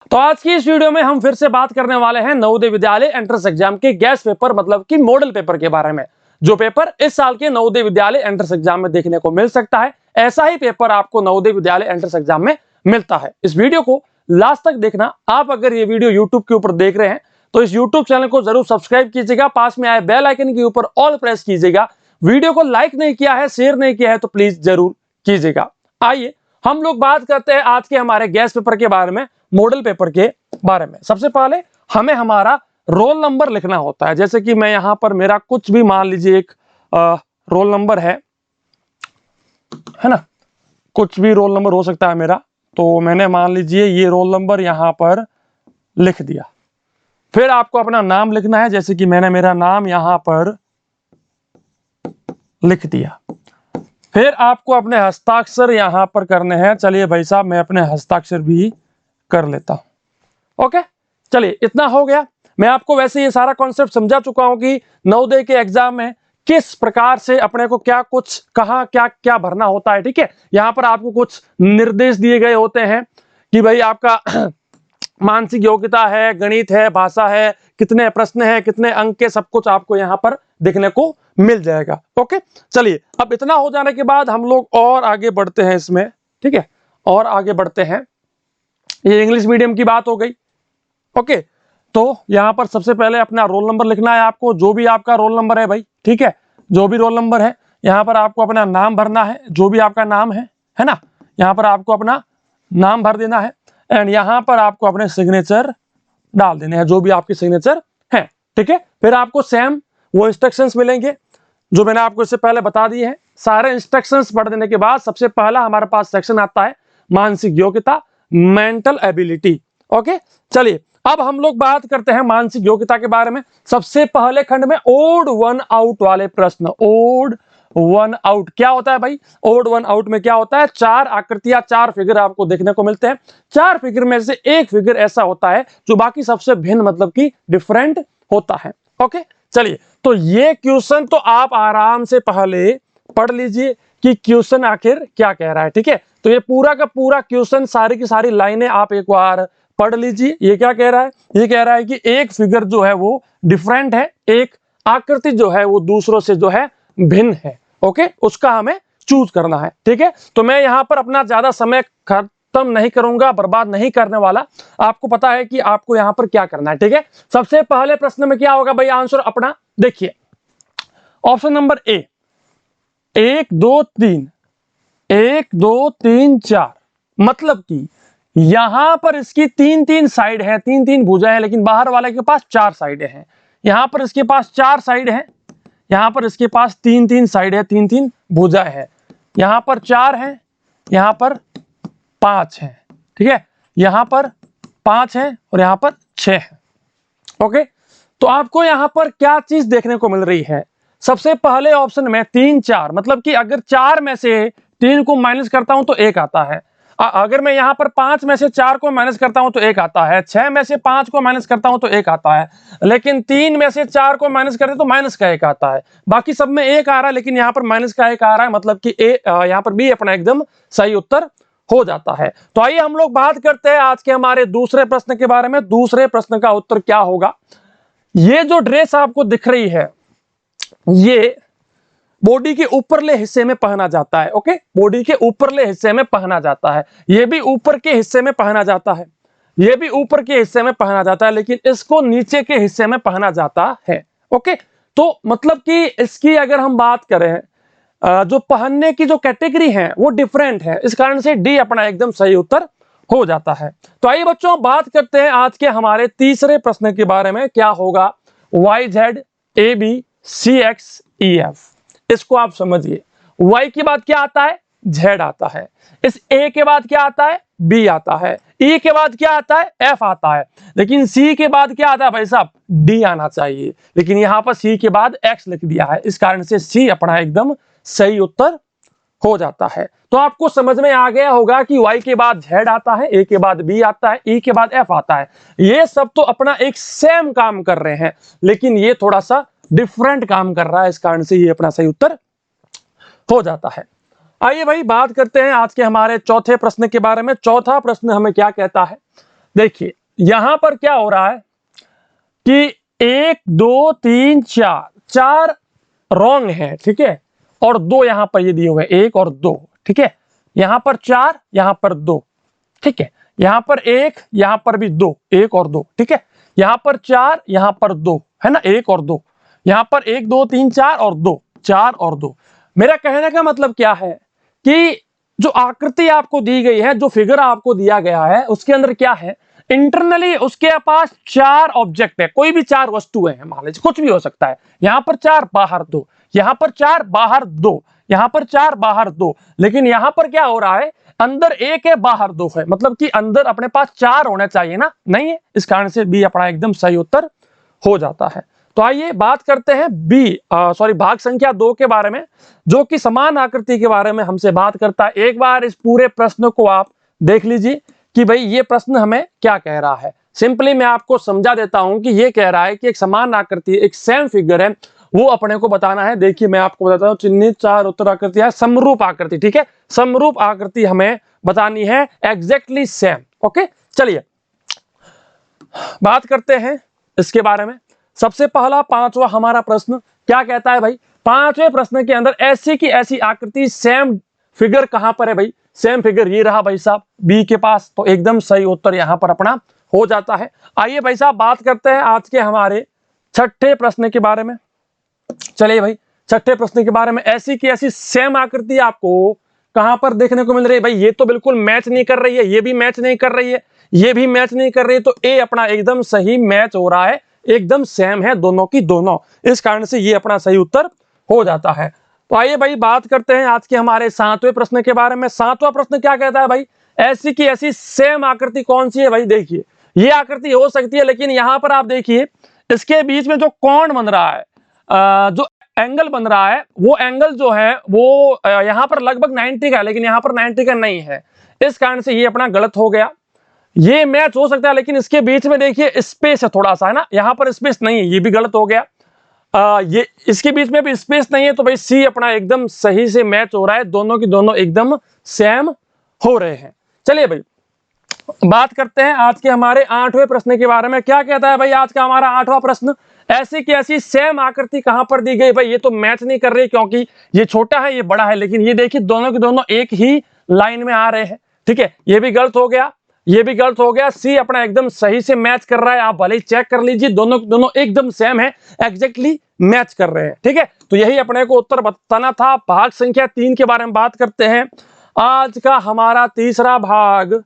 तो आज की इस वीडियो में हम फिर से बात करने वाले हैं नवोदय विद्यालय एंट्रेंस एग्जाम के गैस पेपर मतलब कि मॉडल पेपर के बारे में। जो पेपर इस साल के नवोदय विद्यालय एंट्रेंस एग्जाम में देखने को मिल सकता है, ऐसा ही पेपर आपको नवोदय विद्यालय एंट्रेंस एग्जाम में मिलता है। इस वीडियो को लास्ट तक देखना। आप अगर ये वीडियो यूट्यूब के ऊपर देख रहे हैं तो इस यूट्यूब चैनल को जरूर सब्सक्राइब कीजिएगा, पास में आए बेल आइकन के ऊपर ऑल प्रेस कीजिएगा। वीडियो को लाइक नहीं किया है, शेयर नहीं किया है तो प्लीज जरूर कीजिएगा। आइए हम लोग बात करते हैं आज के हमारे गैस पेपर के बारे में, मॉडल पेपर के बारे में। सबसे पहले हमें हमारा रोल नंबर लिखना होता है। जैसे कि मैं यहां पर मेरा कुछ भी मान लीजिए एक रोल नंबर है ना, कुछ भी रोल नंबर हो सकता है मेरा। तो मैंने मान लीजिए ये रोल नंबर यहां पर लिख दिया। फिर आपको अपना नाम लिखना है, जैसे कि मैंने मेरा नाम यहां पर लिख दिया। फिर आपको अपने हस्ताक्षर यहां पर करने हैं। चलिए भाई साहब, मैं अपने हस्ताक्षर भी कर लेता हूं। ओके, चलिए इतना हो गया। मैं आपको वैसे ये सारा कॉन्सेप्ट समझा चुका हूं कि नवोदय के एग्जाम में किस प्रकार से अपने को क्या कुछ कहां क्या क्या भरना होता है। ठीक है, यहां पर आपको कुछ निर्देश दिए गए होते हैं कि भाई आपका मानसिक योग्यता है, गणित है, भाषा है, कितने प्रश्न है, कितने अंक के, सब कुछ आपको यहां पर देखने को मिल जाएगा। ओके, चलिए अब इतना हो जाने के बाद हम लोग और आगे बढ़ते हैं इसमें। ठीक है, और आगे बढ़ते हैं। ये इंग्लिश मीडियम की बात हो गई। ओके, तो यहां पर सबसे पहले अपना रोल नंबर लिखना है आपको, जो भी आपका रोल नंबर है भाई। ठीक है, जो भी रोल नंबर है यहां पर आपको अपना नाम भरना है, जो भी आपका नाम है ना। यहां पर आपको अपना नाम भर देना है एंड यहां पर आपको अपने सिग्नेचर डाल देने हैं, जो भी आपके सिग्नेचर है। ठीक है, फिर आपको सेम वो इंस्ट्रक्शंस मिलेंगे जो मैंने आपको इससे पहले बता दिए हैं। सारे इंस्ट्रक्शंस पढ़ देने के बाद सबसे पहला हमारे पास सेक्शन आता है मानसिक योग्यता, मेंटल एबिलिटी। ओके, चलिए अब हम लोग बात करते हैं मानसिक योग्यता के बारे में। सबसे पहले खंड में ओड वन आउट वाले प्रश्न। ओड वन आउट क्या होता है भाई? ओड वन आउट में क्या होता है? चार आकृतियां, चार फिगर आपको देखने को मिलते हैं। चार फिगर में से एक फिगर ऐसा होता है जो बाकी सबसे भिन्न मतलब कि डिफरेंट होता है। ओके, चलिए तो ये क्वेश्चन तो आप आराम से पहले पढ़ लीजिए कि क्वेश्चन आखिर क्या कह रहा है। ठीक है, तो ये पूरा का पूरा क्वेश्चन, सारी की सारी लाइनें आप एक बार पढ़ लीजिए। ये क्या कह रहा है? ये कह रहा है कि एक फिगर जो है वो डिफरेंट है, एक आकृति जो है वो दूसरों से जो है भिन्न है। ओके, उसका हमें चूज करना है। ठीक है, तो मैं यहां पर अपना ज्यादा समय खत्म नहीं करूंगा, बर्बाद नहीं करने वाला। आपको पता है कि आपको यहां पर क्या करना है। ठीक है, सबसे पहले प्रश्न में क्या होगा भाई? आंसर अपना देखिए, ऑप्शन नंबर ए, 1 2 3, 1 2 3 4, मतलब कि यहां पर इसकी तीन तीन साइड है, तीन तीन भुजाएं हैं, लेकिन बाहर वाले के पास चार साइडें हैं। यहां पर इसके पास चार साइड है, यहां पर इसके पास तीन तीन साइड है, तीन तीन भुजाएं हैं। यहां पर चार है, यहां पर पांच है। ठीक है, यहां पर पांच है और यहां पर छह है। ओके, तो आपको यहां पर क्या चीज देखने को मिल रही है? सबसे पहले ऑप्शन में 3 4, मतलब कि अगर चार में से तीन को माइनस करता हूं तो एक आता है। अगर मैं यहां पर पांच में से चार को माइनस करता हूं तो एक आता है, छह में से पांच को माइनस करता हूं तो एक आता है, लेकिन तीन में से चार को माइनस करते तो माइनस का एक आता है। बाकी सब में एक आ रहा है, लेकिन यहां पर माइनस का एक आ रहा है, मतलब कि यहां पर बी अपना एकदम सही उत्तर हो जाता है। तो आइए हम लोग बात करते हैं आज के हमारे दूसरे प्रश्न के बारे में। दूसरे प्रश्न का उत्तर क्या होगा? ये जो ड्रेस आपको दिख रही है, ये बॉडी के ऊपरले हिस्से में पहना जाता है। ओके, बॉडी के ऊपरले हिस्से में पहना जाता है। ये भी ऊपर के हिस्से में पहना जाता है, ये भी ऊपर के हिस्से में पहना जाता है, लेकिन इसको नीचे के हिस्से में पहना जाता है। ओके, तो मतलब कि इसकी अगर हम बात करें, जो पहनने की जो कैटेगरी है वो डिफरेंट है, इस कारण से डी अपना एकदम सही उत्तर हो जाता है। तो आइए बच्चों बात करते हैं आज के हमारे तीसरे प्रश्न के बारे में। क्या होगा? YZ AB CXEF। इसको आप समझिए, Y के बाद क्या आता है? Z आता है। इस A के बाद क्या आता है? B आता है। E के बाद क्या आता है? F आता है। लेकिन C के बाद क्या आता है भाई साहब? D आना चाहिए, लेकिन यहां पर C के बाद X लिख दिया है, इस कारण से C अपना एकदम सही उत्तर हो जाता है। तो आपको समझ में आ गया होगा कि Y के बाद Z आता है, A के बाद B आता है, E के बाद F आता है। ये सब तो अपना एक सेम काम कर रहे हैं, लेकिन ये थोड़ा सा डिफरेंट काम कर रहा है, इस कारण से ये अपना सही उत्तर हो जाता है। आइए भाई बात करते हैं आज के हमारे चौथे प्रश्न के बारे में। चौथा प्रश्न हमें क्या कहता है? देखिए यहां पर क्या हो रहा है कि 1 2 3 4 4 रॉन्ग है, ठीक है, और 2 यहां पर ये दिए हुए 1 और 2, ठीक है, यहां पर 4 यहां पर 2, ठीक है, यहां पर 1 यहां पर भी 2, 1 और 2, ठीक है, यहां पर 4 यहां पर 2 है ना, 1 और 2, यहां पर 1 2 3 4 और 2, 4 और 2। मेरा कहने का मतलब क्या है कि जो आकृति आपको दी गई है, जो फिगर आपको दिया गया है, उसके अंदर क्या है, इंटरनली उसके पास 4 ऑब्जेक्ट है, कोई भी 4 वस्तुएं हैं, मान लीजिए कुछ भी हो सकता है, यहां पर 4 बाहर 2, यहां पर 4 बाहर 2, यहां पर 4 बाहर 2, लेकिन यहां पर क्या हो रहा है, अंदर 1 है बाहर 2 है, मतलब कि अंदर अपने पास 4 होने चाहिए ना, नहीं है, इस कारण से बी अपना एकदम सही उत्तर हो जाता है। तो आइए बात करते हैं भाग संख्या 2 के बारे में, जो कि समान आकृति के बारे में हमसे बात करता है। एक बार इस पूरे प्रश्न को आप देख लीजिए कि भाई ये प्रश्न हमें क्या कह रहा है। सिंपली मैं आपको समझा देता हूं कि ये कह रहा है कि एक समान आकृति, एक सेम फिगर है, वो अपने को बताना है। देखिए मैं आपको बताता हूं, चिन्हित 4 उत्तर आकृति है, समरूप आकृति, ठीक है, समरूप आकृति हमें बतानी है, एग्जैक्टली सेम। ओके, चलिए बात करते हैं इसके बारे में। सबसे पहला 5वां हमारा प्रश्न क्या कहता है भाई, 5वें प्रश्न के अंदर ऐसी की ऐसी आकृति सेम फिगर कहां पर है भाई, सेम फिगर ये रहा भाई साहब बी के पास, तो एकदम सही उत्तर यहां पर अपना हो जाता है। आइए भाई साहब बात करते हैं आज के हमारे 6ठे प्रश्न के बारे में। चलिए भाई 6ठे प्रश्न के बारे में, ऐसी की ऐसी सेम आकृति आपको कहां पर देखने को मिल रही है भाई, ये तो बिल्कुल मैच नहीं कर रही है, ये भी मैच नहीं कर रही है, ये भी मैच नहीं कर रही है, तो ए अपना एकदम सही मैच हो रहा है, एकदम सेम है दोनों की दोनों, इस कारण से ये अपना सही उत्तर हो जाता है। तो आइए भाई बात करते हैं आज के हमारे 7वें प्रश्न के बारे में। 7वां प्रश्न क्या कहता है भाई, ऐसी की ऐसी सेम आकृति कौन सी है भाई, देखिए ये आकृति हो सकती है, लेकिन यहां पर आप देखिए इसके बीच में जो कोण बन रहा है, जो एंगल बन रहा है, वो एंगल जो है वो यहां पर लगभग 90 का है, लेकिन यहां पर 90 का नहीं है, इस कारण से ये अपना गलत हो गया। ये मैच हो सकता है, लेकिन इसके बीच में देखिए स्पेस है थोड़ा सा, है ना, यहां पर स्पेस नहीं है, ये भी गलत हो गया। ये इसके बीच में भी स्पेस नहीं है, तो भाई सी अपना एकदम सही से मैच हो रहा है, दोनों की दोनों एकदम सेम हो रहे हैं। चलिए भाई बात करते हैं आज के हमारे 8वें प्रश्न के बारे में। क्या कहता है भाई आज का हमारा 8वां प्रश्न, ऐसी की ऐसी सेम आकृति कहां पर दी गई भाई, ये तो मैच नहीं कर रही क्योंकि ये छोटा है ये बड़ा है, लेकिन ये देखिए दोनों के दोनों एक ही लाइन में आ रहे हैं, ठीक है, ये भी गलत हो गया, ये भी गलत हो गया। सी अपना एकदम सही से मैच कर रहा है, आप भले ही चेक कर लीजिए, दोनों दोनों एकदम सेम है, एग्जैक्टली मैच कर रहे हैं, ठीक है, तो यही अपने को उत्तर बताना था। भाग संख्या 3 के बारे में बात करते हैं। आज का हमारा तीसरा भाग,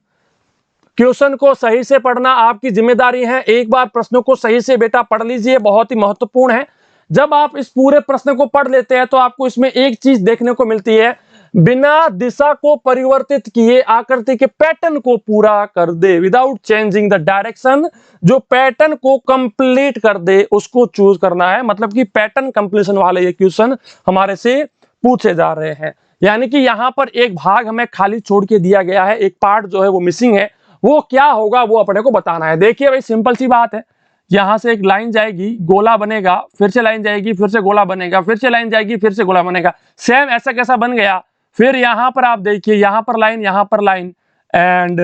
क्वेश्चन को सही से पढ़ना आपकी जिम्मेदारी है, एक बार प्रश्नों को सही से बेटा पढ़ लीजिए, बहुत ही महत्वपूर्ण है। जब आप इस पूरे प्रश्न को पढ़ लेते हैं तो आपको इसमें एक चीज देखने को मिलती है, बिना दिशा को परिवर्तित किए आकृति के पैटर्न को पूरा कर दे, विदाउट चेंजिंग द डायरेक्शन, जो पैटर्न को कंप्लीट कर दे उसको चूज करना है, मतलब कि पैटर्न कंप्लीशन वाले ये क्वेश्चन हमारे से पूछे जा रहे हैं। यानी कि यहां पर एक भाग हमें खाली छोड़ के दिया गया है, एक पार्ट जो है वो मिसिंग है, वो क्या होगा वो अपने को बताना है। देखिए भाई सिंपल सी बात है, यहां से एक लाइन जाएगी, गोला बनेगा, फिर से लाइन जाएगी, फिर से गोला बनेगा, फिर से लाइन जाएगी, फिर से गोला बनेगा, सेम ऐसा कैसा बन गया। फिर यहां पर आप देखिए, यहां पर लाइन, यहां पर लाइन, एंड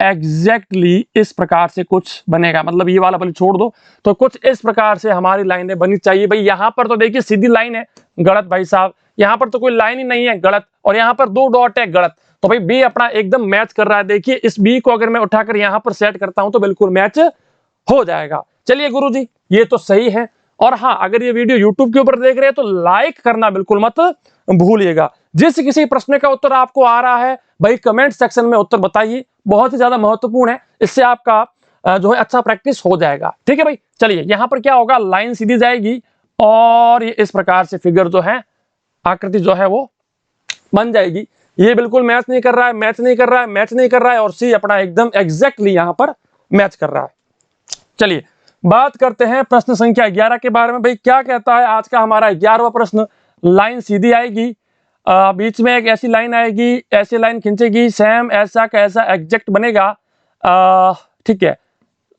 एग्जैक्टली इस प्रकार से कुछ बनेगा, मतलब ये वाला पहले छोड़ दो, तो कुछ इस प्रकार से हमारी लाइनें बनी चाहिए भाई। यहां पर तो देखिए सीधी लाइन है, गलत भाई साहब, यहां पर तो कोई लाइन ही नहीं है, गलत, और यहां पर 2 डॉट है, गलत, तो भाई बी अपना एकदम मैच कर रहा है। देखिए इस बी को अगर मैं उठाकर यहां पर सेट करता हूं तो बिल्कुल मैच हो जाएगा। चलिए गुरुजी ये तो सही है, और हाँ अगर ये वीडियो यूट्यूब के ऊपर देख रहे हैं तो लाइक करना बिल्कुल मत भूलिएगा। जिस किसी प्रश्न का उत्तर आपको आ रहा है भाई कमेंट सेक्शन में उत्तर बताइए, बहुत ही ज्यादा महत्वपूर्ण है, इससे आपका जो है अच्छा प्रैक्टिस हो जाएगा, ठीक है भाई। चलिए यहां पर क्या होगा, लाइन सीधी जाएगी और ये इस प्रकार से फिगर जो है, आकृति जो है वो बन जाएगी। ये बिल्कुल मैच नहीं कर रहा है, मैच नहीं कर रहा है, मैच नहीं कर रहा है, और सी अपना एकदम एग्जैक्टली यहां पर मैच कर रहा है। चलिए बात करते हैं प्रश्न संख्या 11 के बारे में। भाई क्या कहता है आज का हमारा 11वां प्रश्न, लाइन सीधी आएगी, बीच में एक ऐसी लाइन आएगी, ऐसी लाइन खींचेगी, सेम ऐसा कैसा एग्जैक्ट बनेगा, ठीक है,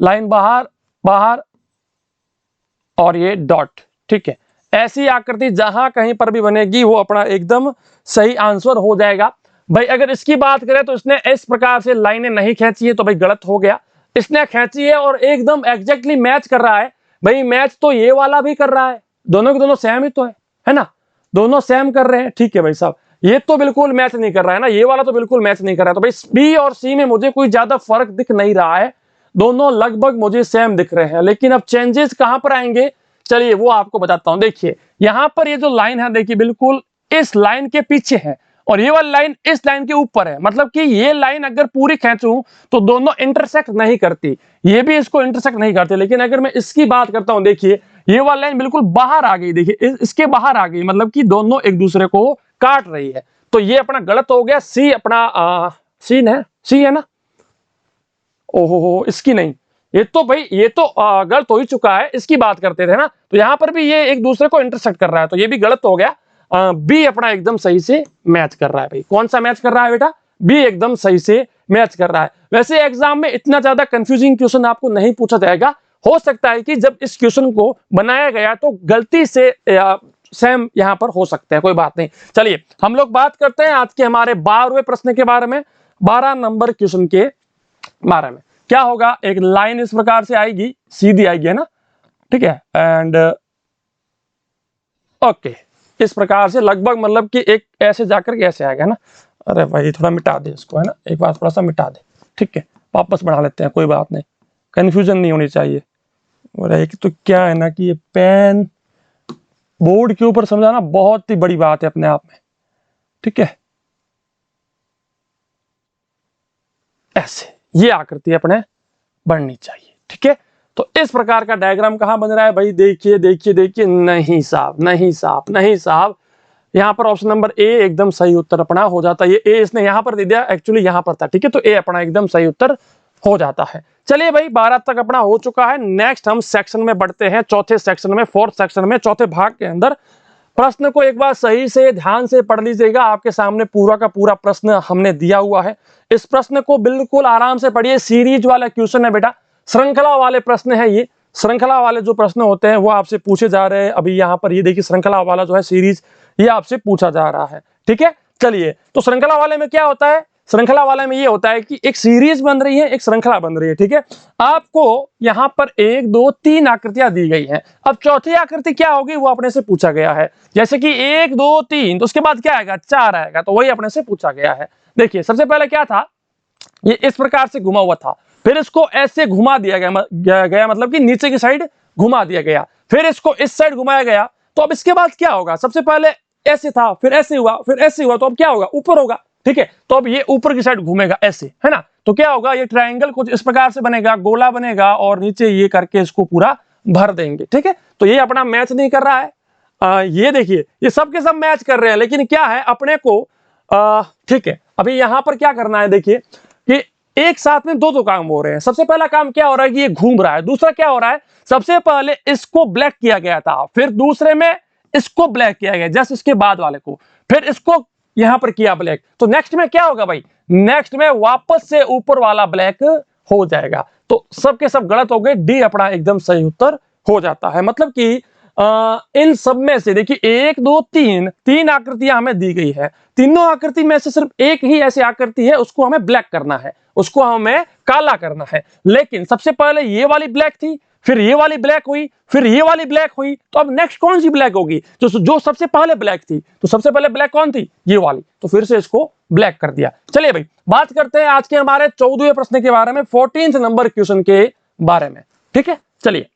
लाइन बाहर बाहर और ये डॉट, ठीक है, ऐसी आकृति जहां कहीं पर भी बनेगी वो अपना एकदम सही आंसर हो जाएगा। भाई अगर इसकी बात करें तो इसने इस प्रकार से लाइनें नहीं खींची है, तो भाई गलत हो गया। इसने खींची है और एकदम एग्जैक्टली मैच कर रहा है। भाई मैच तो ये वाला भी कर रहा है, दोनों के दोनों सेम ही तो है ना, दोनों सेम कर रहे हैं। ठीक है भाई साहब, ये तो बिल्कुल मैच नहीं कर रहा है ना, ये वाला तो बिल्कुल मैच नहीं कर रहा है। तो भाई बी और सी में मुझे कोई ज्यादा फर्क दिख नहीं रहा है, दोनों लगभग मुझे सेम दिख रहे हैं। लेकिन अब चेंजेस कहां पर आएंगे, चलिए वो आपको बताता हूं। देखिए यहां पर ये जो लाइन है, देखिए बिल्कुल इस लाइन के पीछे है और ये वाली लाइन इस लाइन के ऊपर है। मतलब कि ये लाइन अगर पूरी खींचूं तो दोनों इंटरसेक्ट नहीं करती, ये भी इसको इंटरसेक्ट नहीं करती। लेकिन अगर मैं इसकी बात करता हूं, देखिए ये वाली लाइन बिल्कुल बाहर आ गई, देखिए इसके बाहर आ गई, मतलब कि दोनों एक दूसरे को काट रही है। तो ये अपना गलत हो गया, सी अपना सी है ना, ओहो इसकी नहीं, ये तो भाई ये तो गलत हो ही चुका है, इसकी बात करते थे ना। तो यहां पर भी ये एक दूसरे को इंटरसेक्ट कर रहा है, तो ये भी गलत हो गया। बी अपना एकदम सही से मैच कर रहा है। भाई कौन सा मैच कर रहा है बेटा, बी एकदम सही से मैच कर रहा है। वैसे एग्जाम में इतना ज्यादा कंफ्यूजिंग क्वेश्चन आपको नहीं पूछा जाएगा, हो सकता है कि जब इस क्वेश्चन को बनाया गया तो गलती से सेम यहां पर हो सकते हैं, कोई बात नहीं। चलिए हम लोग बात करते हैं आज के हमारे 12वें प्रश्न के बारे में, 12 नंबर क्वेश्चन के बारे में। क्या होगा, एक लाइन इस प्रकार से आएगी, सीधी आएगी है ना, ठीक है, एंड ओके इस प्रकार से लगभग, मतलब कि एक ऐसे जाकर के ऐसे आएगा ना। अरे भाई थोड़ा मिटा दे इसको है ना, एक बार थोड़ा सा मिटा दे, ठीक है वापस बढ़ा लेते हैं, कोई बात नहीं, कंफ्यूजन नहीं होनी चाहिए। और एक तो क्या है ना कि ये पेन बोर्ड के ऊपर समझाना बहुत ही बड़ी बात है अपने आप में, ठीक है। ऐसे ये आकृति अपने बननी चाहिए, ठीक है। तो इस प्रकार का डायग्राम कहां बन रहा है भाई, देखिए देखिए देखिए, नहीं साहब नहीं साहब नहीं साहब, यहां पर ऑप्शन नंबर ए एकदम सही उत्तर अपना हो जाता है। ये ए इसने यहां पर दे दिया, एक्चुअली यहां पर था, ठीक है, तो ए अपना एकदम सही उत्तर हो जाता है। चलिए भाई 12 तक अपना हो चुका है। नेक्स्ट हम सेक्शन में बढ़ते हैं, चौथे सेक्शन में, फोर्थ सेक्शन में, चौथे भाग के अंदर। प्रश्न को एक बार सही से ध्यान से पढ़ लीजिएगा, आपके सामने पूरा का पूरा प्रश्न हमने दिया हुआ है। इस प्रश्न को बिल्कुल आराम से पढ़िए, सीरीज वाला क्वेश्चन है बेटा, श्रृंखला वाले प्रश्न है। ये श्रृंखला वाले जो प्रश्न होते हैं वो आपसे पूछे जा रहे हैं। अभी यहाँ पर ये देखिए श्रृंखला वाला जो है सीरीज, ये आपसे पूछा जा रहा है, ठीक है। चलिए तो श्रृंखला वाले में क्या होता है, श्रृंखला वाले में ये होता है कि एक सीरीज बन रही है, एक श्रृंखला बन रही है, ठीक है। आपको यहाँ पर 1 2 3 आकृतियां दी गई हैं। अब चौथी आकृति क्या होगी वो अपने से पूछा गया है। जैसे कि 1 2 3, तो उसके बाद क्या आएगा, 4 आएगा, तो वही अपने से पूछा गया है। देखिए सबसे पहले क्या था, ये इस प्रकार से घुमा हुआ था, फिर इसको ऐसे घुमा दिया गया, मतलब कि नीचे की साइड घुमा दिया गया, फिर इसको इस साइड घुमाया गया। तो अब इसके बाद क्या होगा, सबसे पहले ऐसे था, फिर ऐसे हुआ, फिर ऐसे हुआ, तो अब क्या होगा, ऊपर होगा, ठीक है। तो अब ये ऊपर की साइड घूमेगा ऐसे, है ना। तो क्या होगा, ये ट्रायंगल कुछ इस प्रकार से बनेगा, गोला बनेगा, और नीचे ये करके इसको पूरा भर देंगे, ठीक है। तो ये अपना मैच नहीं कर रहा है। ये देखिए ये सब के सब मैच कर रहे हैं, लेकिन क्या है अपने को, ठीक है, अभी यहां पर क्या करना है, देखिए कि एक साथ में दो काम हो रहे हैं। सबसे पहला काम क्या हो रहा है कि ये घूम रहा है, दूसरा क्या हो रहा है, सबसे पहले इसको ब्लैक किया गया था, फिर दूसरे में इसको ब्लैक किया गया, जस्ट इसके बाद वाले को, फिर इसको यहां पर किया ब्लैक। तो नेक्स्ट में क्या होगा भाई, नेक्स्ट में वापस से ऊपर वाला ब्लैक हो जाएगा। तो सबके सब गलत हो गए, डी अपना एकदम सही उत्तर हो जाता है। मतलब कि इन सब में से देखिए 1 2 3 तीन आकृतियां हमें दी गई है, तीनों आकृति में से सिर्फ एक ही ऐसी आकृति है, उसको हमें ब्लैक करना है, उसको हमें काला करना है। लेकिन सबसे पहले ये वाली ब्लैक थी, फिर ये वाली ब्लैक हुई, फिर ये वाली ब्लैक हुई, तो अब नेक्स्ट कौन सी ब्लैक होगी, जो सबसे पहले ब्लैक थी। तो सबसे पहले ब्लैक कौन थी, ये वाली, तो फिर से इसको ब्लैक कर दिया। चलिए भाई बात करते हैं आज के हमारे 14वें प्रश्न के बारे में, 14th नंबर क्वेश्चन के बारे में, ठीक है। चलिए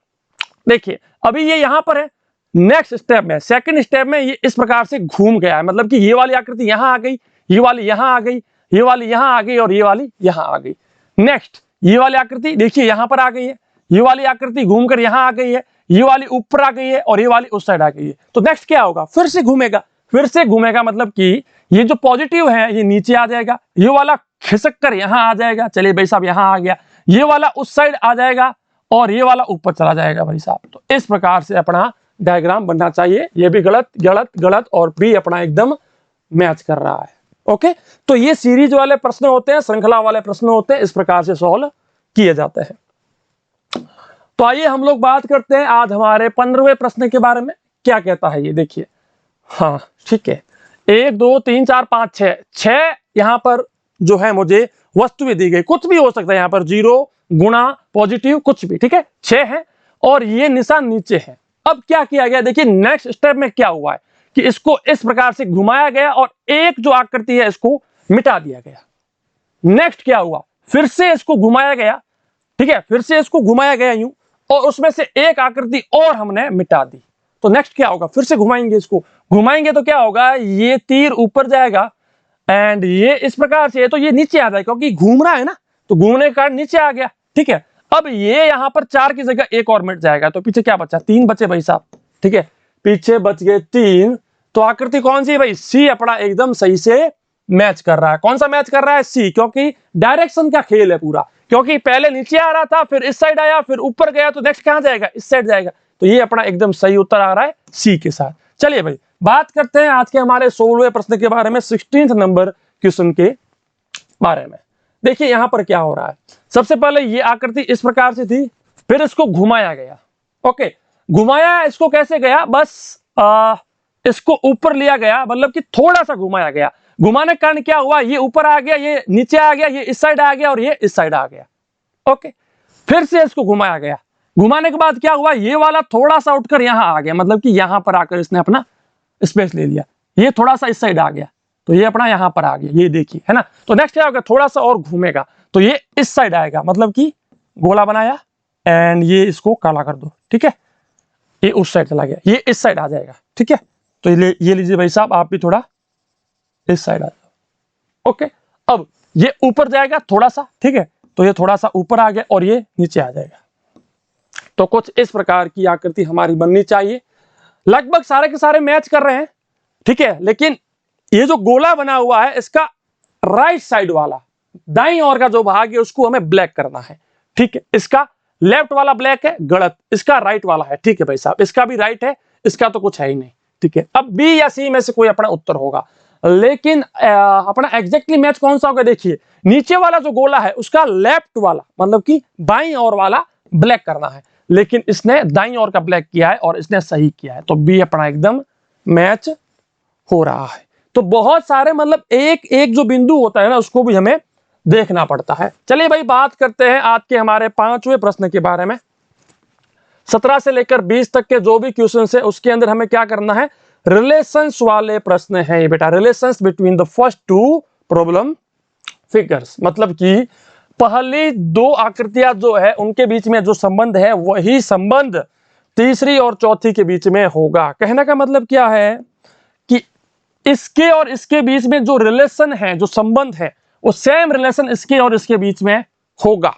देखिए अभी ये यहां पर है, नेक्स्ट स्टेप में, सेकंड स्टेप में ये इस प्रकार से घूम गया है, मतलब कि ये वाली आकृति यहां आ गई, ये वाली यहां आ गई, ये वाली यहां आ गई, और ये वाली यहां आ गई। नेक्स्ट ये वाली आकृति देखिए यहां पर आ गई है, ये वाली आकृति घूमकर यहां आ गई है, ये वाली ऊपर आ गई है, और ये वाली उस साइड आ गई है। तो नेक्स्ट क्या होगा, फिर से घूमेगा, फिर से घूमेगा, मतलब कि ये जो पॉजिटिव है ये नीचे आ जाएगा, ये वाला खिसक कर यहां आ जाएगा, चलिए भाई साहब यहां आ गया, ये वाला उस साइड आ जाएगा, और ये वाला ऊपर चला जाएगा भाई साहब। तो इस प्रकार से अपना डायग्राम बनना चाहिए। ये भी गलत गलत गलत, और बी अपना एकदम मैच कर रहा है। ओके, तो ये सीरीज वाले प्रश्न होते हैं, श्रृंखला वाले प्रश्न होते हैं, इस प्रकार से सॉल्व किए जाते हैं। तो आइए हम लोग बात करते हैं आज हमारे 15वें प्रश्न के बारे में। क्या कहता है ये देखिए, हाँ ठीक है, 1 2 3 4 5 6 यहां पर जो है मुझे वस्तुएं दी गई, कुछ भी हो सकता है यहाँ पर, 0 गुणा, पॉजिटिव, कुछ भी, ठीक है। 6 है और ये निशान नीचे है। अब क्या किया गया, देखिए नेक्स्ट स्टेप में क्या हुआ है कि इसको इस प्रकार से घुमाया गया और एक जो आकृति है इसको मिटा दिया गया। नेक्स्ट क्या हुआ, फिर से इसको घुमाया गया, ठीक है, फिर से इसको घुमाया गया यूं और उसमें से एक आकृति और हमने मिटा दी। तो नेक्स्ट क्या होगा, फिर से घुमाएंगे, इसको घुमाएंगे तो क्या होगा, ये तीर ऊपर जाएगा एंड ये इस प्रकार से, तो ये नीचे आ जाएगा क्योंकि घूम रहा है ना, तो घूमने के कारण नीचे आ गया, ठीक है। अब ये यहां पर 4 की जगह एक और मिट जाएगा, तो पीछे क्या बचा, 3 बचे भाई साहब, ठीक है, पीछे बच गए 3। तो आकृति कौन सी है भाई, सी अपना एकदम सही से मैच कर रहा है। कौन सा मैच कर रहा है, सी, क्योंकि डायरेक्शन का खेल है पूरा, क्योंकि पहले नीचे आ रहा था, फिर इस साइड आया, फिर ऊपर गया, तो नेक्स्ट कहां जाएगा, इस साइड जाएगा। तो ये अपना एकदम सही उत्तर आ रहा है सी के साथ। चलिए भाई बात करते हैं आज के हमारे 16वें प्रश्न के बारे में, 16th नंबर क्वेश्चन के बारे में। देखिए यहां पर क्या हो रहा है, सबसे पहले ये आकृति इस प्रकार से थी, फिर इसको घुमाया गया, ओके, घुमाया इसको कैसे गया, बस इसको ऊपर लिया गया, मतलब कि थोड़ा सा घुमाया गया। घुमाने के कारण क्या हुआ, ये ऊपर आ गया, ये नीचे आ गया, ये इस साइड आ गया और ये इस साइड आ गया, ओके। फिर से इसको घुमाया गया, घुमाने के बाद क्या हुआ, ये वाला थोड़ा सा उठकर यहां आ गया, मतलब कि यहां पर आकर इसने अपना स्पेस ले लिया, ये थोड़ा सा इस साइड आ गया, तो ये अपना यहां पर आ गया, ये देखिए, है ना। तो नेक्स्ट क्या होगा, थोड़ा सा और घूमेगा तो ये इस साइड आएगा, मतलब कि गोला बनाया एंड ये इसको काला कर दो, ठीक है, ये उस साइड चला गया, ये इस साइड आ जाएगा, ठीक है। तो ये लीजिए भाई साहब, आप भी थोड़ा इस साइड आ जाओ, ओके। अब ये ऊपर जाएगा थोड़ा सा, ठीक है, तो ये थोड़ा सा ऊपर आ गया और ये नीचे आ जाएगा। तो कुछ इस प्रकार की आकृति हमारी बननी चाहिए। लगभग सारे के सारे मैच कर रहे हैं, ठीक है, लेकिन ये जो गोला बना हुआ है इसका राइट साइड वाला दाईं ओर का जो भाग है उसको हमें ब्लैक करना है, ठीक है। इसका लेफ्ट वाला ब्लैक है, गलत, इसका राइट वाला है, ठीक है भाई साहब, इसका भी राइट है, इसका तो कुछ है ही नहीं, ठीक है। अब बी या सी में से कोई अपना उत्तर होगा, लेकिन अपना एग्जैक्टली मैच कौन सा होगा, देखिए नीचे वाला जो गोला है उसका लेफ्ट वाला, मतलब कि बाईं ओर वाला ब्लैक करना है, लेकिन इसने दाईं ओर का ब्लैक किया है और इसने सही किया है, तो बी अपना एकदम मैच हो रहा है। तो बहुत सारे मतलब एक एक जो बिंदु होता है ना उसको भी हमें देखना पड़ता है। चलिए भाई बात करते हैं आज के हमारे 5वें प्रश्न के बारे में। 17 से लेकर 20 तक के जो भी क्वेश्चन है उसके अंदर हमें क्या करना है, रिलेशंस वाले प्रश्न है ये बेटा, relations between the first 2 problem figures, मतलब कि पहली 2 आकृतियां जो है उनके बीच में जो संबंध है वही संबंध तीसरी और चौथी के बीच में होगा। कहने का मतलब क्या है कि इसके और इसके बीच में जो रिलेशन है, जो संबंध है, वो सेम रिलेशन इसके और इसके बीच में होगा,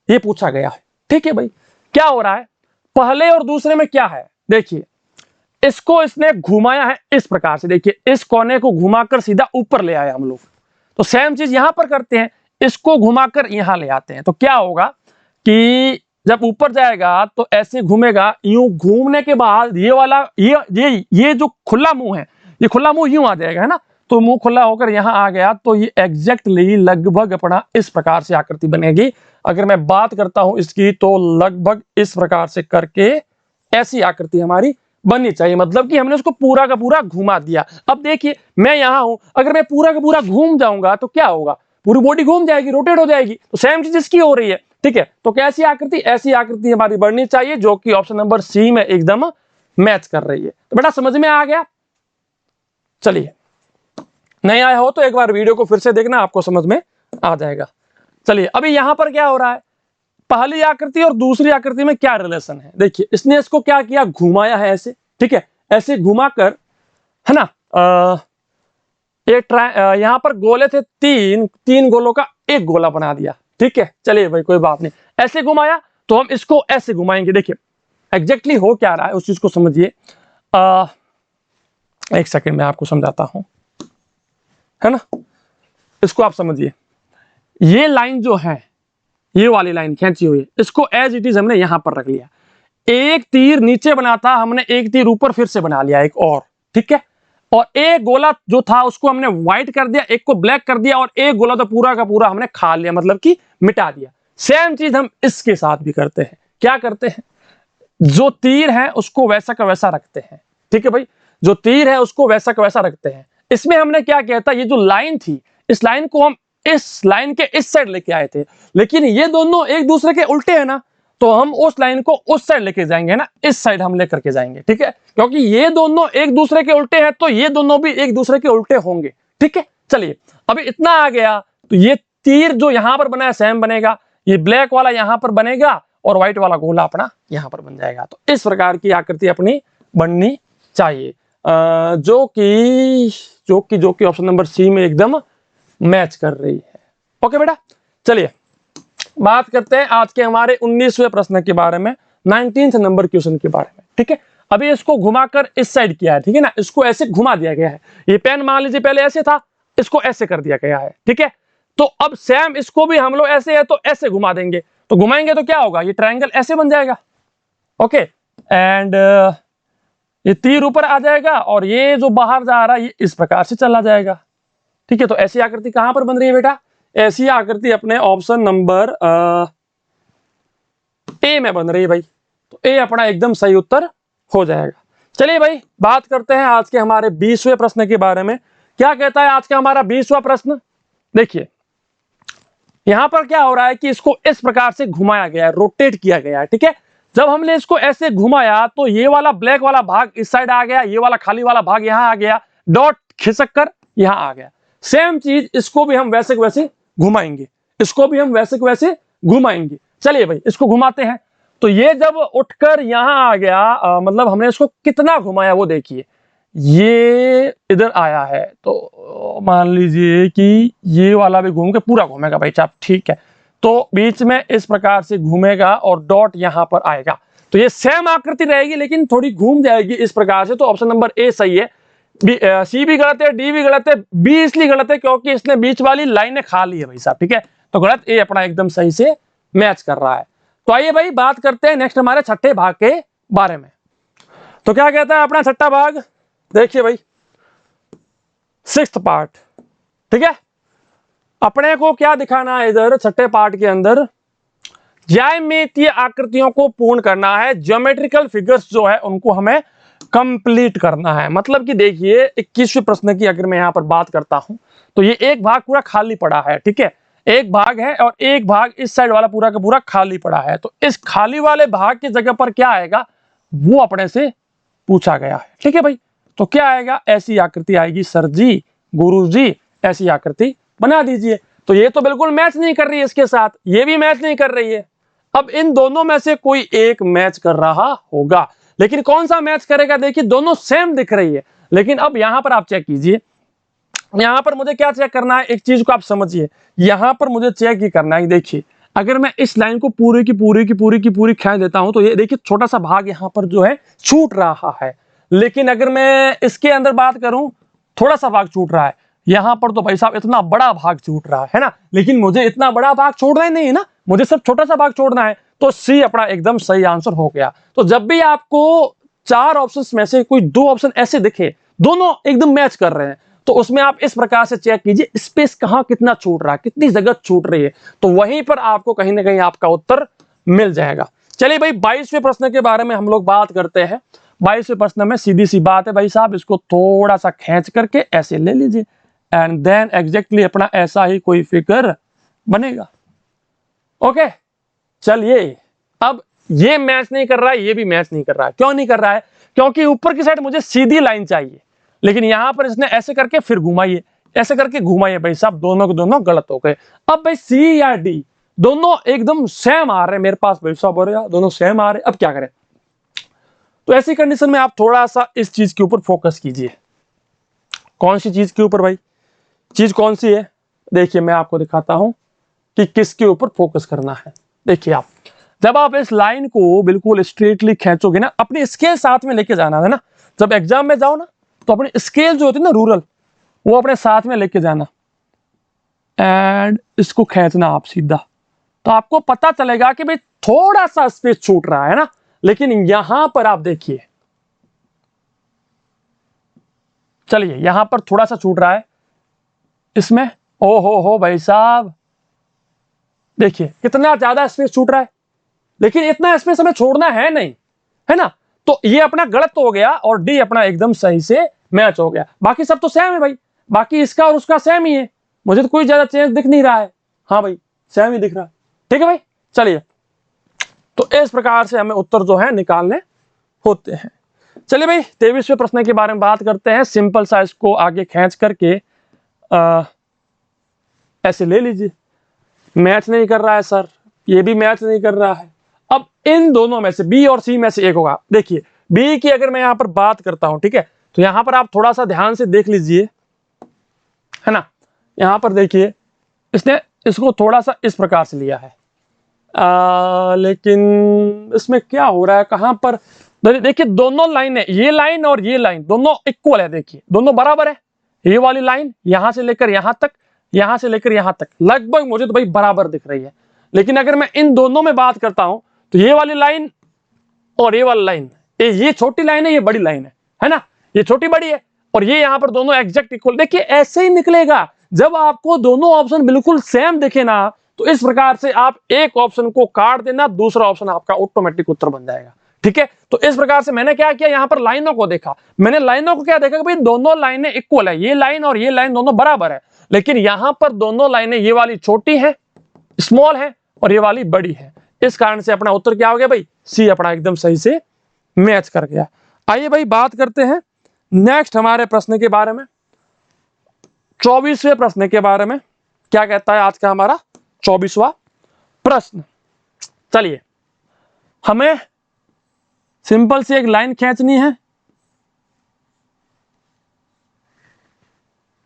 ये पूछा गया है, ठीक है भाई। क्या हो रहा है, पहले और दूसरे में क्या है, देखिए इसको इसने घुमाया है इस प्रकार से, देखिए इस कोने को घुमाकर सीधा ऊपर ले आया हम लोग, तो सेम चीज यहां पर करते हैं, इसको घुमाकर यहां ले आते हैं। तो क्या होगा कि जब ऊपर जाएगा तो ऐसे घूमेगा, यूं घूमने के बाद ये वाला ये जो खुला मुंह है, ये खुला मुंह यूं आ जाएगा, है ना, तो मुंह खुला होकर यहां आ गया, तो ये एग्जैक्टली लगभग अपना इस प्रकार से आकृति बनेगी। अगर मैं बात करता हूं इसकी तो लगभग इस प्रकार से करके ऐसी आकृति हमारी बननी चाहिए, मतलब कि हमने उसको पूरा का पूरा घुमा दिया। अब देखिए मैं यहां हूं, अगर मैं पूरा का पूरा घूम जाऊंगा तो क्या होगा, पूरी बॉडी घूम जाएगी, रोटेट हो जाएगी, तो सेम चीज इसकी हो रही है, ठीक है। तो कैसी आकृति, ऐसी आकृति हमारी बननी चाहिए जो कि ऑप्शन नंबर सी में एकदम मैच कर रही है। तो बेटा समझ में आ गया। चलिए नहीं आया हो तो एक बार वीडियो को फिर से देखना, आपको समझ में आ जाएगा। चलिए अभी यहां पर क्या हो रहा है, पहली आकृति और दूसरी आकृति में क्या रिलेशन है, देखिए इसने इसको क्या किया, घुमाया है ऐसे, ठीक है, ऐसे घुमाकर, है ना, यहां पर गोले थे 3 गोलों का एक गोला बना दिया, ठीक है। चलिए भाई कोई बात नहीं, ऐसे घुमाया तो हम इसको ऐसे घुमाएंगे। देखिए एग्जैक्टली हो क्या रहा है उस चीज को समझिए, एक सेकंड में आपको समझाता हूं, है ना, इसको आप समझिए। ये लाइन जो है, ये वाली लाइन खींची हुई है, इसको एज इट इज हमने यहां पर रख लिया, एक तीर नीचे बना था, हमने एक तीर ऊपर फिर से बना लिया एक और, ठीक है, और एक गोला जो था उसको हमने व्हाइट कर दिया, एक को ब्लैक कर दिया, और एक गोला तो पूरा का पूरा हमने खा लिया, मतलब कि मिटा दिया। सेम चीज हम इसके साथ भी करते हैं। क्या करते हैं, जो तीर है उसको वैसा का वैसा रखते हैं, ठीक है भाई, जो तीर है उसको वैसा का वैसा रखते हैं। इसमें हमने क्या किया था, ये जो लाइन थी इस लाइन को हम इस लाइन के इस साइड लेके आए थे, लेकिन ये दोनों एक दूसरे के उल्टे हैं ना, तो हम उस लाइन को उस साइड लेके जाएंगे ना, इस साइड हम लेकर के जाएंगे, ठीक है, क्योंकि ये दोनों एक दूसरे के उल्टे हैं तो ये दोनों भी एक दूसरे के उल्टे होंगे, ठीक है। चलिए अभी इतना आ गया, तो ये तीर जो यहां पर बना है सेम बनेगा, ये ब्लैक वाला यहां पर बनेगा और व्हाइट वाला गोला अपना यहां पर बन जाएगा। तो इस प्रकार की आकृति अपनी बननी चाहिए, जो कि ऑप्शन नंबर सी में एकदम मैच कर रही है। ओके बेटा, चलिए बात करते हैं आज के हमारे 19वें प्रश्न के बारे में, 19th नंबर क्वेश्चन के बारे में, ठीक है। अभी इसको घुमाकर इस साइड किया है, ठीक है ना, इसको ऐसे घुमा दिया गया है। ये पेन मान लीजिए पहले ऐसे था, इसको ऐसे कर दिया गया है, ठीक है। तो अब सेम इसको भी हम लोग ऐसे है तो ऐसे घुमा देंगे, तो घुमाएंगे तो क्या होगा, ये ट्रायंगल ऐसे बन जाएगा। ओके, एंड ये तीर ऊपर आ जाएगा और ये जो बाहर जा रहा है ये इस प्रकार से चला जाएगा, ठीक है। तो ऐसी आकृति कहां पर बन रही है बेटा, ऐसी आकृति अपने ऑप्शन नंबर ए में बन रही है भाई। तो ए अपना एकदम सही उत्तर हो जाएगा। चलिए भाई बात करते हैं आज के हमारे 20वें प्रश्न के बारे में। क्या कहता है आज का हमारा 20वां प्रश्न, देखिए यहां पर क्या हो रहा है कि इसको इस प्रकार से घुमाया गया है, रोटेट किया गया है, ठीक है। जब हमने इसको ऐसे घुमाया तो ये वाला ब्लैक वाला भाग इस साइड आ गया, ये वाला खाली वाला भाग यहां आ गया, डॉट खिसक कर यहां आ गया। सेम चीज इसको भी हम वैसे वैसे घुमाएंगे, इसको भी हम वैसे वैसे घुमाएंगे। चलिए भाई इसको घुमाते हैं। तो ये जब उठकर यहां आ गया, मतलब हमने इसको कितना घुमाया वो देखिए, ये इधर आया है तो मान लीजिए कि ये वाला भी घूम के पूरा घूमेगा भाई साहब, ठीक है। तो बीच में इस प्रकार से घूमेगा और डॉट यहां पर आएगा, तो ये सेम आकृति रहेगी लेकिन थोड़ी घूम जाएगी इस प्रकार से। तो ऑप्शन नंबर ए सही है, सी भी गलत है, डी भी गलत है, बी इसलिए गलत है क्योंकि इसने बीच वाली लाइनें खा ली है भाई साहब, ठीक है। तो गलत, ए अपना एकदम सही से मैच कर रहा है। तो आइए भाई बात करते हैं नेक्स्ट हमारे छठे भाग के बारे में। तो क्या कहता है अपना छठा भाग, देखिए भाई 6th पार्ट, ठीक है। अपने को क्या दिखाना है इधर छठे पार्ट के अंदर, ज्यामितीय आकृतियों को पूर्ण करना है, ज्योमेट्रिकल फिगर्स जो है उनको हमें कंप्लीट करना है। मतलब कि देखिए 21वें प्रश्न की अगर मैं यहां पर बात करता हूं तो ये एक भाग पूरा खाली पड़ा है, ठीक है, एक भाग है और एक भाग इस साइड वाला पूरा का पूरा खाली पड़ा है। तो इस खाली वाले भाग की जगह पर क्या आएगा वो अपने से पूछा गया है, ठीक है भाई। तो क्या आएगा, ऐसी आकृति आएगी, सर जी गुरु जी ऐसी आकृति बना दीजिए। तो ये तो बिल्कुल मैच नहीं कर रही है इसके साथ, ये भी मैच नहीं कर रही है। अब इन दोनों में से कोई एक मैच कर रहा होगा, लेकिन कौन सा मैच करेगा, देखिए दोनों सेम दिख रही है। लेकिन अब यहां पर आप चेक कीजिए, यहां पर मुझे क्या चेक करना है, एक चीज को आप समझिए, यहां पर मुझे चेक ही करना है। देखिए अगर मैं इस लाइन को पूरी की पूरी खींच देता हूं तो ये देखिए छोटा सा भाग यहां पर जो है छूट रहा है, लेकिन अगर मैं इसके अंदर बात करूं थोड़ा सा भाग छूट रहा है, यहां पर तो भाई साहब इतना बड़ा भाग छूट रहा है ना। लेकिन मुझे इतना बड़ा भाग छोड़ना ही नहीं है ना, मुझे सिर्फ छोटा सा भाग छोड़ना है। तो सी अपना एकदम सही आंसर हो गया। तो जब भी आपको 4 ऑप्शंस में से कोई 2 ऑप्शन ऐसे दिखे दोनों एकदम मैच कर रहे हैं तो उसमें आप इस प्रकार से चेक कीजिए स्पेस कहां कितना छूट रहा है, कितनी जगह छूट रही है, तो वहीं पर आपको कहीं ना कहीं आपका उत्तर मिल जाएगा। चलिए भाई 22वें प्रश्न के बारे में हम लोग बात करते हैं। 22वें प्रश्न में सीधी सी बात है भाई साहब, इसको थोड़ा सा खींच करके ऐसे ले लीजिए एंड देन एग्जैक्टली अपना ऐसा ही कोई फिगर बनेगा। ओके चलिए, अब ये मैच नहीं कर रहा है, ये भी मैच नहीं कर रहा है। क्यों नहीं कर रहा है, क्योंकि ऊपर की साइड मुझे सीधी लाइन चाहिए, लेकिन यहां पर इसने ऐसे करके फिर घुमाइए, ऐसे करके घुमाइए भाई साहब, दोनों के दोनों गलत हो गए। अब भाई सी या डी दोनों एकदम सेम आ रहे हैं मेरे पास भाई साहब, और दोनों सेम आ रहे हैं। अब क्या करें, तो ऐसी कंडीशन में आप थोड़ा सा इस चीज के ऊपर फोकस कीजिए। कौन सी चीज के ऊपर भाई, चीज कौन सी है, देखिए मैं आपको दिखाता हूं कि किसके ऊपर फोकस करना है। देखिए आप जब आप इस लाइन को बिल्कुल स्ट्रेटली खींचोगे ना, अपनी स्केल साथ में लेके जाना है ना, जब एग्जाम में जाओ ना तो अपनी स्केल जो होती है ना रूरल, वो अपने साथ में लेके जाना एंड इसको खींचना आप सीधा, तो आपको पता चलेगा कि भाई थोड़ा सा स्पेस छूट रहा है ना। लेकिन यहां पर आप देखिए, चलिए यहां पर थोड़ा सा छूट रहा है इसमें, ओ हो भाई साहब देखिए कितना ज्यादा स्पेस छूट रहा है, लेकिन इतना स्पेस हमें छोड़ना है नहीं, है ना। तो ये अपना गलत हो गया और डी अपना एकदम सही से मैच हो गया। बाकी सब तो सेम है भाई, बाकी इसका और उसका सेम ही है, मुझे तो कोई ज्यादा चेंज दिख नहीं रहा है। हाँ भाई सेम ही दिख रहा है। ठीक है भाई, चलिए तो इस प्रकार से हमें उत्तर जो है निकालने होते हैं। चलिए भाई 23वें प्रश्न के बारे में बात करते हैं। सिंपल सा इसको आगे खींच करके ऐसे ले लीजिए। मैच नहीं कर रहा है सर, ये भी मैच नहीं कर रहा है। अब इन दोनों में से बी और सी में से एक होगा। देखिए बी की अगर मैं यहां पर बात करता हूं, ठीक है, तो यहां पर आप थोड़ा सा ध्यान से देख लीजिए, है ना। यहां पर देखिए इसने इसको थोड़ा सा इस प्रकार से लिया है, लेकिन इसमें क्या हो रहा है, कहां पर देखिए दोनों लाइन है, ये लाइन और ये लाइन दोनों इक्वल है। देखिए दोनों बराबर है। ये वाली लाइन यहां से लेकर यहां तक, यहां से लेकर यहां तक लगभग मुझे तो भाई बराबर दिख रही है। लेकिन अगर मैं इन दोनों में बात करता हूं तो ये वाली लाइन और ये वाली लाइन, ये छोटी लाइन है, ये बड़ी लाइन है ना, ये छोटी बड़ी है और ये यहां पर दोनों एग्जैक्ट इक्वल। देखिए ऐसे ही निकलेगा जब आपको दोनों ऑप्शन बिल्कुल सेम दिखे ना, तो इस प्रकार से आप एक ऑप्शन को काट देना, दूसरा ऑप्शन आपका ऑटोमेटिक उत्तर बन जाएगा। ठीक है, तो इस प्रकार से मैंने क्या किया, यहां पर लाइनों को देखा। मैंने लाइनों को क्या देखा कि भाई दोनों लाइनें इक्वल है, ये लाइन और ये लाइन दोनों बराबर है। लेकिन यहां पर दोनों लाइनें, ये वाली छोटी है, स्मॉल है और ये वाली बड़ी है। इस कारण से अपना उत्तर क्या हो गया भाई, सी अपना एकदम सही से मैच कर गया। आइए भाई बात करते हैं नेक्स्ट हमारे प्रश्न के बारे में, 24वें प्रश्न के बारे में। क्या कहता है आज का हमारा 24वां प्रश्न। चलिए हमें सिंपल सी एक लाइन खींचनी है।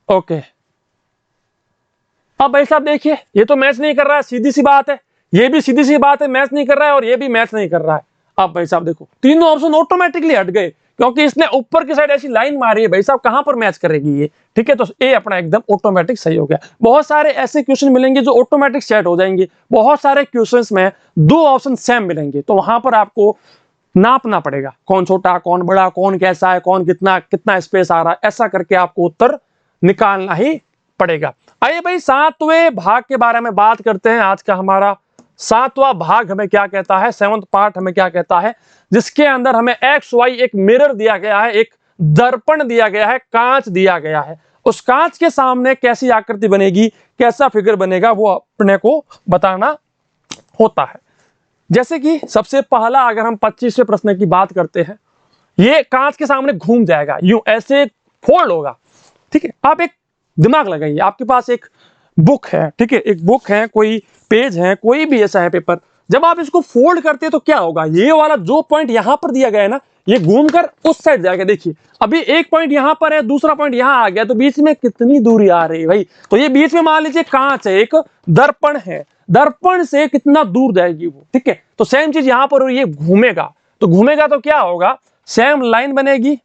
ओके, अब भाई साहब देखिए ये तो मैच नहीं कर रहा है, सीधी सी बात है। ये भी सीधी सी बात है, मैच नहीं कर रहा है, और ये भी मैच नहीं कर रहा है। अब भाई साहब देखो तीनों ऑप्शन ऑटोमेटिकली हट गए, क्योंकि इसने ऊपर की साइड ऐसी लाइन मारी है। भाई साहब कहां पर मैच करेगी ये, ठीक है, तो ए अपना एकदम ऑटोमेटिक सही हो गया। बहुत सारे ऐसे क्वेश्चन मिलेंगे जो ऑटोमेटिक सेट हो जाएंगे, बहुत सारे क्वेश्चंस में दो ऑप्शन सेम मिलेंगे, तो वहां पर आपको नापना पड़ेगा कौन छोटा कौन बड़ा, कौन कैसा है, कौन कितना कितना स्पेस आ रहा है, ऐसा करके आपको उत्तर निकालना ही पड़ेगा। आइए भाई 7वें भाग के बारे में बात करते हैं। आज का हमारा 7वां भाग हमें क्या कहता है, 7th पार्ट हमें क्या कहता है, जिसके अंदर हमें एक्स वाई एक मिरर दिया गया है, एक दर्पण दिया गया है, कांच दिया गया है। उस कांच के सामने कैसी आकृति बनेगी, कैसा फिगर बनेगा, वो अपने को बताना होता है। जैसे कि सबसे पहला अगर हम 25वें प्रश्न की बात करते हैं, ये कांच के सामने घूम जाएगा, यूं ऐसे फोल्ड होगा। ठीक है, आप एक दिमाग लगाइए, आपके पास एक बुक है, ठीक है, एक बुक है, कोई पेज है, कोई भी ऐसा है पेपर, जब आप इसको फोल्ड करते हैं तो क्या होगा, ये वाला जो पॉइंट यहां पर दिया गया है ना, ये घूमकर उस साइड जाएगा। देखिए अभी एक पॉइंट यहां पर है, दूसरा पॉइंट यहां आ गया, तो बीच में कितनी दूरी आ रही है भाई, तो ये बीच में मान लीजिए कांच है, एक दर्पण है, दर्पण से कितना दूर जाएगी वो। ठीक है, तो सेम चीज यहां पर ये घूमेगा, तो घूमेगा तो क्या होगा, सेम लाइन बनेगी,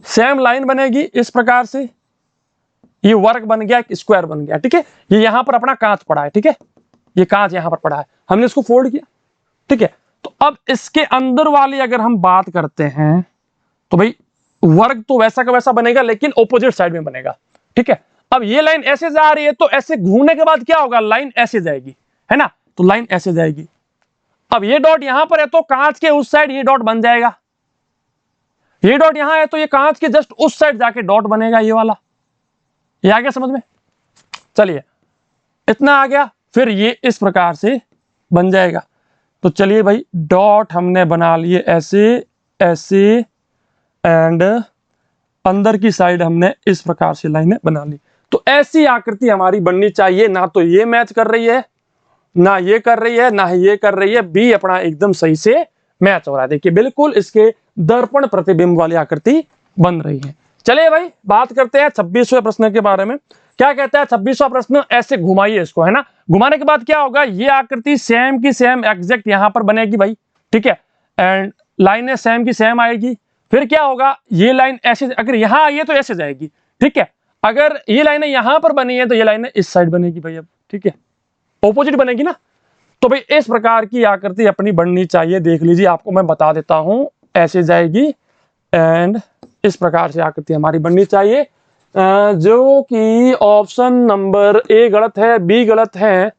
सेम लाइन बनेगी इस प्रकार से, ये वर्ग बन गया, एक स्क्वायर बन गया। ठीक है, ये यहां पर अपना कांच पड़ा है, ठीक है, ये कांच यहां पर पड़ा है, हमने इसको फोल्ड किया। ठीक है, तो अब इसके अंदर वाली अगर हम बात करते हैं तो भाई वर्ग तो वैसा का वैसा बनेगा, लेकिन ऑपोजिट साइड में बनेगा। ठीक है, अब ये लाइन ऐसे जा रही है, तो ऐसे घूमने के बाद क्या होगा, लाइन ऐसे जाएगी, है ना, तो लाइन ऐसे जाएगी। अब ये डॉट यहां पर है, तो कांच के उस साइड ये डॉट बन जाएगा, ये डॉट यहां है, तो ये कांच के जस्ट उस साइड जाके डॉट बनेगा, ये वाला। ये आ गया समझ में, चलिए इतना आ गया। फिर ये इस प्रकार से बन जाएगा, तो चलिए भाई डॉट हमने बना लिए ऐसे ऐसे, एंड अंदर की साइड हमने इस प्रकार से लाइनें बना ली। तो ऐसी आकृति हमारी बननी चाहिए, ना तो ये मैच कर रही है, ना ये कर रही है, ना ये कर रही है, बी अपना एकदम सही से मैच हो रहा है। देखिए बिल्कुल इसके दर्पण प्रतिबिंब वाली आकृति बन रही है। चलिए भाई बात करते हैं 26वें प्रश्न के बारे में। क्या कहता है 26वां प्रश्न, ऐसे घुमाइए इसको, है ना, घुमाने के बाद क्या होगा, ये आकृति सेम की सेम एग्जैक्ट यहां पर बनेगी भाई। ठीक है, एंड लाइनें सेम की सेम आएगी। फिर क्या होगा, ये लाइन ऐसे अगर यहां आई है तो ऐसे जाएगी। ठीक है, अगर ये लाइनें यहां पर बनी है तो ये लाइनें इस साइड बनेगी भाई। अब ठीक है, ऑपोजिट बनेगी ना, तो भाई इस प्रकार की आकृति अपनी बननी चाहिए। देख लीजिए, आपको मैं बता देता हूं, ऐसे जाएगी एंड इस प्रकार से आकृति हमारी बननी चाहिए। जो कि ऑप्शन नंबर ए गलत है, बी गलत है,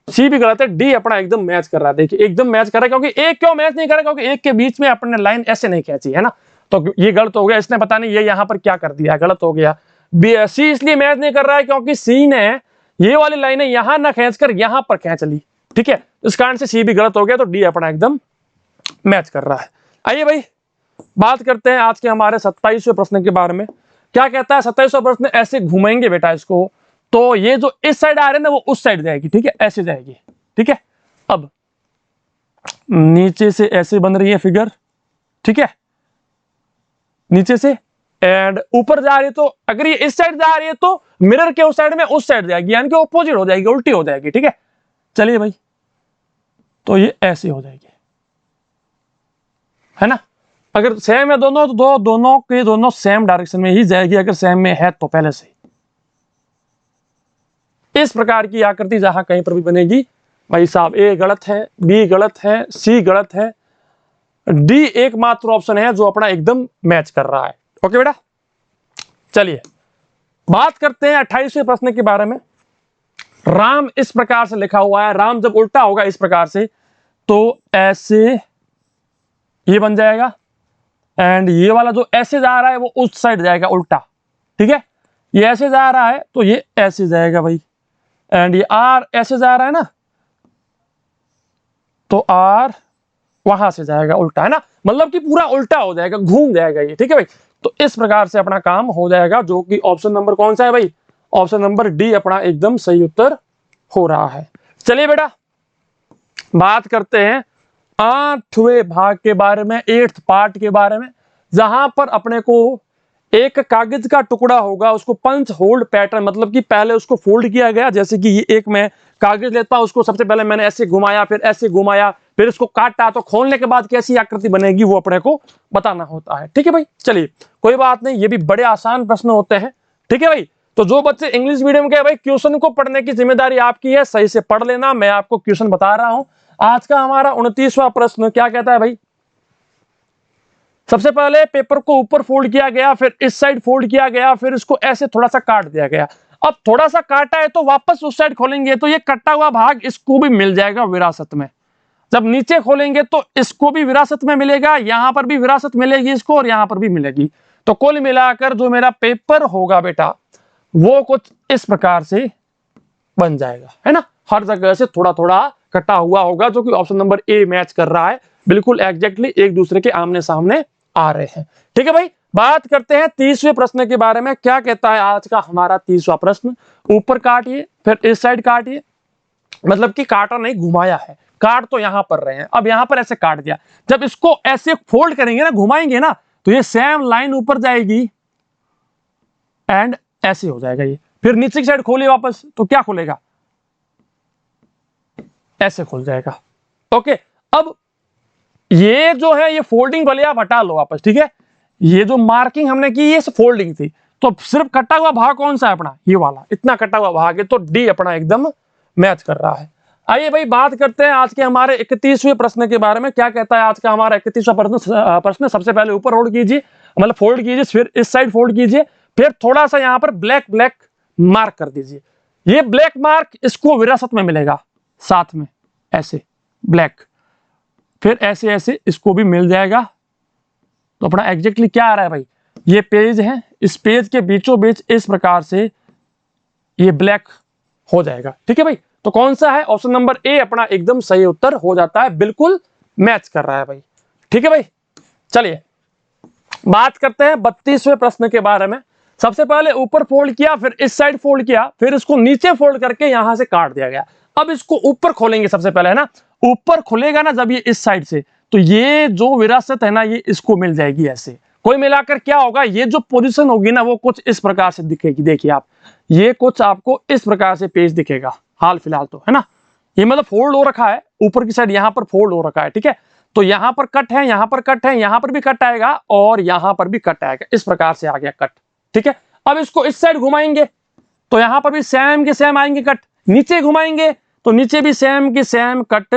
सी भी गलत है, डी अपना एकदम मैच कर रहा है। देखिए एकदम मैच कर रहा है, क्योंकि एक क्यों मैच नहीं कर रहा, क्योंकि एक के बीच में अपने लाइन ऐसे नहीं खींची है ना, तो ये गलत हो गया। इसने पता नहीं ये यहां पर क्या कर दिया, गलत हो गया। सी इसलिए मैच नहीं कर रहा है क्योंकि सी ने ये वाली लाइनें यहां ना खींचकर यहां पर खींच ली, ठीक है, इस कारण से सी भी गलत हो गया, तो डी अपना एकदम मैच कर रहा है। आइए भाई बात करते हैं आज के हमारे 27वें प्रश्न के बारे में। क्या कहता है 27वां प्रश्न, ऐसे घुमाएंगे बेटा इसको, तो ये जो इस साइड आ रहे हैं ना वो उस साइड जाएगी, ठीक है, ऐसे जाएगी, ठीक है। अब नीचे से ऐसे बन रही है फिगर, ठीक है, नीचे से एंड ऊपर जा रही है, तो अगर ये इस साइड जा रही है तो मिरर के उस साइड में उस साइड जाएगी, यानी कि ऑपोजिट हो जाएगी, उल्टी हो जाएगी, ठीक है। चलिए भाई, तो ये ऐसे हो जाएगी, है ना। अगर सेम है दोनों तो दोनों के दोनों सेम डायरेक्शन में ही जाएगी, अगर सेम में है तो पहले से। इस प्रकार की आकृति जहां कहीं पर भी बनेगी भाई साहब, ए गलत है, बी गलत है, सी गलत है, डी एकमात्र ऑप्शन है जो अपना एकदम मैच कर रहा है। ओके बेटा, चलिए बात करते हैं 28वें प्रश्न के बारे में। राम इस प्रकार से लिखा हुआ है, राम जब उल्टा होगा इस प्रकार से तो ऐसे ये बन जाएगा, एंड ये वाला जो ऐसे जा रहा है वो उस साइड जाएगा उल्टा, ठीक है। ये ऐसे जा रहा है तो ये ऐसे जाएगा भाई, एंड ये आर ऐसे जा रहा है ना, तो आर वहां से जाएगा उल्टा, है ना, मतलब कि पूरा उल्टा हो जाएगा, घूम जाएगा ये, ठीक है भाई। तो इस प्रकार से अपना काम हो जाएगा, जो कि ऑप्शन नंबर कौन सा है भाई, ऑप्शन नंबर डी अपना एकदम सही उत्तर हो रहा है। चलिए बेटा बात करते हैं 8वें भाग के बारे में, 8th पार्ट के बारे में, जहां पर अपने को एक कागज का टुकड़ा होगा, उसको पंच होल्ड पैटर्न, मतलब कि पहले उसको फोल्ड किया गया, जैसे कि ये एक मैं कागज लेता हूं, उसको सबसे पहले मैंने ऐसे घुमाया, फिर ऐसे घुमाया, फिर इसको काटा, तो खोलने के बाद कैसी आकृति बनेगी वो अपने को बताना होता है, ठीक है भाई। चलिए कोई बात नहीं, ये भी बड़े आसान प्रश्न होते हैं, ठीक है भाई। तो जो बच्चे इंग्लिश मीडियम के भाई, क्वेश्चन को पढ़ने की जिम्मेदारी आपकी है, सही से पढ़ लेना, मैं आपको क्वेश्चन बता रहा हूं। आज का हमारा 29वां प्रश्न क्या कहता है भाई, सबसे पहले पेपर को ऊपर फोल्ड किया गया, फिर इस साइड फोल्ड किया गया, फिर इसको ऐसे थोड़ा सा काट दिया गया। अब थोड़ा सा काटा है तो वापस उस साइड खोलेंगे तो ये कटा हुआ भाग इसको भी मिल जाएगा विरासत में। जब नीचे खोलेंगे तो इसको भी विरासत में मिलेगा, यहां पर भी विरासत मिलेगी इसको, और यहां पर भी मिलेगी। तो कुल मिलाकर जो मेरा पेपर होगा बेटा वो कुछ इस प्रकार से बन जाएगा, है ना। हर जगह से थोड़ा थोड़ा कटा हुआ होगा, जो कि ऑप्शन नंबर ए मैच कर रहा है, बिल्कुल एग्जैक्टली एक दूसरे के आमने सामने आ रहे हैं, ठीक है भाई। बात करते हैं 30वें प्रश्न के बारे में। क्या कहता है आज का हमारा 30वां प्रश्न, ऊपर काटिए फिर इस साइड काटिए, मतलब कि काटा नहीं घुमाया है, काट तो यहां पर रहे हैं, अब यहां पर ऐसे काट दिया। जब इसको ऐसे फोल्ड करेंगे ना, घुमाएंगे ना, तो ये सेम लाइन ऊपर जाएगी एंड ऐसे हो जाएगा ये। फिर नीचे की साइड खोलिए वापस, तो क्या खुलेगा, ऐसे खुल जाएगा। ओके, अब ये जो है ये फोल्डिंग भले आप हटा लो वापस, ठीक है। ये जो मार्किंग हमने की ये फोल्डिंग थी, तो सिर्फ कटा हुआ भाग कौन सा है अपना, ये वाला, इतना कटा हुआ भाग है, तो डी अपना एकदम मैच कर रहा है। आइए भाई बात करते हैं आज के हमारे 31वें प्रश्न के बारे में। क्या कहता है आज का हमारा 31वां प्रश्न, सबसे पहले ऊपर होल्ड कीजिए, मतलब फोल्ड कीजिए, फिर इस साइड फोल्ड कीजिए, फिर थोड़ा सा यहां पर ब्लैक ब्लैक मार्क कर दीजिए। ये ब्लैक मार्क इसको विरासत में मिलेगा साथ में, ऐसे ब्लैक, फिर ऐसे ऐसे इसको भी मिल जाएगा। तो अपना एग्जैक्टली क्या आ रहा है भाई, ये पेज है, इस पेज के बीचों बीच इस प्रकार से ये ब्लैक हो जाएगा, ठीक है भाई। तो कौन सा है, ऑप्शन नंबर ए अपना एकदम सही उत्तर हो जाता है, बिल्कुल मैच कर रहा है भाई, ठीक है भाई। चलिए बात करते हैं 32वें प्रश्न के बारे में। सबसे पहले ऊपर फोल्ड किया, फिर इस साइड फोल्ड किया, फिर इसको नीचे फोल्ड करके यहां से काट दिया गया। अब इसको ऊपर खोलेंगे सबसे पहले, है ना, ऊपर खुलेगा ना जब ये इस साइड से, तो ये जो विरासत है ना ये इसको मिल जाएगी ऐसे। कोई मिलाकर क्या होगा, ये जो पोजीशन होगी ना वो कुछ इस प्रकार से दिखेगी, देखिए आप, ये कुछ आपको इस प्रकार से पेज दिखेगा हाल फिलहाल, तो है ना, ये मतलब फोल्ड हो रखा है, ऊपर की साइड यहां पर फोल्ड हो रखा है, ठीक है। तो यहां पर कट है, यहां पर कट है, यहां पर भी कट आएगा और यहां पर भी कट आएगा, इस प्रकार से आ गया कट, ठीक है। अब इसको इस साइड घुमाएंगे तो यहां पर भी सेम के सेम आएंगे कट, नीचे घुमाएंगे तो नीचे भी सेम के सेम कट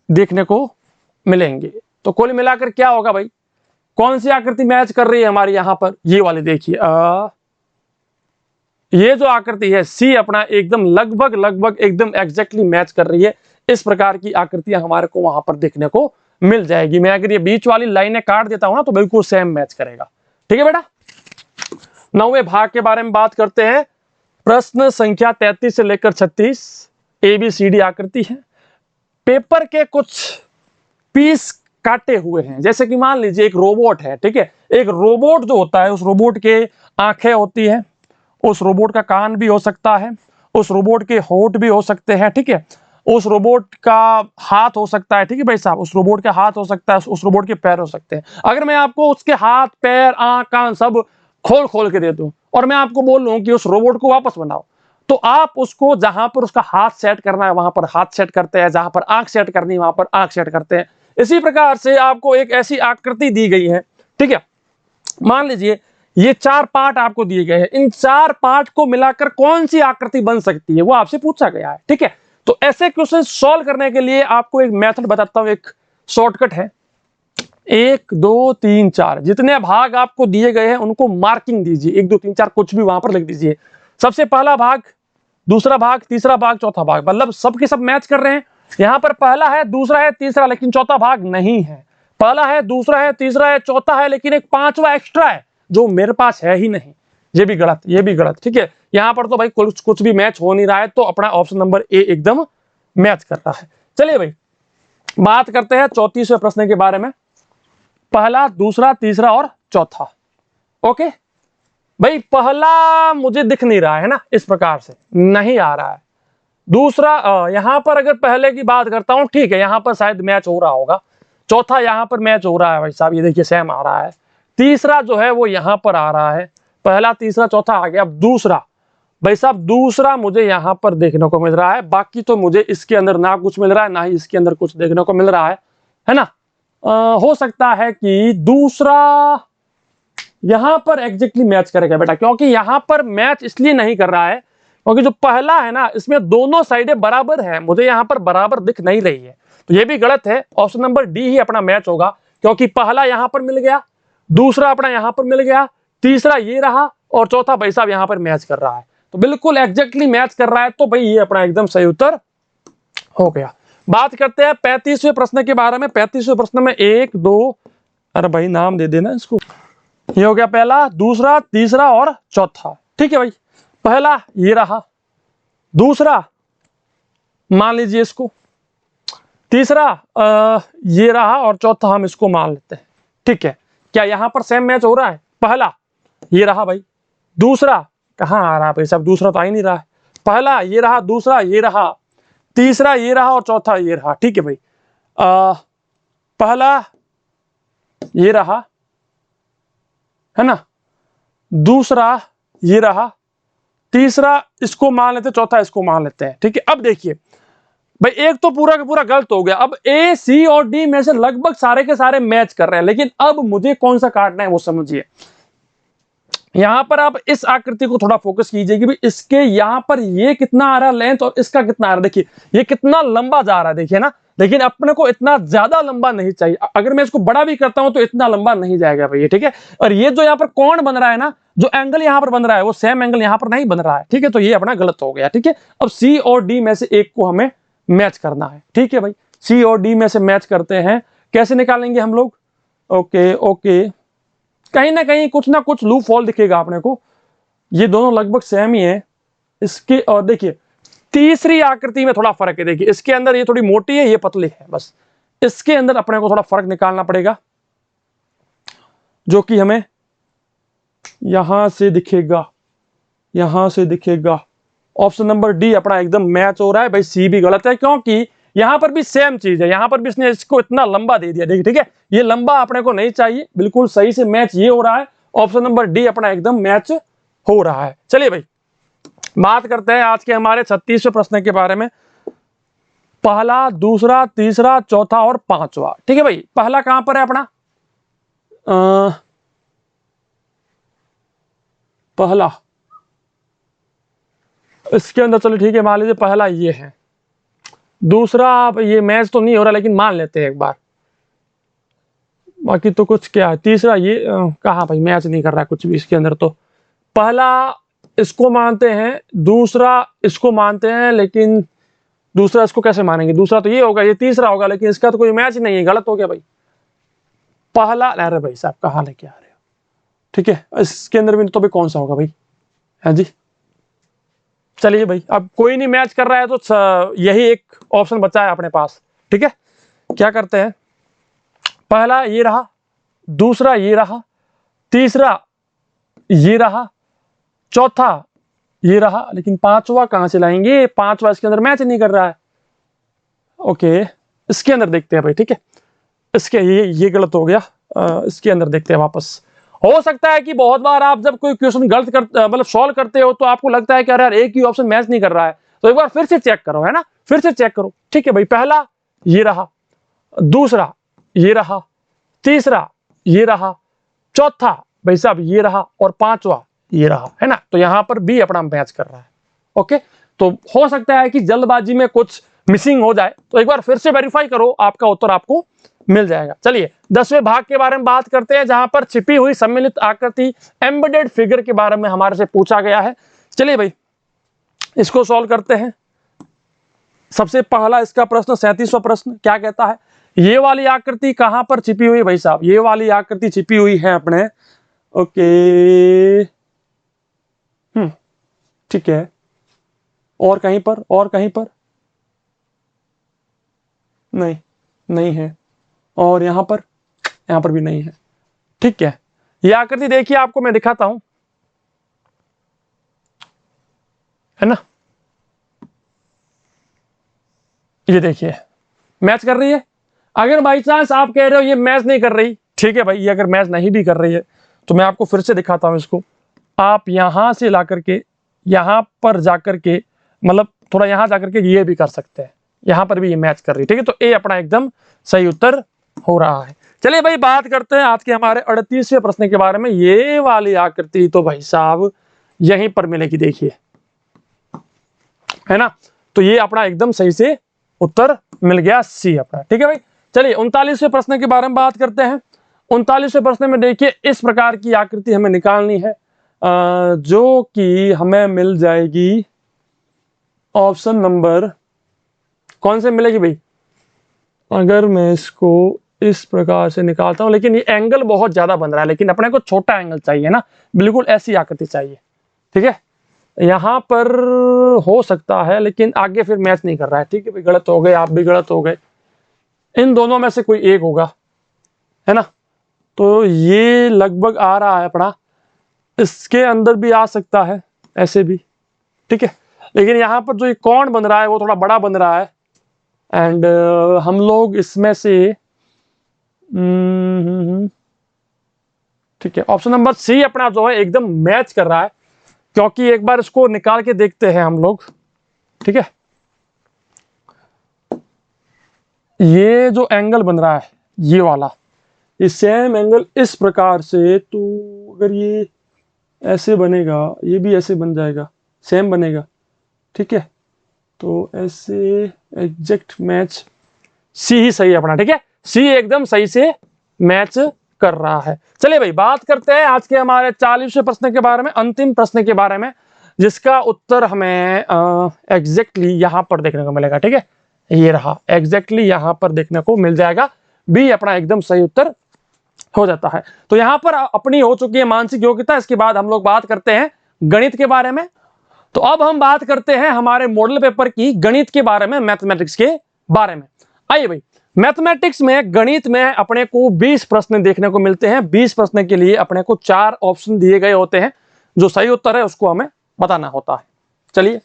देखने को मिलेंगे। तो कुल मिलाकर क्या होगा भाई, कौन सी आकृति मैच कर रही है हमारी यहां पर, ये वाली देखिए, ये जो आकृति है सी अपना एकदम लगभग लगभग एकदम एग्जैक्टली मैच कर रही है। इस प्रकार की आकृतियां हमारे को वहां पर देखने को मिल जाएगी। मैं अगर ये बीच वाली लाइनें काट देता हूं ना तो बिल्कुल सेम मैच करेगा, ठीक है बेटा। 9वें भाग के बारे में बात करते हैं। प्रश्न संख्या 33 से लेकर 36 ABCD आकृति है। पेपर के कुछ पीस काटे हुए हैं, जैसे कि मान लीजिए एक रोबोट है, ठीक है। एक रोबोट जो होता है, उस रोबोट के आंखें होती है, उस रोबोट का कान भी हो सकता है, उस रोबोट के होंठ भी हो सकते हैं, ठीक है। उस रोबोट का हाथ हो सकता है, ठीक है भाई साहब, उस रोबोट का हाथ हो सकता है, उस रोबोट के पैर हो सकते हैं। अगर मैं आपको उसके हाथ, पैर, आंख, कान सब खोल खोल के दे दूं और मैं आपको बोल लूं कि उस रोबोट को वापस बनाओ, तो आप उसको जहां पर उसका हाथ सेट करना है वहां पर हाथ सेट करते हैं, जहां पर आंख सेट करनी है वहां पर आंख सेट करते हैं। इसी प्रकार से आपको एक ऐसी आकृति दी गई है, ठीक है। मान लीजिए ये 4 पार्ट आपको दिए गए हैं, इन 4 पार्ट को मिलाकर कौन सी आकृति बन सकती है वो आपसे पूछा गया है, ठीक है। तो ऐसे क्वेश्चन सॉल्व करने के लिए आपको एक मेथड बताता हूं, एक शॉर्टकट है। 1 2 3 4 जितने भाग आपको दिए गए हैं उनको मार्किंग दीजिए, 1 2 3 4 कुछ भी वहां पर लिख दीजिए। सबसे पहला भाग, दूसरा भाग, तीसरा भाग, चौथा भाग, मतलब सबके सब मैच कर रहे हैं। यहां पर पहला है, दूसरा है, तीसरा, लेकिन चौथा भाग नहीं है। पहला है, दूसरा है, तीसरा है, चौथा है, लेकिन एक पांचवा एक्स्ट्रा है जो मेरे पास है ही नहीं। ये भी गलत, ये भी गलत, ठीक है। यहां पर तो भाई कुछ भी मैच हो नहीं रहा है, तो अपना ऑप्शन नंबर ए एकदम मैच कर रहा है। चलिए भाई बात करते हैं 34वें प्रश्न के बारे में। पहला, दूसरा, तीसरा और चौथा। ओके भाई, पहला मुझे दिख नहीं रहा है ना, इस प्रकार से नहीं आ रहा है। दूसरा यहां पर अगर पहले की बात करता हूं, ठीक है, यहां पर शायद मैच हो रहा होगा। चौथा यहां पर मैच हो रहा है भाई साहब, ये देखिए सेम आ रहा है। तीसरा जो है वो यहां पर आ रहा है, पहला, तीसरा, चौथा आ गया। अब दूसरा भाई साहब, दूसरा मुझे यहां पर देखने को मिल रहा है, बाकी तो मुझे इसके अंदर ना कुछ मिल रहा है, ना ही इसके अंदर कुछ देखने को मिल रहा है ना। हो सकता है कि दूसरा यहां पर एग्जैक्टली मैच करेगा बेटा, क्योंकि यहां पर मैच इसलिए नहीं कर रहा है क्योंकि जो पहला है ना, इसमें दोनों साइडें बराबर है, मुझे यहां पर बराबर दिख नहीं रही है, तो ये भी गलत है। ऑप्शन नंबर डी ही अपना मैच होगा, क्योंकि पहला यहां पर मिल गया, दूसरा अपना यहां पर मिल गया, तीसरा ये रहा और चौथा भाई साहब यहां पर मैच कर रहा है, तो बिल्कुल एग्जैक्टली मैच कर रहा है, तो भाई ये अपना एकदम सही उत्तर हो गया। बात करते हैं 35वें प्रश्न के बारे में। 35वें प्रश्न में 1 2, अरे भाई नाम दे देना इसको। ये हो गया पहला, दूसरा, तीसरा और चौथा, ठीक है भाई। पहला ये रहा, दूसरा मान लीजिए इसको, तीसरा ये रहा और चौथा हम इसको मान लेते हैं, ठीक है। क्या यहां पर सेम मैच हो रहा है? पहला ये रहा भाई, दूसरा कहां आ रहा है भाई साहब, दूसरा तो आ ही नहीं रहा है। पहला ये रहा, दूसरा ये रहा, तीसरा ये रहा और चौथा ये रहा, ठीक है भाई। पहला ये रहा, है ना, दूसरा ये रहा, तीसरा इसको मान लेते, चौथा इसको मान लेते हैं, ठीक है। अब देखिए भाई, एक तो पूरा का पूरा गलत हो गया। अब ए, सी और डी में से लगभग सारे के सारे मैच कर रहे हैं, लेकिन अब मुझे कौन सा काटना है वो समझिए। यहां पर आप इस आकृति को थोड़ा फोकस कीजिए कि भाई इसके यहां पर ये कितना आ रहा है लेंथ और इसका कितना आ रहा है, देखिए ये कितना लंबा जा रहा है, देखिए ना। लेकिन अपने को इतना ज्यादा लंबा नहीं चाहिए, अगर मैं इसको बड़ा भी करता हूं तो इतना लंबा नहीं जाएगा भाई, ठीक है। और ये जो यहाँ पर कोण बन रहा है ना, जो एंगल यहाँ पर बन रहा है वो सेम एंगल यहाँ पर नहीं बन रहा है, ठीक है। तो ये अपना गलत हो गया, ठीक है। अब सी और डी में से एक को हमें मैच करना है, ठीक है भाई। सी और डी में से मैच करते हैं, कैसे निकालेंगे हम लोग? ओके ओके, कहीं ना कुछ लूप होल दिखेगा अपने को, ये दोनों लगभग सेम ही है इसके। और देखिए तीसरी आकृति में थोड़ा फर्क है, देखिए इसके अंदर ये थोड़ी मोटी है, ये पतली है, बस इसके अंदर अपने को थोड़ा फर्क निकालना पड़ेगा, जो कि हमें यहां से दिखेगा, यहां से दिखेगा। ऑप्शन नंबर डी अपना एकदम मैच हो रहा है भाई, सी भी गलत है, क्योंकि यहां पर भी सेम चीज है, यहां पर भी इसने इसको इतना लंबा दे दिया, देखिए, ठीक है। ये लंबा अपने को नहीं चाहिए, बिल्कुल सही से मैच ये हो रहा है। ऑप्शन नंबर डी अपना एकदम मैच हो रहा है। चलिए भाई बात करते हैं आज के हमारे 36वें प्रश्न के बारे में। पहला, दूसरा, तीसरा, चौथा और पांचवा, ठीक है भाई। पहला कहां पर है अपना? पहला इसके अंदर, चलो ठीक है, मान लीजिए पहला ये है, दूसरा ये मैच तो नहीं हो रहा लेकिन मान लेते हैं एक बार, बाकी तो कुछ क्या है। तीसरा ये कहाँ भाई, मैच नहीं कर रहा है कुछ भी इसके अंदर। तो पहला इसको मानते हैं, दूसरा इसको मानते हैं, लेकिन दूसरा इसको कैसे मानेंगे? दूसरा तो ये होगा, ये तीसरा होगा, लेकिन इसका तो कोई मैच नहीं है, गलत हो गया भाई। पहला, अरे भाई साहब कहाँ लेके आ रहे हो, ठीक है, इसके अंदर भी तो भाई कौन सा होगा भाई? हाँ जी, चलिए भाई, अब कोई नहीं मैच कर रहा है तो यही एक ऑप्शन बचा है अपने पास। ठीक है, क्या करते हैं, पहला ये रहा, दूसरा ये रहा, तीसरा ये रहा, चौथा ये रहा, लेकिन पांचवा कहां से लाएंगे? पांचवा इसके अंदर मैच नहीं कर रहा है। ओके, इसके अंदर देखते हैं भाई। ठीक है, इसके ये गलत हो गया, इसके अंदर देखते हैं वापस। हो सकता है कि बहुत बार आप जब कोई क्वेश्चन गलत कर मतलब सॉल्व करते हो तो आपको लगता है कि अरे यार एक ही ऑप्शन मैच नहीं कर रहा है, तो एक बार फिर से चेक करो, है ना, फिर से चेक करो। ठीक है भाई, पहला ये रहा, दूसरा ये रहा, तीसरा ये रहा, चौथा भाई साहब ये रहा, और पांचवा ये रहा, है ना। तो यहां पर भी अपना मैच कर रहा है। ओके, तो हो सकता है कि जल्दबाजी में कुछ मिसिंग हो जाए, तो एक बार फिर से वेरीफाई करो, आपका उत्तर आपको मिल जाएगा। चलिए 10वें भाग के बारे में बात करते हैं, जहां पर छिपी हुई सम्मिलित आकृति एम्बेडेड फिगर के बारे में हमारे से पूछा गया है। चलिए भाई, इसको सॉल्व करते हैं। सबसे पहला इसका प्रश्न 37वां प्रश्न क्या कहता है, ये वाली आकृति कहां पर छिपी हुई है भाई साहब? ये वाली आकृति छिपी हुई है अपने, ओके, ठीक है, और कहीं पर, और कहीं पर नहीं, नहीं है, और यहां पर भी नहीं है। ठीक है, ये आकृति देखिए, आपको मैं दिखाता हूं, है ना, ये देखिए मैच कर रही है। अगर बाई चांस आप कह रहे हो ये मैच नहीं कर रही, ठीक है भाई, ये अगर मैच नहीं भी कर रही है तो मैं आपको फिर से दिखाता हूं इसको। आप यहां से ला करके यहां पर जाकर के, मतलब थोड़ा यहां जाकर के ये भी कर सकते हैं, यहां पर भी ये मैच कर रही है। ठीक है, तो ए अपना एकदम सही उत्तर हो रहा है। चलिए भाई, बात करते हैं आज के हमारे 38वें प्रश्न के बारे में। ये वाली आकृति तो भाई साहब यहीं पर मिलेगी, देखिए, है ना। तो ये अपना एकदम सही से उत्तर मिल गया, सी अपना। ठीक है भाई, चलिए 39वें प्रश्न के बारे में बात करते हैं। 39वें प्रश्न में देखिए, इस प्रकार की आकृति हमें निकालनी है, जो कि हमें मिल जाएगी ऑप्शन नंबर, कौन से मिलेगी भाई? अगर मैं इसको इस प्रकार से निकालता हूं, लेकिन ये एंगल बहुत ज्यादा बन रहा है, लेकिन अपने को छोटा एंगल चाहिए ना, बिल्कुल ऐसी आकृति चाहिए। ठीक है, यहां पर हो सकता है, लेकिन आगे फिर मैच नहीं कर रहा है। ठीक है भाई, गलत हो गए, आप भी गलत हो गए, इन दोनों में से कोई एक होगा, है ना। तो ये लगभग आ रहा है अपना, इसके अंदर भी आ सकता है, ऐसे भी। ठीक है, लेकिन यहां पर जो ये कोण बन रहा है वो थोड़ा बड़ा बन रहा है, एंड हम लोग इसमें से ठीक है, ऑप्शन नंबर सी अपना जो है एकदम मैच कर रहा है, क्योंकि एक बार इसको निकाल के देखते हैं हम लोग। ठीक है, ये जो एंगल बन रहा है ये वाला, ये सेम एंगल इस प्रकार से, तो अगर ये ऐसे बनेगा, ये भी ऐसे बन जाएगा, सेम बनेगा। ठीक है, तो ऐसे एग्जैक्ट मैच, सी ही सही है अपना। ठीक है, सी एकदम सही से मैच कर रहा है। चलिए भाई, बात करते हैं आज के हमारे 40वें प्रश्न के बारे में, अंतिम प्रश्न के बारे में, जिसका उत्तर हमें एग्जैक्टली यहां पर देखने को मिलेगा। ठीक है, ये रहा, एग्जैक्टली यहां पर देखने को मिल जाएगा, बी अपना एकदम सही उत्तर हो जाता है। तो यहां पर अपनी हो चुकी है मानसिक योग्यता। इसके बाद हम लोग बात करते हैं गणित के बारे में। तो अब हम बात करते हैं हमारे मॉडल पेपर की गणित के बारे में, मैथमेटिक्स के बारे में। आइए भाई, मैथमेटिक्स में, गणित में अपने को 20 प्रश्न देखने को मिलते हैं। 20 प्रश्न के लिए अपने को 4 ऑप्शन दिए गए होते हैं, जो सही उत्तर है उसको हमें बताना होता है। चलिए,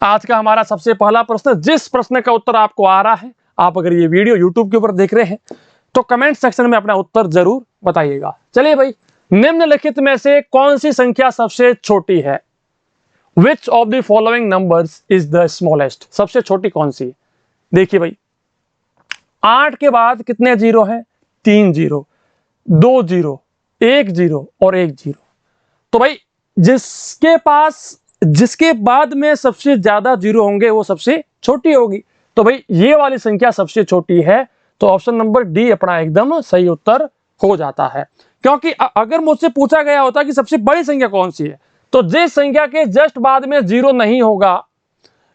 आज का हमारा सबसे पहला प्रश्न, जिस प्रश्न का उत्तर आपको आ रहा है, आप अगर ये वीडियो यूट्यूब के ऊपर देख रहे हैं तो कमेंट सेक्शन में अपना उत्तर जरूर बताइएगा। चलिए भाई, निम्नलिखित में से कौन सी संख्या सबसे छोटी है? Which of the following numbers is the smallest? सबसे छोटी कौन सी है? देखिए भाई, 8 के बाद कितने जीरो हैं? 3 जीरो, 2 जीरो, 1 जीरो और 1 जीरो। तो भाई, जिसके बाद में सबसे ज्यादा जीरो होंगे वो सबसे छोटी होगी। तो भाई, ये वाली संख्या सबसे छोटी है, तो ऑप्शन नंबर डी अपना एकदम सही उत्तर हो जाता है। क्योंकि अगर मुझसे पूछा गया होता कि सबसे बड़ी संख्या कौन सी है, तो जिस संख्या के जस्ट बाद में जीरो नहीं होगा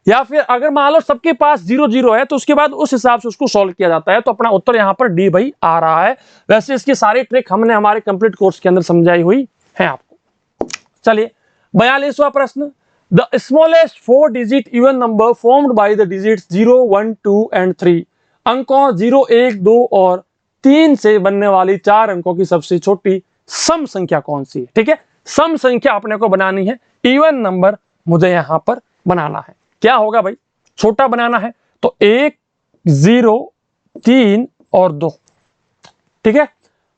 या फिर अगर मान लो सबके पास 0 0 है तो उसके बाद उस हिसाब से उसको सॉल्व किया जाता है। तो अपना उत्तर यहाँ पर डी भाई आ रहा है। वैसे इसकी सारी ट्रिक हमने हमारे कंप्लीट कोर्स के अंदर समझाई हुई है आपको। चलिए 42वां प्रश्न, the smallest 4 digit even number formed by the digits 0 1 2 and 3, अंकों 0 1 2 और 3 से बनने वाली 4 अंकों की सबसे छोटी सम संख्या कौन सी है? ठीक है, सम संख्या अपने को बनानी है, इवन नंबर मुझे यहां पर बनाना है। क्या होगा भाई? छोटा बनाना है तो 1 0 3 और 2। ठीक है,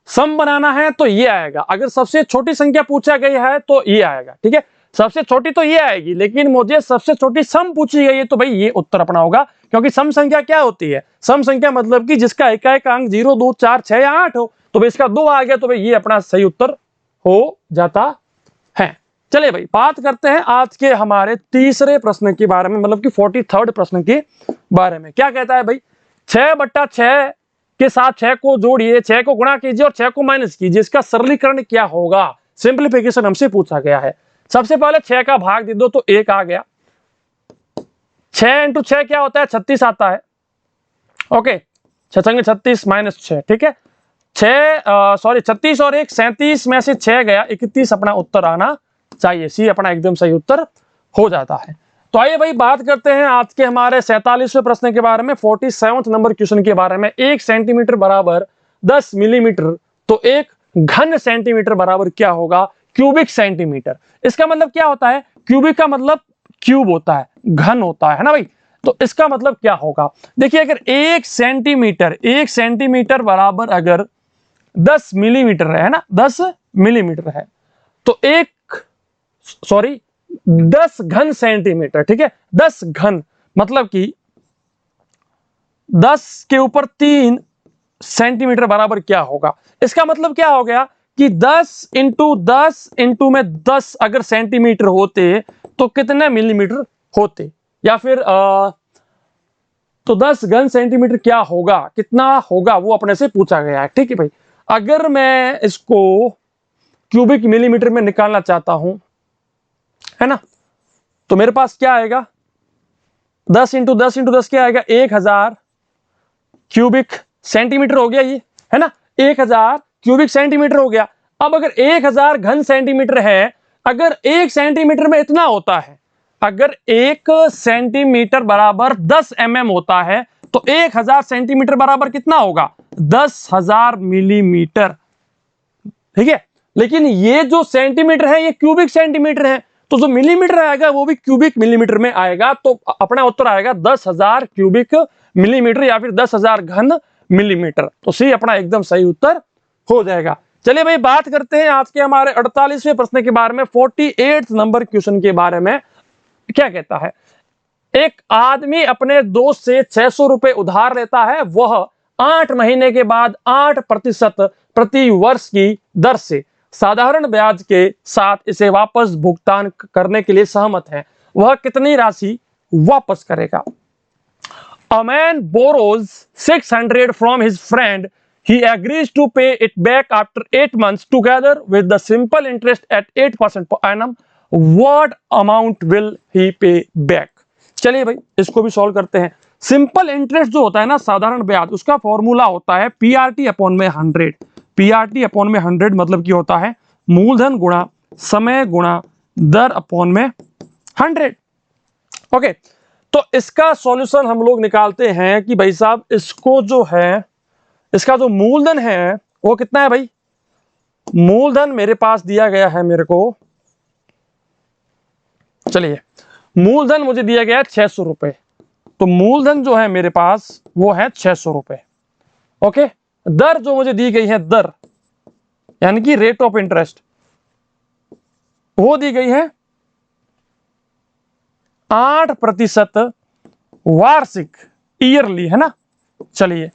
सम बनाना है तो ये आएगा। अगर सबसे छोटी संख्या पूछा गई है तो ये आएगा। ठीक है, सबसे छोटी तो ये आएगी, लेकिन मुझे सबसे छोटी सम पूछी गई है तो भाई ये उत्तर अपना होगा। क्योंकि सम संख्या क्या होती है? सम संख्या मतलब कि जिसका एक अंक 0 2 4 6 या 8 हो, तो भाई इसका 2 आ गया तो भाई ये अपना सही उत्तर हो जाता है। चलिए भाई बात करते हैं आज के हमारे तीसरे प्रश्न के बारे में, मतलब कि 43rd प्रश्न के बारे में। क्या कहता है भाई? 6/6 के साथ 6 को जोड़िए, 6 को गुणा कीजिए और 6 को माइनस कीजिए, इसका सरलीकरण क्या होगा? सिंप्लीफिकेशन हमसे पूछा गया है। सबसे पहले 6 का भाग दे दो तो 1 आ गया। 6 × 6 क्या होता है? 36 आता है। Okay, 6 36 minus 6। ठीक है, 36 और 1 37 में से 6 गया, 31 अपना उत्तर आना चाहिए। सी अपना एकदम सही उत्तर हो जाता है। तो आइए भाई बात करते हैं आज के हमारे 47वें प्रश्न के बारे में, 47th नंबर क्वेश्चन के बारे में। 1 सेंटीमीटर बराबर 10 मिलीमीटर, तो 1 घन सेंटीमीटर बराबर क्या होगा? Cubic centimetre. इसका मतलब क्या होता है? क्यूबिक का मतलब क्यूब होता है, घन होता है ना भाई। तो इसका मतलब क्या होगा? देखिए, अगर 1 सेंटीमीटर बराबर अगर 10 मिलीमीटर है ना, 10 मिलीमीटर है, तो 10 घन सेंटीमीटर। ठीक है, 10 घन मतलब कि 10 के ऊपर 3 सेंटीमीटर बराबर क्या होगा? इसका मतलब क्या हो गया कि 10 × 10 × में 10 अगर सेंटीमीटर होते तो कितने मिलीमीटर होते? या फिर तो 10 घन सेंटीमीटर क्या होगा, कितना होगा, वो अपने से पूछा गया है। ठीक है भाई, अगर मैं इसको क्यूबिक मिलीमीटर में निकालना चाहता हूं, है ना, तो मेरे पास क्या आएगा? 10 × 10 × 10 क्या आएगा? 1000 क्यूबिक सेंटीमीटर हो गया ये, है ना। 1000 क्यूबिक सेंटीमीटर हो गया। अब अगर 1000 घन सेंटीमीटर है, अगर 1 सेंटीमीटर में इतना होता है, अगर 1 सेंटीमीटर बराबर 10 mm होता है, तो 1000 सेंटीमीटर बराबर कितना होगा? 10,000 मिलीमीटर। ठीक है, लेकिन ये जो सेंटीमीटर है ये क्यूबिक सेंटीमीटर है, तो जो मिलीमीटर आएगा वो भी क्यूबिक मिलीमीटर में आएगा। तो अपना उत्तर आएगा 10,000 क्यूबिक मिलीमीटर या फिर 10,000 घन मिलीमीटर। तो सी अपना एकदम सही उत्तर हो जाएगा। चलिए भाई बात करते हैं आज के हमारे 48वें प्रश्न के बारे में, 48th नंबर क्वेश्चन के बारे में। क्या कहता है? एक आदमी अपने दोस्त से 600 रुपए उधार लेता है। वह 8 महीने के बाद 8% प्रति वर्ष की दर से साधारण ब्याज के साथ इसे वापस भुगतान करने के लिए सहमत है। वह कितनी राशि वापस करेगा? A man borrows 600 from his friend. He agrees to pay it back after 8 months together with the simple interest at 8% per annum. What amount will he pay back? चलिए भाई इसको भी सॉल्व करते हैं। सिंपल इंटरेस्ट जो होता है ना, साधारण ब्याज, उसका फॉर्मूला होता है PRT/100। PRT/100 मतलब क्या होता है? मूलधन गुणा समय गुणा दर अपॉन में 100। ओके, तो इसका सॉल्यूशन हम लोग निकालते हैं कि भाई साहब इसको जो है, इसका जो मूलधन है वो कितना है भाई? मूलधन मेरे पास दिया गया है मेरे को, चलिए मूलधन मुझे दिया गया है 600 रुपए। तो मूलधन जो है मेरे पास वो है 600 रुपए। ओके, दर जो मुझे दी गई है, दर यानी कि रेट ऑफ इंटरेस्ट, वो दी गई है 8% वार्षिक, ईयरली, है ना। चलिए,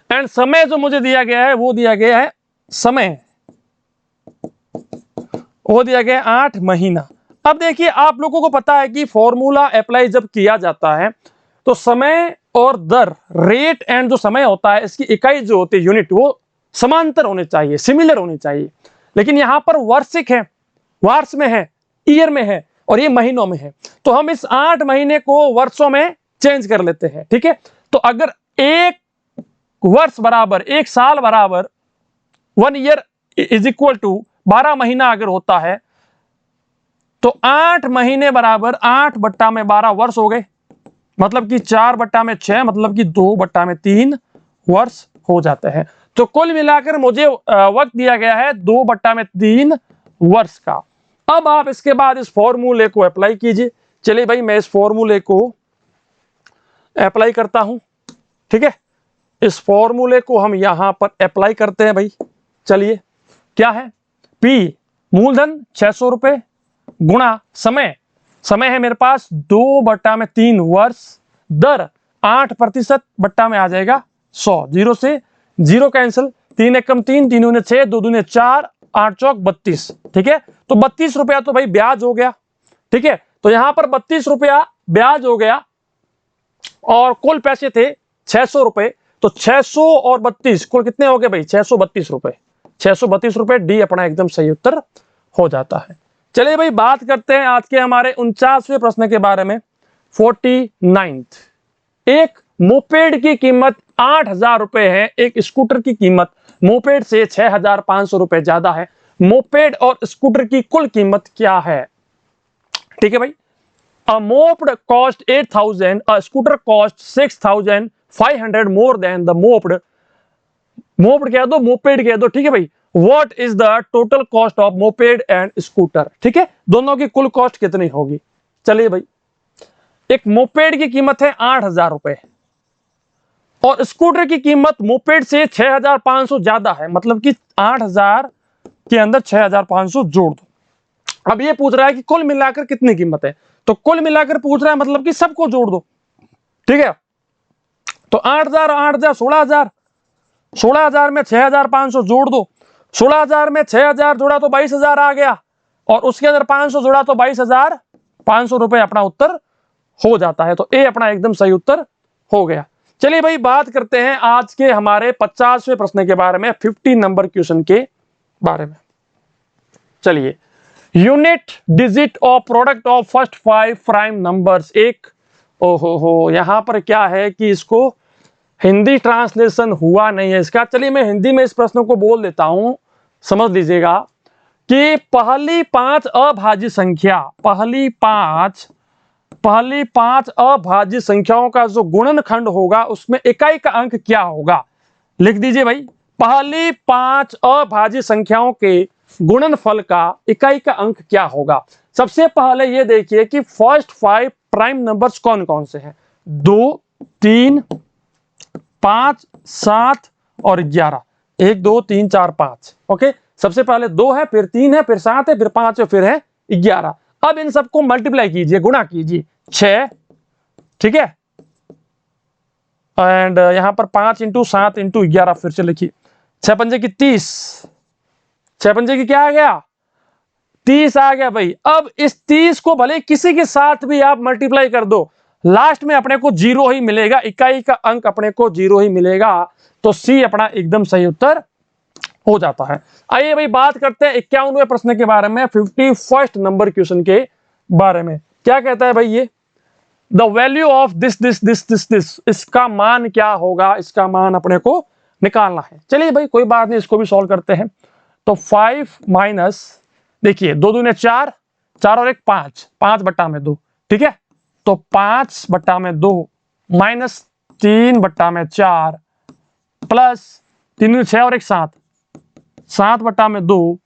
एंड समय जो मुझे दिया गया है वो दिया गया है, समय वो दिया गया 8 महीना। अब देखिए आप लोगों को पता है कि फॉर्मूला अप्लाई जब किया जाता है तो समय और दर, रेट एंड जो समय होता है, इसकी इकाई जो होती है, यूनिट, वो समांतर होने चाहिए, सिमिलर होनी चाहिए। लेकिन यहां पर वार्षिक है, वार्ष में है, ईयर में है, और ये महीनों में है, तो हम इस 8 महीने को वर्षों में चेंज कर लेते हैं। ठीक है, तो अगर एक वर्ष बराबर, एक साल बराबर 1 ईयर इज इक्वल टू 12 महीना अगर होता है, तो 8 महीने बराबर 8/12 वर्ष हो गए, मतलब कि 4/6, मतलब कि 2/3 वर्ष हो जाते हैं। तो कुल मिलाकर मुझे वक्त दिया गया है 2/3 वर्ष का। अब आप इसके बाद इस फॉर्मूले को अप्लाई कीजिए। चलिए भाई, मैं इस फॉर्मूले को अप्लाई करता हूं। ठीक है, इस फॉर्मूले को हम यहां पर अप्लाई करते हैं भाई। चलिए, क्या है, P मूलधन 600 रुपए गुणा समय, समय है मेरे पास 2/3 वर्ष, दर 8% बट्टा में आ जाएगा 100, 0 से 0 कैंसिल, 3 एकम 3, 3 दूने 6, 2 दूने 4, 8 चौक 32। ठीक है, तो 32 रुपया तो भाई ब्याज हो गया। ठीक है, तो यहां पर 32 रुपया ब्याज हो गया और कुल पैसे थे 600 रुपए, तो 600 और 32 कुल कितने हो गए भाई, 632 रुपए। 632 रुपए, डी अपना एकदम सही उत्तर हो जाता है। चलिए भाई, बात करते हैं आज के हमारे 49वें प्रश्न के बारे में। 49th, एक मोपेड की कीमत 8,000 रुपए है, एक स्कूटर की कीमत मोपेड से 6,500 रुपए ज्यादा है। मोपेड और स्कूटर की कुल कीमत क्या है? ठीक है भाई, a moped cost 8,000, a scooter cost 6,500 more than the moped, moped कह दो, मोपेड कह दो। ठीक है भाई, what is the total cost of moped and scooter? ठीक है, दोनों की कुल कॉस्ट कितनी होगी? चलिए भाई, एक मोपेड की कीमत है 8,000 रुपए और स्कूटर की कीमत मोपेड से 6,500 ज्यादा है, मतलब कि 8,000 के अंदर 6,500 जोड़ दो। अब ये पूछ रहा है कि कुल मिलाकर कितनी कीमत है, तो कुल मिलाकर पूछ रहा है, मतलब कि सबको जोड़ दो। ठीक है, तो 8,000 8,000 16,000, 16,000 में 6,500 जोड़ दो, 16,000 में 6,000 जोड़ा तो 22,000 आ गया, और उसके अंदर 500 जोड़ा तो 22,500 रुपए अपना उत्तर हो जाता है। तो ए अपना एकदम सही उत्तर हो गया। चलिए भाई, बात करते हैं आज के हमारे 50वें प्रश्न के बारे में, 50 नंबर क्वेश्चन के बारे में। चलिए, unit digit of product of first 5 prime numbers. एक ओहो, यहां पर क्या है कि इसको हिंदी ट्रांसलेशन हुआ नहीं है इसका। चलिए, मैं हिंदी में इस प्रश्न को बोल देता हूं, समझ लीजिएगा कि पहली 5 अभाज्य संख्या, पहली पांच अभाज्य संख्याओं का जो गुणनखंड होगा उसमें इकाई का अंक क्या होगा? लिख दीजिए भाई, पहली 5 अभाज्य संख्याओं के गुणनफल का इकाई का अंक क्या होगा? सबसे पहले ये देखिए कि फर्स्ट 5 प्राइम नंबर्स कौन कौन से हैं? 2, 3, 5, 7 और 11। 1 2 3 4 5। ओके, सबसे पहले 2 है, फिर 3 है, फिर 7 है, फिर 5 है, फिर है 11। अब इन सबको मल्टीप्लाई कीजिए, गुणा कीजिए, 6। ठीक है, एंड यहां पर 5 × 7 × 11 फिर से लिखिए, 6 पंजे की 30, 6 पंजे की क्या आ गया, 30 आ गया भाई। अब इस 30 को भले किसी के साथ भी आप मल्टीप्लाई कर दो, लास्ट में अपने को 0 ही मिलेगा, इकाई का अंक अपने को 0 ही मिलेगा। तो सी अपना एकदम सही उत्तर हो जाता है। आइए भाई, बात करते हैं 51वें प्रश्न के बारे में, 51st नंबर क्वेश्चन के बारे में। क्या कहता है भाई ये, द वैल्यू ऑफ दिस, इसका मान क्या होगा? इसका मान अपने को निकालना है। चलिए भाई, कोई बात नहीं, इसको भी सॉल्व करते हैं। तो 5 माइनस, देखिए 2 दूने 4, 4 और 1 5, 5/2। ठीक है, तो 5/2 माइनस 3/4 प्लस 3 दूने 6 और 1 7, 7/2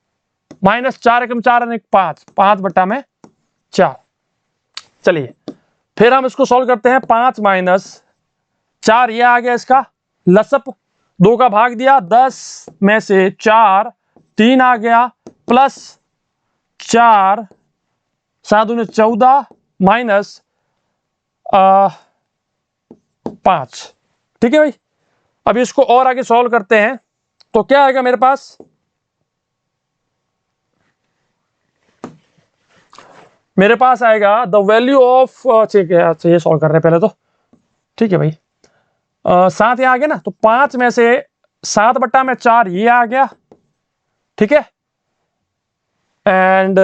माइनस 4 एकम 4 और 1 5, 5/4। चलिए, फिर हम इसको सॉल्व करते हैं। 5 माइनस 4, ये आ गया इसका लसअप, 2 का भाग दिया, 10 में से 4, 3 आ गया, प्लस 4, 7 दूने 14 माइनस 5। ठीक है भाई, अब इसको और आगे सॉल्व करते हैं, तो क्या आएगा मेरे पास, मेरे पास आएगा द वैल्यू ऑफ, ठीक है, अच्छा ये सॉल्व कर रहे हैं पहले तो। ठीक है भाई, 7 ये आ गया ना, तो 5 में से 7/4 ये आ गया। ठीक है, एंड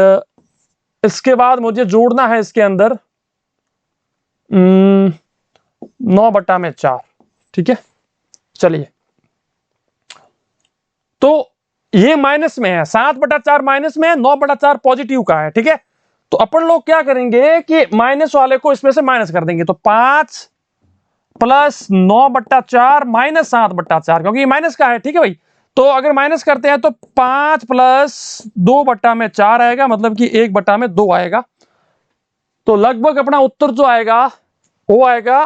इसके बाद मुझे जोड़ना है इसके अंदर 9/4, ठीक है। चलिए, तो ये माइनस में है, 7/4 माइनस में है, 9/4 पॉजिटिव का है, ठीक है। तो अपन लोग क्या करेंगे कि माइनस वाले को इसमें से माइनस कर देंगे, तो 5 प्लस 9/4 माइनस 7/4, क्योंकि ये माइनस का है, ठीक है भाई। तो अगर माइनस करते हैं तो 5 प्लस 2/4 आएगा, मतलब कि 1/2 आएगा। तो लगभग अपना उत्तर जो आएगा वो आएगा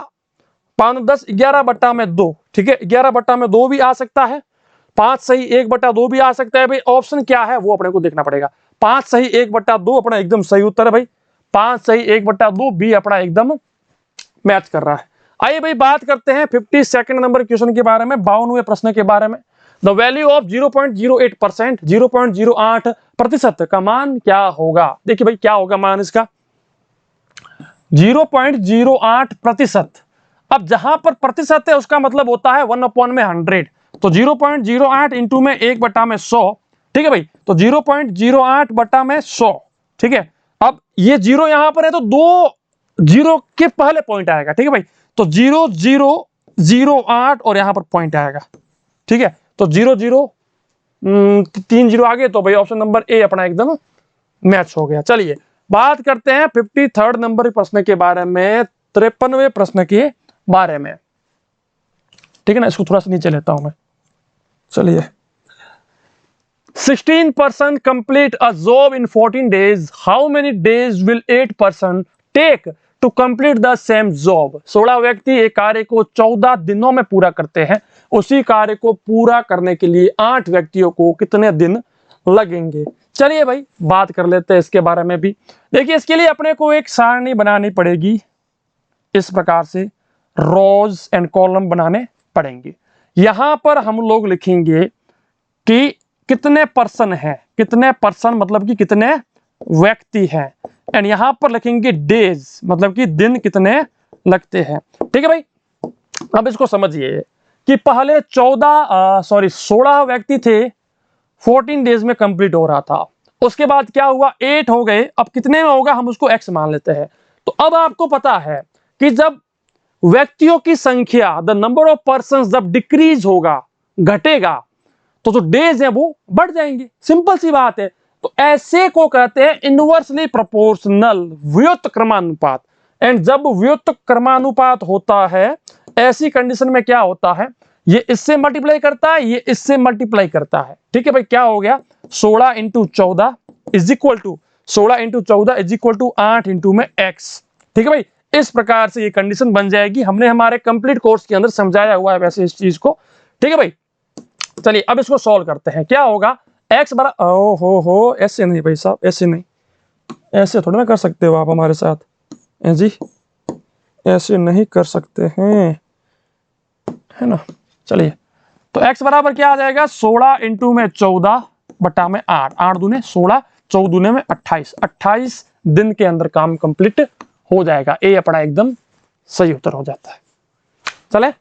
5 10 11/2, ठीक है। 11/2 भी आ सकता है, 5 सही 1/2 भी आ सकता है भाई। ऑप्शन क्या है वो अपने को देखना पड़ेगा। 5 सही 1/2 अपना एकदम सही उत्तर है भाई। 5 सही 1/2 भी अपना एकदम मैच कर रहा है। आइए भाई बात करते हैं 52 नंबर क्वेश्चन के बारे में, 52वें प्रश्न के बारे में। द वैल्यू ऑफ 0.08%, 0.08% का मान क्या होगा। देखिए भाई क्या होगा मान इसका, 0.08%। अब जहां पर प्रतिशत है उसका मतलब होता है 1/100, तो 0.08 इंटू में 1/100, ठीक है भाई। तो 0.08 बटा में 100, ठीक है। अब ये जीरो यहां पर है तो 2 जीरो के पहले पॉइंट आएगा, ठीक है भाई। तो 0.008 और यहां पर पॉइंट आएगा, ठीक है। तो 0.0 3 जीरो आगे, तो भाई ऑप्शन नंबर ए अपना एकदम मैच हो गया। चलिए बात करते हैं 53rd नंबर प्रश्न के बारे में, 53वें प्रश्न के बारे में, ठीक है ना। इसको थोड़ा सा नीचे लेता हूं मैं। चलिए, 16% complete a job in 14 days. How many days will 8% take to complete the same job? 16 व्यक्ति एक कार्य को 14 दिनों में पूरा करते हैं, उसी कार्य को पूरा करने के लिए 8 व्यक्तियों को कितने दिन लगेंगे। चलिए भाई बात कर लेते हैं इसके बारे में भी। देखिए इसके लिए अपने को एक सारणी बनानी पड़ेगी, इस प्रकार से रोज एंड कॉलम बनाने पड़ेंगे। यहां पर हम लोग लिखेंगे कि कितने पर्सन है, कितने पर्सन मतलब कि कितने व्यक्ति हैं, एंड यहां पर लिखेंगे डेज, मतलब कि दिन कितने लगते हैं, ठीक है भाई। अब इसको समझिए कि पहले 16 व्यक्ति थे, 14 डेज में कंप्लीट हो रहा था। उसके बाद क्या हुआ, 8 हो गए। अब कितने में होगा हम उसको x मान लेते हैं। तो अब आपको पता है कि जब व्यक्तियों की संख्या, द नंबर ऑफ पर्संस जब डिक्रीज होगा, घटेगा, तो जो डेज हैं वो बढ़ जाएंगे, सिंपल सी बात है। तो ऐसे को कहते हैं इनवर्सली प्रोपोर्शनल, व्युत्क्रमानुपात क्रमानुपात। एंड जब व्युत्क्रमानुपात क्रमानुपात होता है, ऐसी कंडीशन में क्या होता है, ये इससे मल्टीप्लाई करता है, ये इससे मल्टीप्लाई करता है, ठीक है भाई। क्या हो गया, 16 into 14 is equal to 16 into 14 is equal to 8 into में x, ठीक है भाई। इस प्रकार से ये कंडीशन बन जाएगी। हमने हमारे कंप्लीट कोर्स के अंदर समझाया हुआ है वैसे इस चीज को, ठीक है भाई। चलिए अब इसको सॉल्व करते हैं। क्या होगा, x बराबर, ओ हो ऐसे नहीं भाई साहब, ऐसे नहीं, ऐसे थोड़ा ना कर सकते हो आप हमारे साथ जी, ऐसे नहीं कर सकते हैं, है ना। चलिए तो x बराबर क्या आ जाएगा, 16 इंटू में 14 बटा में 8, 8 दूने 16, 14 दूने में 28, 28 दिन के अंदर काम कंप्लीट हो जाएगा। ए अपना एकदम सही उत्तर हो जाता है। चले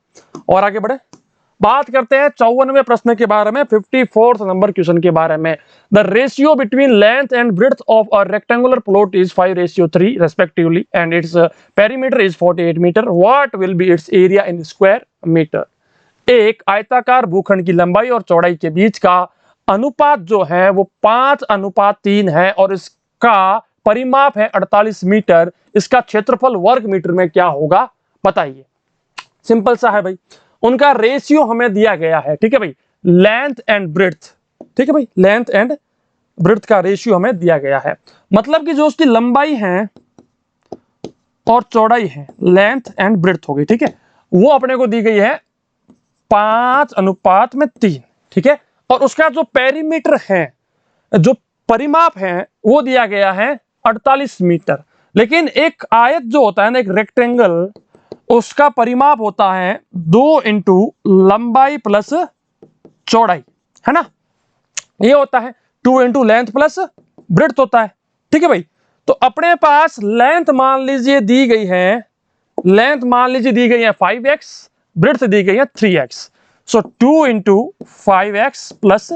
और आगे बढ़े, बात करते हैं 54वें प्रश्न के बारे में, 54th नंबर क्वेश्चन के बारे में। The ratio between length and breadth of a rectangular plot is 5:3 respectively and its perimeter is 48 metre. What will be its area in square metre. एक आयताकार भूखंड की लंबाई और चौड़ाई के बीच का अनुपात जो है वो 5:3 है और इसका परिमाप है 48 मीटर। इसका क्षेत्रफल वर्ग मीटर में क्या होगा बताइए। सिंपल सा है भाई, उनका रेशियो हमें दिया गया है, ठीक है भाई, लेंथ एंड ब्रेड्थ, ठीक है भाई, लेंथ एंड ब्रेड्थ का रेशियो हमें दिया गया है। मतलब कि जो उसकी लंबाई है और चौड़ाई है, लेंथ एंड ब्रेड्थ हो गई, ठीक है, वो अपने को दी गई है 5:3, ठीक है। और उसका जो पेरीमीटर है, जो परिमाप है, वो दिया गया है 48 मीटर। लेकिन एक आयत जो होता है ना, एक रेक्टेंगल, उसका परिमाप होता है 2 इंटू लंबाई प्लस चौड़ाई, है ना। ये होता है 2 इंटू लेंथ प्लस ब्रेड्थ होता है, ठीक है भाई। तो अपने पास लेंथ मान लीजिए दी गई है, लेंथ मान लीजिए दी गई है 5x, ब्रेड्थ दी गई है 3x। So 2 into 5x plus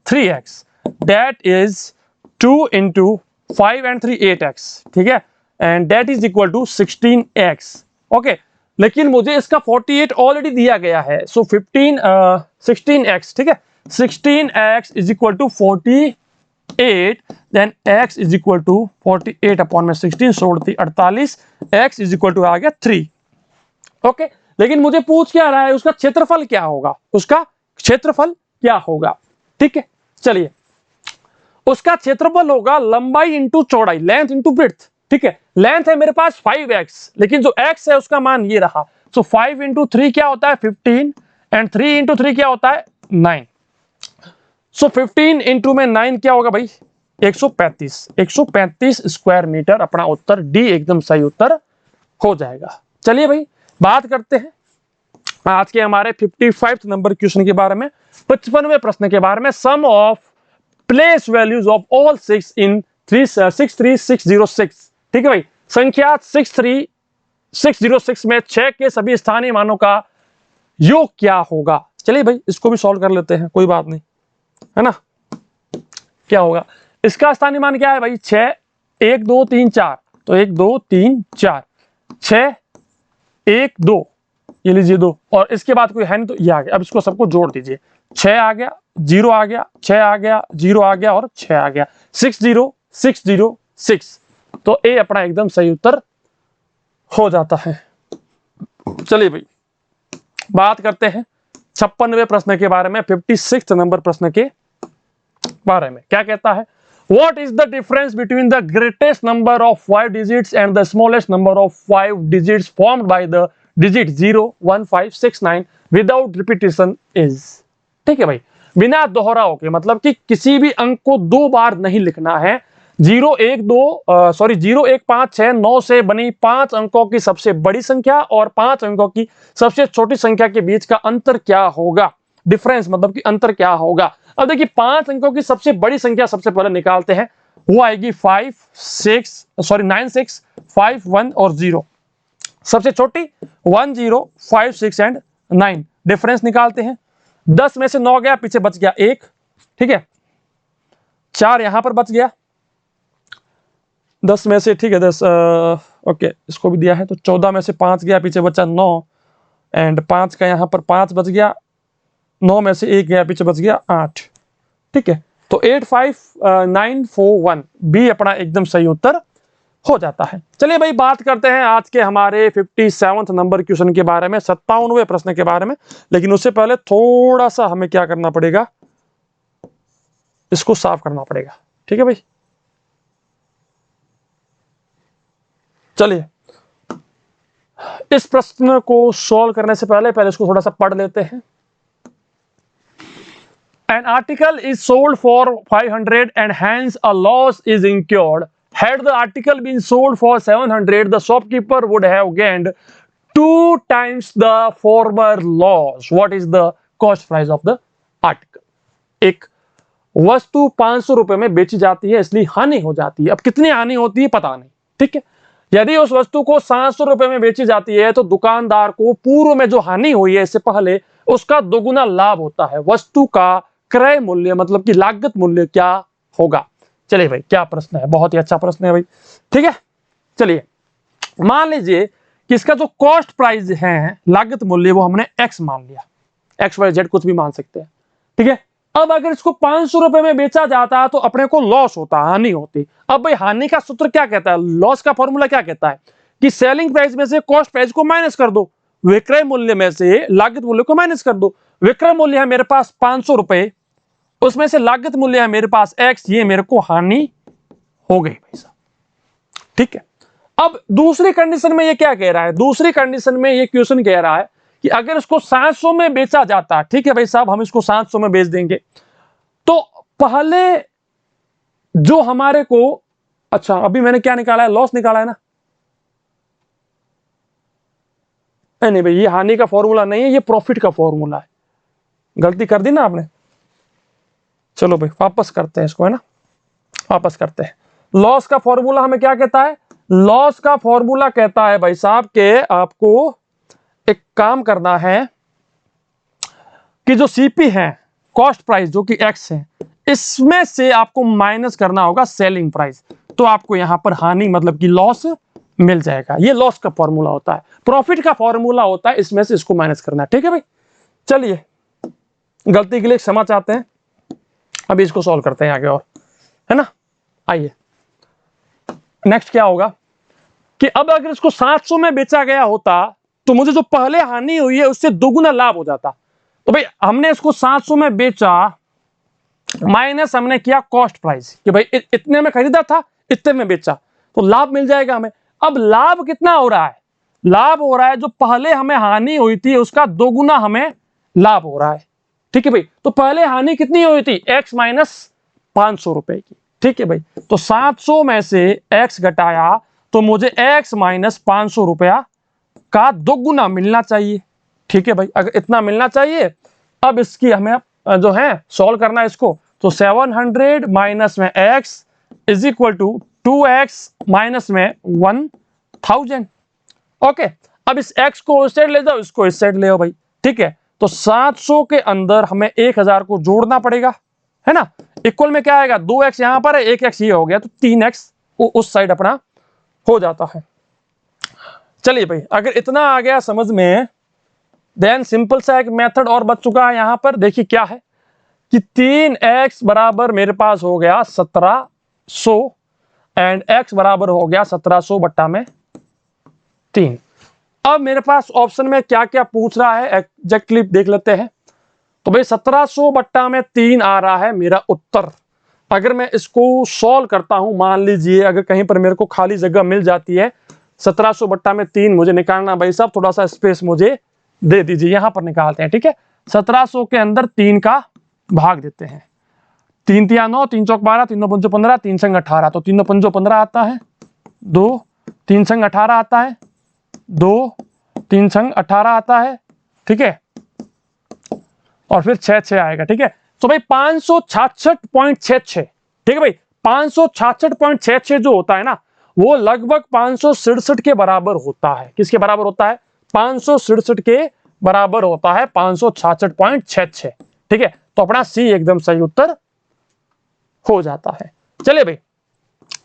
3x, that is 2 into 5 and 3 8x, ठीक है, and that is equal to 16x। Okay, लेकिन मुझे इसका 48 ऑलरेडी दिया गया है, सो 16x, ठीक है, 16x is equal to 48, then x is equal to 48 upon में 16 सोड़ती 48, x इज इक्वल टू आ गया 3। ओके, लेकिन मुझे पूछ क्या रहा है, उसका क्षेत्रफल क्या होगा, उसका क्षेत्रफल क्या होगा, ठीक है। चलिए, उसका क्षेत्रफल होगा लंबाई इंटू चौड़ाई, लेंथ इंटू ब्रेड्थ, ठीक है। लेंथ है मेरे पास 5x, लेकिन जो x है उसका मान ये रहा, सो 5 इंटू 3 क्या होता है 15, एंड 3 इंटू 3 क्या होता है 9, सो 15 इंटू में 9 क्या होगा भाई 135 स्क्वायर मीटर, अपना उत्तर डी एकदम सही उत्तर हो जाएगा। चलिए भाई, बात करते हैं आज के हमारे 55 नंबर क्वेश्चन के बारे में, 55वें प्रश्न के बारे में। Sum of place values of all 6 in 63606, ठीक है भाई, संख्या 63606 में 6 के सभी स्थानीय मानों का योग क्या होगा। चलिए भाई, इसको भी सॉल्व कर लेते हैं, कोई बात नहीं, है ना। क्या होगा, इसका स्थानीय मान क्या है भाई 6, 1 2 3 4, तो 1 2 3 4, 6 1 2, ये लीजिए 2, और इसके बाद कोई है नहीं तो ये आ गया। अब इसको सबको जोड़ दीजिए, 6 आ गया, 0 आ गया, 6 आ गया, 0 आ गया और 6 आ गया, 60606, तो ए अपना एकदम सही उत्तर हो जाता है। चलिए भाई, बात करते हैं 56वें प्रश्न के बारे में, 56 नंबर प्रश्न के बारे में। क्या कहता है, What is the difference between the greatest number of 5 digits and the smallest number of 5 digits formed by the digit 0, 1, 5, 6, 9 without repetition is? ठीक है भाई, बिना दोहराव के, मतलब कि किसी भी अंक को 2 बार नहीं लिखना है। 0 1 5 6 9 से बनी 5 अंकों की सबसे बड़ी संख्या और 5 अंकों की सबसे छोटी संख्या के बीच का अंतर क्या होगा। डिफरेंस मतलब कि अंतर क्या होगा। अब देखिए, 5 अंकों की सबसे बड़ी संख्या सबसे पहले निकालते हैं, वो आएगी 9 6 5 1 और 0। सबसे छोटी 1 0 5 6 एंड 9। डिफरेंस निकालते हैं, 10 में से 9 गया, पीछे बच गया 1, ठीक है, 4 यहां पर बच गया, 10 में से, ठीक है 10, ओके इसको भी दिया है, तो 14 में से 5 गया, पीछे बचा 9, एंड 5 का यहां पर 5 बच गया, 9 में से 1 गया, पीछे बच गया 8, ठीक है। तो 8 5 9 4 1 बी अपना एकदम सही उत्तर हो जाता है। चलिए भाई, बात करते हैं आज के हमारे 57 नंबर क्वेश्चन के बारे में, 57वें प्रश्न के बारे में। लेकिन उससे पहले थोड़ा सा हमें क्या करना पड़ेगा, इसको साफ करना पड़ेगा, ठीक है भाई। चलिए, इस प्रश्न को सॉल्व करने से पहले इसको थोड़ा सा पढ़ लेते हैं। An article is sold for 500 and hence a loss is incurred. Had the article been sold for 700, the shopkeeper would have gained 2 times the former loss. What is the cost price of the article? एक वस्तु 500 रुपए में बेची जाती है, इसलिए हानि हो जाती है। अब कितनी हानि होती है पता नहीं, ठीक है। यदि उस वस्तु को 700 रुपए में बेची जाती है तो दुकानदार को पूर्व में जो हानि हुई है इससे पहले उसका दोगुना लाभ होता है। वस्तु का क्रय मूल्य मतलब कि लागत मूल्य क्या होगा। चलिए भाई, क्या प्रश्न है, बहुत ही अच्छा प्रश्न है भाई, ठीक है। चलिए, मान लीजिए कि इसका जो कॉस्ट प्राइस है, लागत मूल्य, वो हमने x मान लिया, x y z कुछ भी मान सकते हैं, ठीक है। अब अगर इसको 500 रुपए में बेचा जाता तो अपने को लॉस होता, हानि होती। अब भाई, हानि का सूत्र क्या कहता है, लॉस का फॉर्मूला क्या कहता है कि सेलिंग प्राइस में से कॉस्ट प्राइस को माइनस कर दो, विक्रय मूल्य में से लागत मूल्य को माइनस कर दो। विक्रय मूल्य है मेरे पास 500 रुपए, उसमें से लागत मूल्य है मेरे पास x, ये मेरे को हानि हो गई भाई साहब, ठीक है। अब दूसरी कंडीशन में ये क्या कह रहा है, दूसरी कंडीशन में ये क्वेश्चन कह रहा है कि अगर इसको 700 में बेचा जाता, ठीक है भाई साहब, हम इसको 700 में बेच देंगे, तो पहले जो हमारे को, अच्छा अभी मैंने क्या निकाला है, लॉस निकाला है ना, नहीं भाई, ये हानि का फॉर्मूला नहीं है, ये प्रॉफिट का फॉर्मूला है, गलती कर दी ना आपने। चलो भाई, वापस करते हैं इसको, है ना, वापस करते हैं। लॉस का फॉर्मूला हमें क्या कहता है, लॉस का फॉर्मूला कहता है भाई साहब के आपको एक काम करना है कि जो सीपी है, कॉस्ट प्राइस जो कि एक्स है, इसमें से आपको माइनस करना होगा सेलिंग प्राइस। तो आपको यहां पर हानि मतलब कि लॉस मिल जाएगा। ये लॉस का फॉर्मूला होता है, प्रॉफिट का फॉर्मूला होता है, इसमें से इसको माइनस करना है। ठीक है भाई, चलिए गलती के लिए क्षमा चाहते हैं, अभी इसको सॉल्व करते हैं आगे और, है ना। आइए नेक्स्ट क्या होगा कि अब अगर इसको 700 में बेचा गया होता तो मुझे जो पहले हानि हुई है उससे दोगुना लाभ हो जाता। तो भाई हमने इसको 700 में बेचा माइनस हमने किया कॉस्ट प्राइस कि भाई इतने में खरीदा था, इतने में बेचा, तो लाभ मिल जाएगा हमें। अब लाभ कितना हो रहा है, लाभ हो रहा है जो पहले हमें हानि हुई थी उसका दोगुना हमें लाभ हो रहा है। ठीक है भाई, तो पहले हानि कितनी हुई थी, x माइनस 500 रुपए की। ठीक है भाई, तो 700 में से x घटाया तो मुझे x माइनस 500 रुपया का दोगुना मिलना चाहिए। ठीक है भाई, अगर इतना मिलना चाहिए, अब इसकी हमें जो है सॉल्व करना है इसको, तो 700 माइनस में x is equal to 2x minus में 1000। ओके, अब इस x को इस साइड ले जाओ, इसको इस साइड ले आओ भाई। ठीक है, तो 700 के अंदर हमें 1000 को जोड़ना पड़ेगा, है ना। इक्वल में क्या आएगा, 2x यहां पर है, 1x ये हो गया, तो 3x उस साइड अपना हो जाता है। चलिए भाई, अगर इतना आ गया समझ में, देन सिंपल सा एक मेथड और बच चुका है यहां पर। देखिए क्या है कि 3x बराबर मेरे पास हो गया 1700 एंड x बराबर हो गया 1700 बट्टा में 3। अब मेरे पास ऑप्शन में क्या क्या पूछ रहा है एग्जैक्टली देख लेते हैं। तो भाई 1700 बट्टा में 3 आ रहा है मेरा उत्तर। अगर मैं इसको सॉल्व करता हूं, मान लीजिए अगर कहीं पर मेरे को खाली जगह मिल जाती है, 1700 बट्टा में 3 मुझे निकालना, भाई साहब थोड़ा सा स्पेस मुझे दे दीजिए, यहां पर निकालते हैं। ठीक है, 1700 के अंदर 3 का भाग देते हैं, 3 तिया 9, 3 चौक 12, 3 पंचो 15, 3 संग 18, तो 3 पंचो 15 आता है, 2 3 संग 18 आता है, 2 3 संग 18 आता है। ठीक है, और फिर 6 आएगा। ठीक है, तो भाई 566.66। ठीक है भाई, 566.66 जो होता है ना, वो लगभग 567 के बराबर होता है। किसके बराबर होता है, 567 के बराबर होता है, 566.66। ठीक है, तो अपना सी एकदम सही उत्तर हो जाता है। चलिए भाई,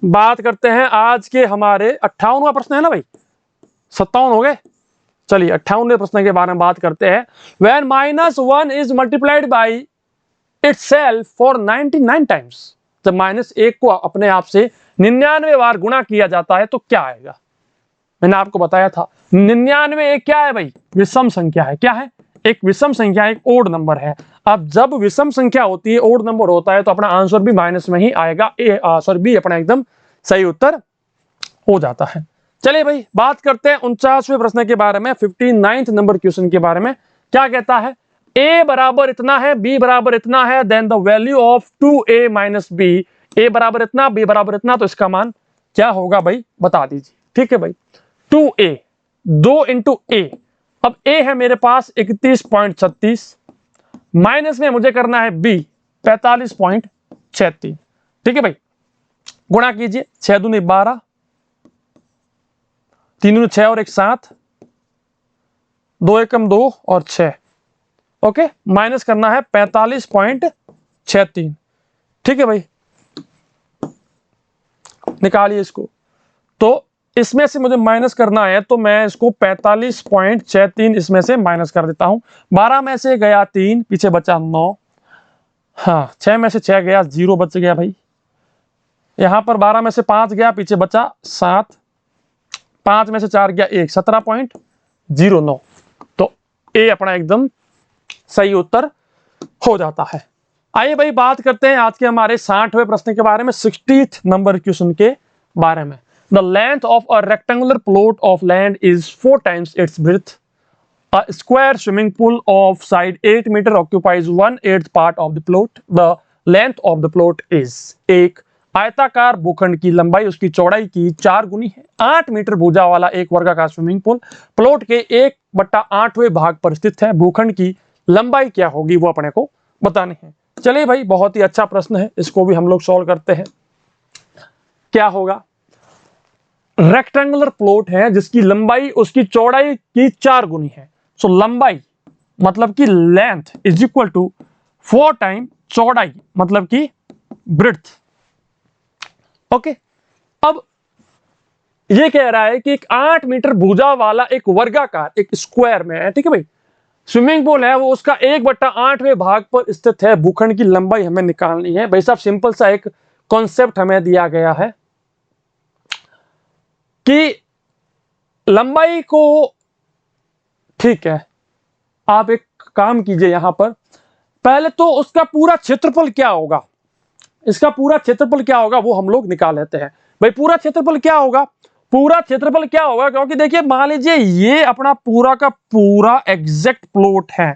बात करते हैं आज के हमारे 58वां प्रश्न है ना भाई, 57 हो गए। चलिए 58वें प्रश्न के बारे में बात करते हैं। When -1 is multiplied by itself for 99 times, जब -1 को अपने आप से 99 बार गुणा किया जाता है तो क्या आएगा। मैंने आपको बताया था 99 एक क्या है भाई, विषम संख्या है। क्या है, एक विषम संख्या, एक ओड नंबर है। अब जब विषम संख्या होती है, ओड नंबर होता है, तो अपना आंसर भी माइनस में ही आएगा। आंसर भी अपना एकदम सही उत्तर हो जाता है। चलिए भाई, बात करते हैं 49वें प्रश्न के बारे में, 59th नंबर क्वेश्चन के बारे में। क्या कहता है, a बराबर इतना है, b बराबर इतना है, then the value of 2a minus b। a बराबर इतना, b बराबर इतना, तो इसका मान क्या होगा भाई, बता दीजिए। ठीक है भाई, 2a 2 इंटू a, अब a है मेरे पास 31.36, माइनस में मुझे करना है b 45.36। ठीक है भाई, गुणा कीजिए, 6 दूनी 12, 3 दूनी 6 और 1 7, 2 एकम 2 और 6। ओके, माइनस करना है 45.36। ठीक है भाई, निकालिए इसको। तो इसमें से मुझे माइनस करना है, तो मैं इसको 45.36 इसमें से माइनस कर देता हूं। 12 में से गया 3, पीछे बचा 9। हाँ, 6 में से 6 गया, 0 बच गया भाई। यहां पर 12 में से 5 गया, पीछे बचा 7, 5 में से 4 गया 1, 17.09। तो ए अपना एकदम सही उत्तर हो जाता है। आइए भाई, बात करते हैं आज के हमारे 60वें प्रश्न के बारे में, 60th नंबर क्वेश्चन के बारे में। The length of a rectangular plot of land is 4 times its breadth. A square swimming pool of side 8 meter occupies 1/8 part of the plot. The length of the plot is, एक आयताकार भूखंड की लंबाई उसकी चौड़ाई की 4 गुनी है। 8 मीटर भुजा वाला एक वर्गाकार स्विमिंग पूल प्लॉट के 1/8वें भाग पर स्थित है। भूखंड की लंबाई क्या होगी वो अपने को बतानी है। चलिए भाई, बहुत ही अच्छा प्रश्न है, इसको भी हम लोग सॉल्व करते हैं। क्या होगा, रेक्टेंगुलर प्लॉट है जिसकी लंबाई उसकी चौड़ाई की 4 गुनी है। सो लंबाई मतलब कि length is equal to 4 time चौड़ाई मतलब कि ब्रेड्थ। ओके, अब ये कह रहा है कि एक 8 मीटर भुजा वाला एक वर्गाकार एक स्क्वायर में है, ठीक है भाई, स्विमिंग पूल है, वो उसका 1/8वें भाग पर स्थित है। भूखंड की लंबाई हमें निकालनी है। भाई साहब सिंपल सा एक कॉन्सेप्ट हमें दिया गया है कि लंबाई को, ठीक है, आप एक काम कीजिए, यहां पर पहले तो उसका पूरा क्षेत्रफल क्या होगा, इसका पूरा क्षेत्रफल क्या होगा वो हम लोग निकाल लेते हैं। भाई पूरा क्षेत्रफल क्या होगा, पूरा क्षेत्रफल क्या होगा, क्योंकि देखिए मान लीजिए ये अपना पूरा का पूरा एग्जैक्ट प्लॉट है।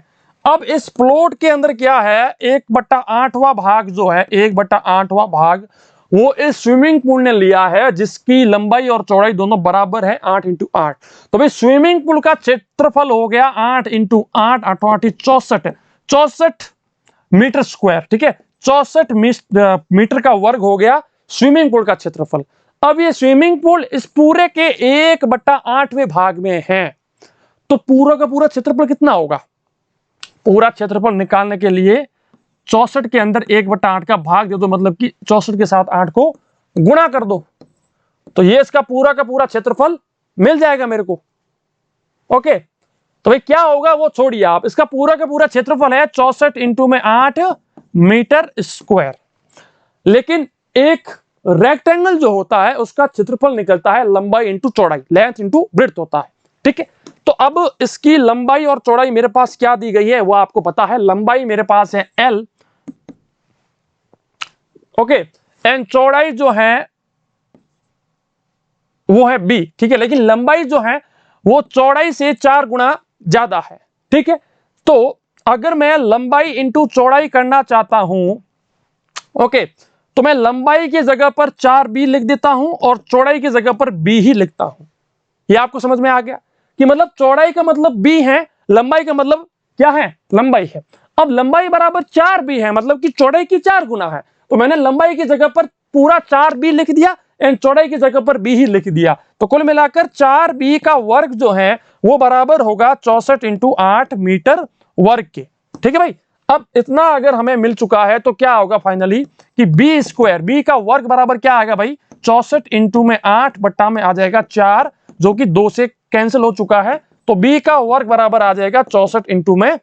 अब इस प्लॉट के अंदर क्या है, 1/8वां भाग जो है, 1/8वां भाग वो इस स्विमिंग पूल ने लिया है, जिसकी लंबाई और चौड़ाई दोनों बराबर है, 8 × 8। तो भाई स्विमिंग पूल का क्षेत्रफल हो गया 8 × 8, 8 × 8 64 मीटर स्क्वायर, ठीक है, 64 मीटर का वर्ग हो गया स्विमिंग पूल का क्षेत्रफल। अब ये स्विमिंग पूल इस पूरे के 1/8वें भाग में है, तो पूरा का पूरा क्षेत्रफल कितना होगा, पूरा क्षेत्रफल निकालने के लिए 64 के अंदर 1/8 का भाग दे दो, मतलब कि 64 के साथ 8 को गुणा कर दो, तो ये इसका पूरा का पूरा क्षेत्रफल मिल जाएगा मेरे को। ओके, तो भाई क्या होगा वो छोड़िए आप, इसका पूरा का पूरा क्षेत्रफल है 64 × 8 मीटर स्क्वायर। लेकिन एक रेक्टेंगल जो होता है उसका क्षेत्रफल निकलता है लंबाई इंटू चौड़ाई, लेंथ इंटू ब्रेड्थ होता है, ठीक है। तो अब इसकी लंबाई और चौड़ाई मेरे पास क्या दी गई है वो आपको पता है, लंबाई मेरे पास है L, ओके, एंड चौड़ाई जो है वो है B, ठीक है, लेकिन लंबाई जो है वो चौड़ाई से 4 गुना ज्यादा है, ठीक है। तो अगर मैं लंबाई इंटू चौड़ाई करना चाहता हूं, ओके, तो मैं लंबाई की जगह पर 4B लिख देता हूं और चौड़ाई की जगह पर B ही लिखता हूं। ये आपको समझ में आ गया कि मतलब चौड़ाई का मतलब B है, लंबाई का मतलब क्या है, लंबाई है। अब लंबाई बराबर 4B है, मतलब कि चौड़ाई की 4 गुना है, तो मैंने लंबाई की जगह पर पूरा 4B लिख दिया एंड चौड़ाई की जगह पर B ही लिख दिया। तो कुल मिलाकर 4B का वर्ग जो है वो बराबर होगा 64 × 8 मीटर वर्ग के, ठीक है भाई। अब इतना अगर हमें मिल चुका है तो क्या होगा फाइनली कि B² B का वर्ग बराबर क्या आएगा भाई, 64 × 8 बट्टा में आ जाएगा 4, जो कि 2 से कैंसिल हो चुका है, तो B का वर्ग बराबर आ जाएगा 64 ×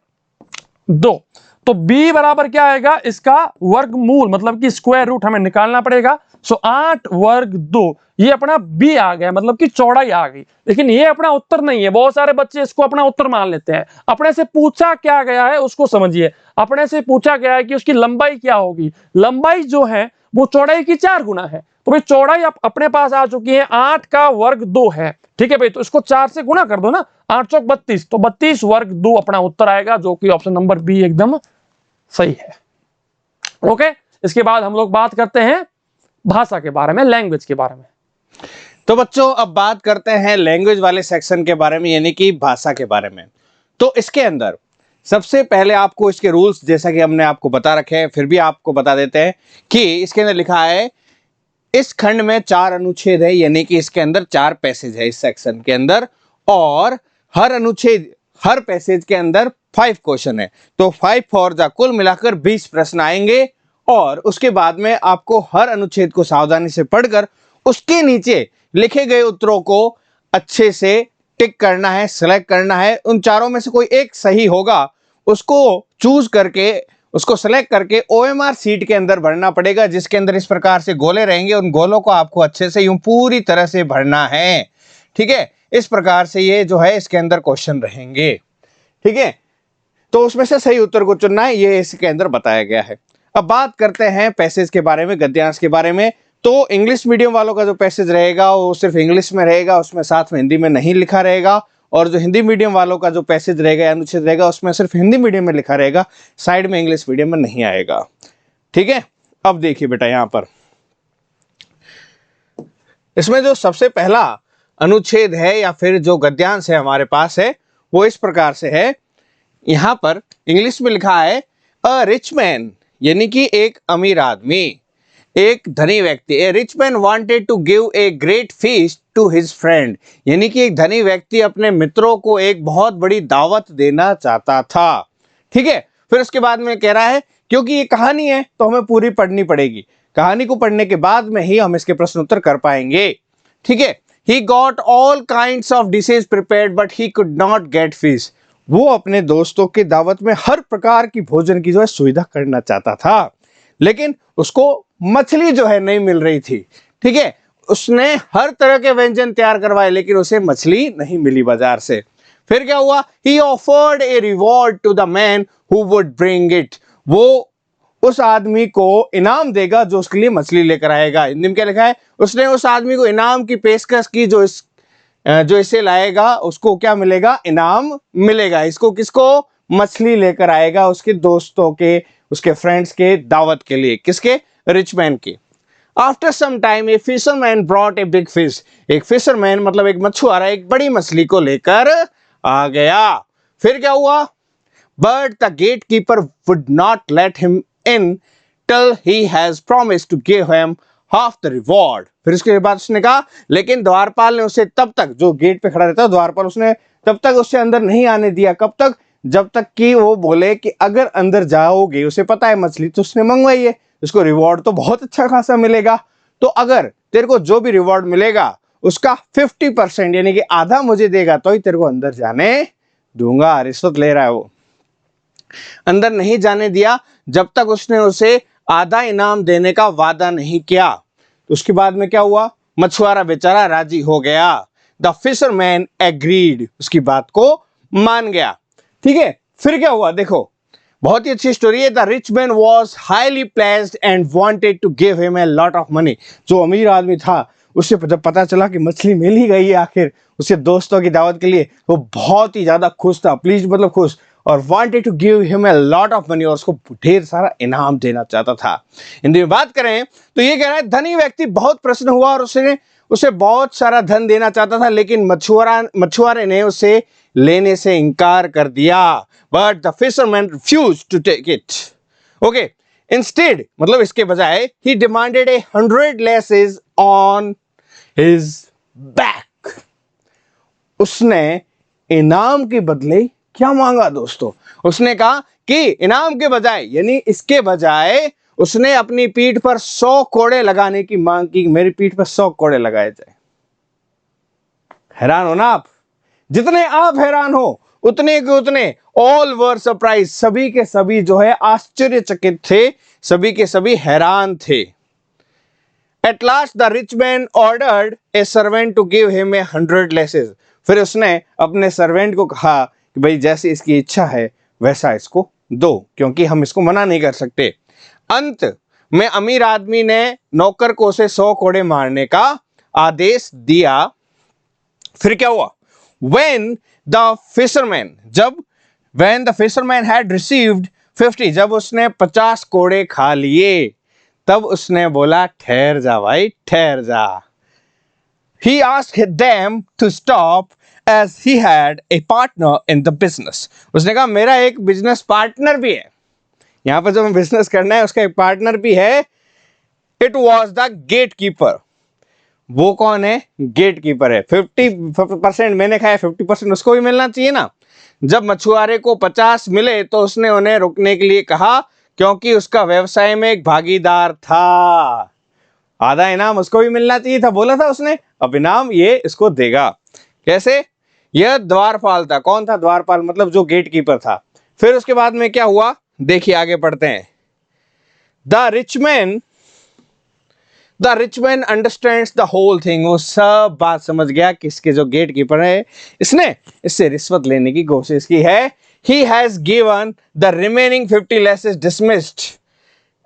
2। तो B बराबर क्या आएगा, इसका वर्गमूल मतलब कि स्क्वायर रूट हमें निकालना पड़ेगा। सो 8 वर्ग 2, ये अपना B आ गया, मतलब कि चौड़ाई आ गई। लेकिन ये अपना उत्तर नहीं है, बहुत सारे बच्चे इसको अपना उत्तर मान लेते हैं। अपने से पूछा क्या गया है उसको समझिए, अपने से पूछा गया है कि उसकी लंबाई क्या होगी, लंबाई जो है वो चौड़ाई की 4 गुना है। तो भाई चौड़ाई अपने पास आ चुकी है, 8 का वर्ग 2 है, ठीक है भाई, तो इसको 4 से गुना कर दो ना, 8 चौक 32, तो 32 वर्ग 2 अपना उत्तर आएगा, जो कि ऑप्शन नंबर बी एकदम सही है। ओके, इसके बाद हम लोग बात करते हैं भाषा के बारे में, लैंग्वेज के बारे में। तो बच्चों अब बात करते हैं लैंग्वेज वाले सेक्शन के बारे में, यानी कि भाषा के बारे में। तो इसके अंदर सबसे पहले आपको इसके रूल्स जैसा कि हमने आपको बता रखे हैं, फिर भी आपको बता देते हैं कि इसके अंदर लिखा है इस खंड में 4 अनुच्छेद है, यानी कि इसके अंदर 4 पैसेज है इस सेक्शन के अंदर, और हर अनुच्छेद हर पैसेज के अंदर 5 क्वेश्चन है। तो 5 फॉर द कुल मिलाकर 20 प्रश्न आएंगे, और उसके बाद में आपको हर अनुच्छेद को सावधानी से पढ़कर उसके नीचे लिखे गए उत्तरों को अच्छे से टिक करना है, सिलेक्ट करना है। उन चारों में से कोई एक सही होगा, उसको चूज करके उसको सेलेक्ट करके OMR सीट के अंदर भरना पड़ेगा, जिसके अंदर इस प्रकार से गोले रहेंगे। उन गोलों को आपको अच्छे से यूं पूरी तरह से भरना है, ठीक है। इस प्रकार से ये जो है इसके अंदर क्वेश्चन रहेंगे, ठीक है। तो उसमें से सही उत्तर को चुनना है, ये इसके अंदर बताया गया है। अब बात करते हैं पैसेज के बारे में, गद्यांश के बारे में। तो इंग्लिश मीडियम वालों का जो पैसेज रहेगा वो सिर्फ इंग्लिश में रहेगा, उसमें साथ में हिंदी में नहीं लिखा रहेगा। और जो हिंदी मीडियम वालों का जो पैसेज रहेगा, अनुच्छेद रहेगा, उसमें सिर्फ हिंदी मीडियम में लिखा रहेगा, साइड में इंग्लिश मीडियम में नहीं आएगा, ठीक है। अब देखिए बेटा, यहां पर इसमें जो सबसे पहला अनुच्छेद है या फिर जो गद्यांश है हमारे पास है, वो इस प्रकार से है। यहां पर इंग्लिश में लिखा है अ रिच मैन, यानी कि एक अमीर आदमी, एक धनी व्यक्ति। A rich man wanted to give a great feast to his friend, यानी कि एक धनी व्यक्ति अपने मित्रों को एक बहुत बड़ी दावत देना चाहता था, ठीक है। फिर उसके बाद में कह रहा है, क्योंकि ये कहानी है तो हमें पूरी पढ़नी पड़ेगी। कहानी को पढ़ने के बाद में ही हम इसके प्रश्न उत्तर कर पाएंगे। ठीक है। He got all kinds of dishes prepared but he could not get fish. वो अपने दोस्तों की दावत में हर प्रकार की भोजन की जो है सुविधा करना चाहता था, लेकिन उसको मछली जो है नहीं मिल रही थी। ठीक है। उसने हर तरह के व्यंजन तैयार करवाए लेकिन उसे मछली नहीं मिली बाजार से। फिर क्या हुआ? He offered a reward to the man who would bring it. वो उस आदमी को इनाम देगा जो उसके लिए मछली लेकर आएगा। हिंदी में क्या लिखा है? उसने उस आदमी को इनाम की पेशकश की जो इसे लाएगा उसको क्या मिलेगा? इनाम मिलेगा। इसको किसको? मछली लेकर आएगा उसके दोस्तों के, उसके फ्रेंड्स के दावत के लिए। किसके? रिच मैन के। After some time a fisherman brought a big fish. एक फिशरमैन मतलब एक मछुआरा एक बड़ी मछली को लेकर आ गया। फिर क्या हुआ? But the gate keeper would not let him in till he has promised to give him half the reward. फिर उसके बाद उसने कहा, लेकिन द्वारपाल ने उसे तब तक, जो गेट पे खड़ा रहता है द्वारपाल, उसने तब तक उससे अंदर नहीं आने दिया। कब तक? जब तक कि वो बोले कि अगर अंदर जाओगे, उसे पता है मछली तो उसने मंगवाई है, उसको रिवॉर्ड तो बहुत अच्छा खासा मिलेगा, तो अगर तेरे को जो भी रिवॉर्ड मिलेगा उसका 50% यानी कि आधा मुझे देगा तो ही तेरे को अंदर जाने दूंगा। रिश्वत ले रहा है वो। अंदर नहीं जाने दिया जब तक उसने उसे आधा इनाम देने का वादा नहीं किया। तो उसके बाद में क्या हुआ? मछुआरा बेचारा राजी हो गया। द फिशरमैन एग्रीड, उसकी बात को मान गया। ठीक है। फिर क्या हुआ? देखो, बहुत ही अच्छी स्टोरी है। The rich man was highly placed and wanted to give him a lot of money. जो अमीर आदमी था उसे जब पता चला कि मछली मिल ही गई है आखिर उसके दोस्तों की दावत के लिए, वो बहुत ही ज्यादा खुश था। प्लीज मतलब खुश, और wanted to give him a lot of money, और उसको ढेर सारा इनाम देना चाहता था। हिंदी में बात करें तो ये कह रहा है धनी व्यक्ति बहुत प्रसन्न हुआ और उसे बहुत सारा धन देना चाहता था, लेकिन मछुआरे ने उसे लेने से इनकार कर दिया। But the fisherman refused to take it. Okay. Instead, मतलब इसके बजाय he demanded 100 lashes on his back. उसने इनाम के बदले क्या मांगा दोस्तों? उसने कहा कि इनाम के बजाय यानी इसके बजाय उसने अपनी पीठ पर 100 कोड़े लगाने की मांग की। मेरी पीठ पर 100 कोड़े लगाए जाए। हैरान हो ना आप? जितने आप हैरान हो उतने के उतने ऑल वर सरप्राइज, सभी के सभी जो है आश्चर्यचकित थे, सभी के सभी हैरान थे। At last the rich man ordered a servant to give him 100 lashes. फिर उसने अपने सर्वेंट को कहा कि भाई जैसी इसकी इच्छा है वैसा इसको दो, क्योंकि हम इसको मना नहीं कर सकते। अंत में अमीर आदमी ने नौकर को उसे 100 कोड़े मारने का आदेश दिया। फिर क्या हुआ? When the fisherman had received 50, जब उसने 50 कोड़े खा लिए, तब उसने बोला ठहर जा भाई ठहर जा। He asked them to stop as he had a partner in the business. उसने कहा मेरा एक बिजनेस पार्टनर भी है, यहाँ पर जो मैं बिजनेस करना है उसका एक पार्टनर भी है। It was the gatekeeper. वो कौन है? गेट कीपर है। 50% मैंने खाया, 50% उसको भी मिलना चाहिए ना। जब मछुआरे को 50 मिले तो उसने उन्हें रुकने के लिए कहा, क्योंकि उसका व्यवसाय में एक भागीदार था। आधा इनाम उसको भी मिलना चाहिए था, बोला था उसने। अब इनाम ये इसको देगा। कैसे? यह द्वारपाल था। कौन था? द्वारपाल मतलब जो गेट कीपर था। फिर उसके बाद में क्या हुआ? देखिए आगे पढ़ते हैं। The rich man understands the whole thing. वो सब बात समझ गया कि इसके जो गेट कीपर है इसने इससे रिश्वत लेने की कोशिश की है। He has given the remaining 50 lashes dismissed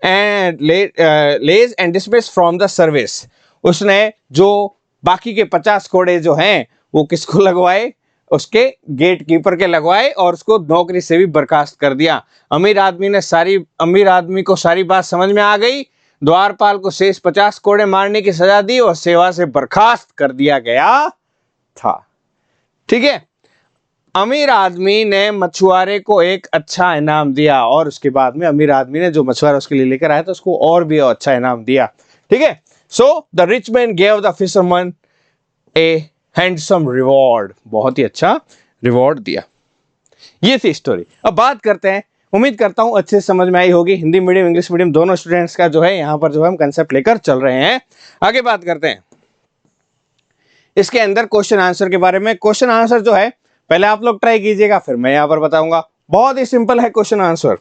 and lays and dismissed from the service. उसने जो बाकी के 50 कोड़े जो हैं वो किसको लगवाए? उसके गेट कीपर के लगवाए और उसको नौकरी से भी बर्खास्त कर दिया। अमीर आदमी को सारी बात समझ में आ गई। द्वारपाल को शेष 50 कोड़े मारने की सजा दी और सेवा से बर्खास्त कर दिया गया था। ठीक है। अमीर आदमी ने मछुआरे को एक अच्छा इनाम दिया और उसके बाद में अमीर आदमी ने जो मछुआरा उसके लिए लेकर आया था उसको और भी अच्छा इनाम दिया। ठीक है। So the rich man gave the fisherman A handsome reward. बहुत ही अच्छा रिवॉर्ड दिया। ये थी स्टोरी। अब बात करते हैं उम्मीद करता हूं अच्छे से समझ में आई होगी। हिंदी मीडियम इंग्लिश मीडियम दोनों स्टूडेंट्स का जो है यहाँ पर जो है हम कंसेप्ट लेकर चल रहे हैं। आगे बात करते हैं इसके अंदर क्वेश्चन आंसर के बारे में। क्वेश्चन आंसर जो है पहले आप लोग ट्राई कीजिएगा, फिर मैं यहाँ पर बताऊंगा। बहुत ही सिंपल है क्वेश्चन आंसर,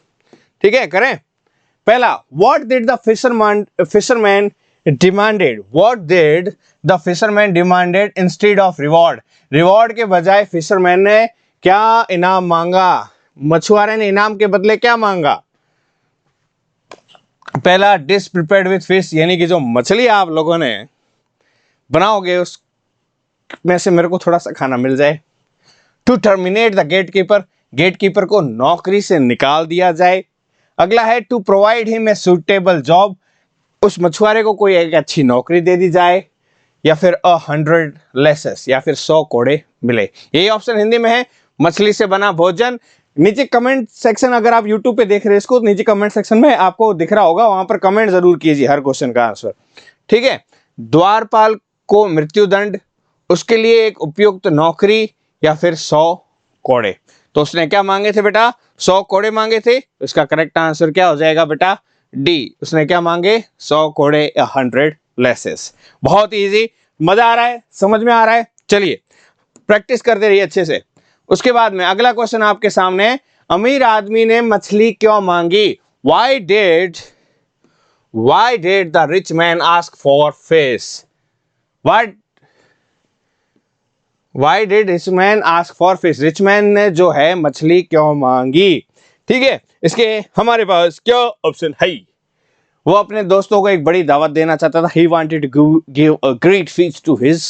ठीक है। करें पहला, what did the fisherman demanded, what did the fisherman demanded instead of reward. Reward के बजाय फिशरमैन ने क्या इनाम मांगा, मछुआरे ने इनाम के बदले क्या मांगा। पहला, डिश प्रिपेयर्ड विथ फिश, यानी कि जो मछली आप लोगों ने बनाओगे उस में से मेरे को थोड़ा सा खाना मिल जाए। To terminate the gatekeeper, gatekeeper को नौकरी से निकाल दिया जाए। अगला है to provide him a suitable job, उस मछुआरे को कोई एक अच्छी नौकरी दे दी जाए। या फिर 100 लेसेस, या फिर 100 कोड़े मिले। यही ऑप्शन हिंदी में है, मछली से बना भोजन। नीचे कमेंट सेक्शन, अगर आप यूट्यूब पे देख रहे हैं इसको, नीचे कमेंट सेक्शन में आपको दिख रहा होगा, वहां पर कमेंट जरूर कीजिए हर क्वेश्चन का आंसर, ठीक है। द्वारपाल को मृत्युदंड, उसके लिए एक उपयुक्त नौकरी या फिर 100 कोड़े। तो उसने क्या मांगे थे बेटा, 100 कोड़े मांगे थे। इसका करेक्ट आंसर क्या हो जाएगा बेटा, डी। उसने क्या मांगे, 100 कोड़े या 100 लेसेस। बहुत इजी, मजा आ रहा है, समझ में आ रहा है। चलिए प्रैक्टिस करते रहिए अच्छे से। उसके बाद में अगला क्वेश्चन आपके सामने, अमीर आदमी ने मछली क्यों मांगी। Why did the rich man ask for fish? Why did rich man ask for fish? Rich man ने जो है मछली क्यों मांगी, ठीक है। इसके हमारे पास क्या ऑप्शन है। वो अपने दोस्तों को एक बड़ी दावत देना चाहता था। He wanted to give a great feast to his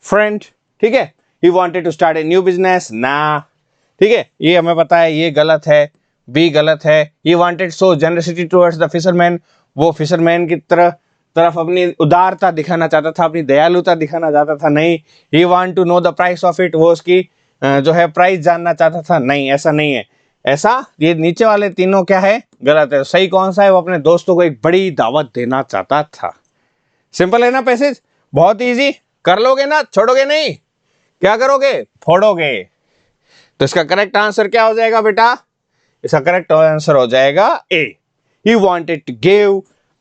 friend, ठीक है। He wanted to start a new business, ना, ठीक है। ये हमें पता है, ये गलत है, बी गलत है। He wanted show generosity towards the fisherman, वो फिशरमैन की तरफ अपनी उदारता दिखाना चाहता था, अपनी दयालुता दिखाना चाहता था, नहीं। He want to know the price of it, वो उसकी जो है प्राइस जानना चाहता था, नहीं, ऐसा नहीं है। ऐसा ये नीचे वाले तीनों क्या है, गलत है। सही कौन सा है, वो अपने दोस्तों को एक बड़ी दावत देना चाहता था। सिंपल है ना पैसेज, बहुत इजी, कर लोगे ना, छोड़ोगे नहीं, क्या करोगे, फोड़ोगे। तो इसका करेक्ट आंसर क्या हो जाएगा बेटा, इसका करेक्ट आंसर हो जाएगा ए। He wanted to give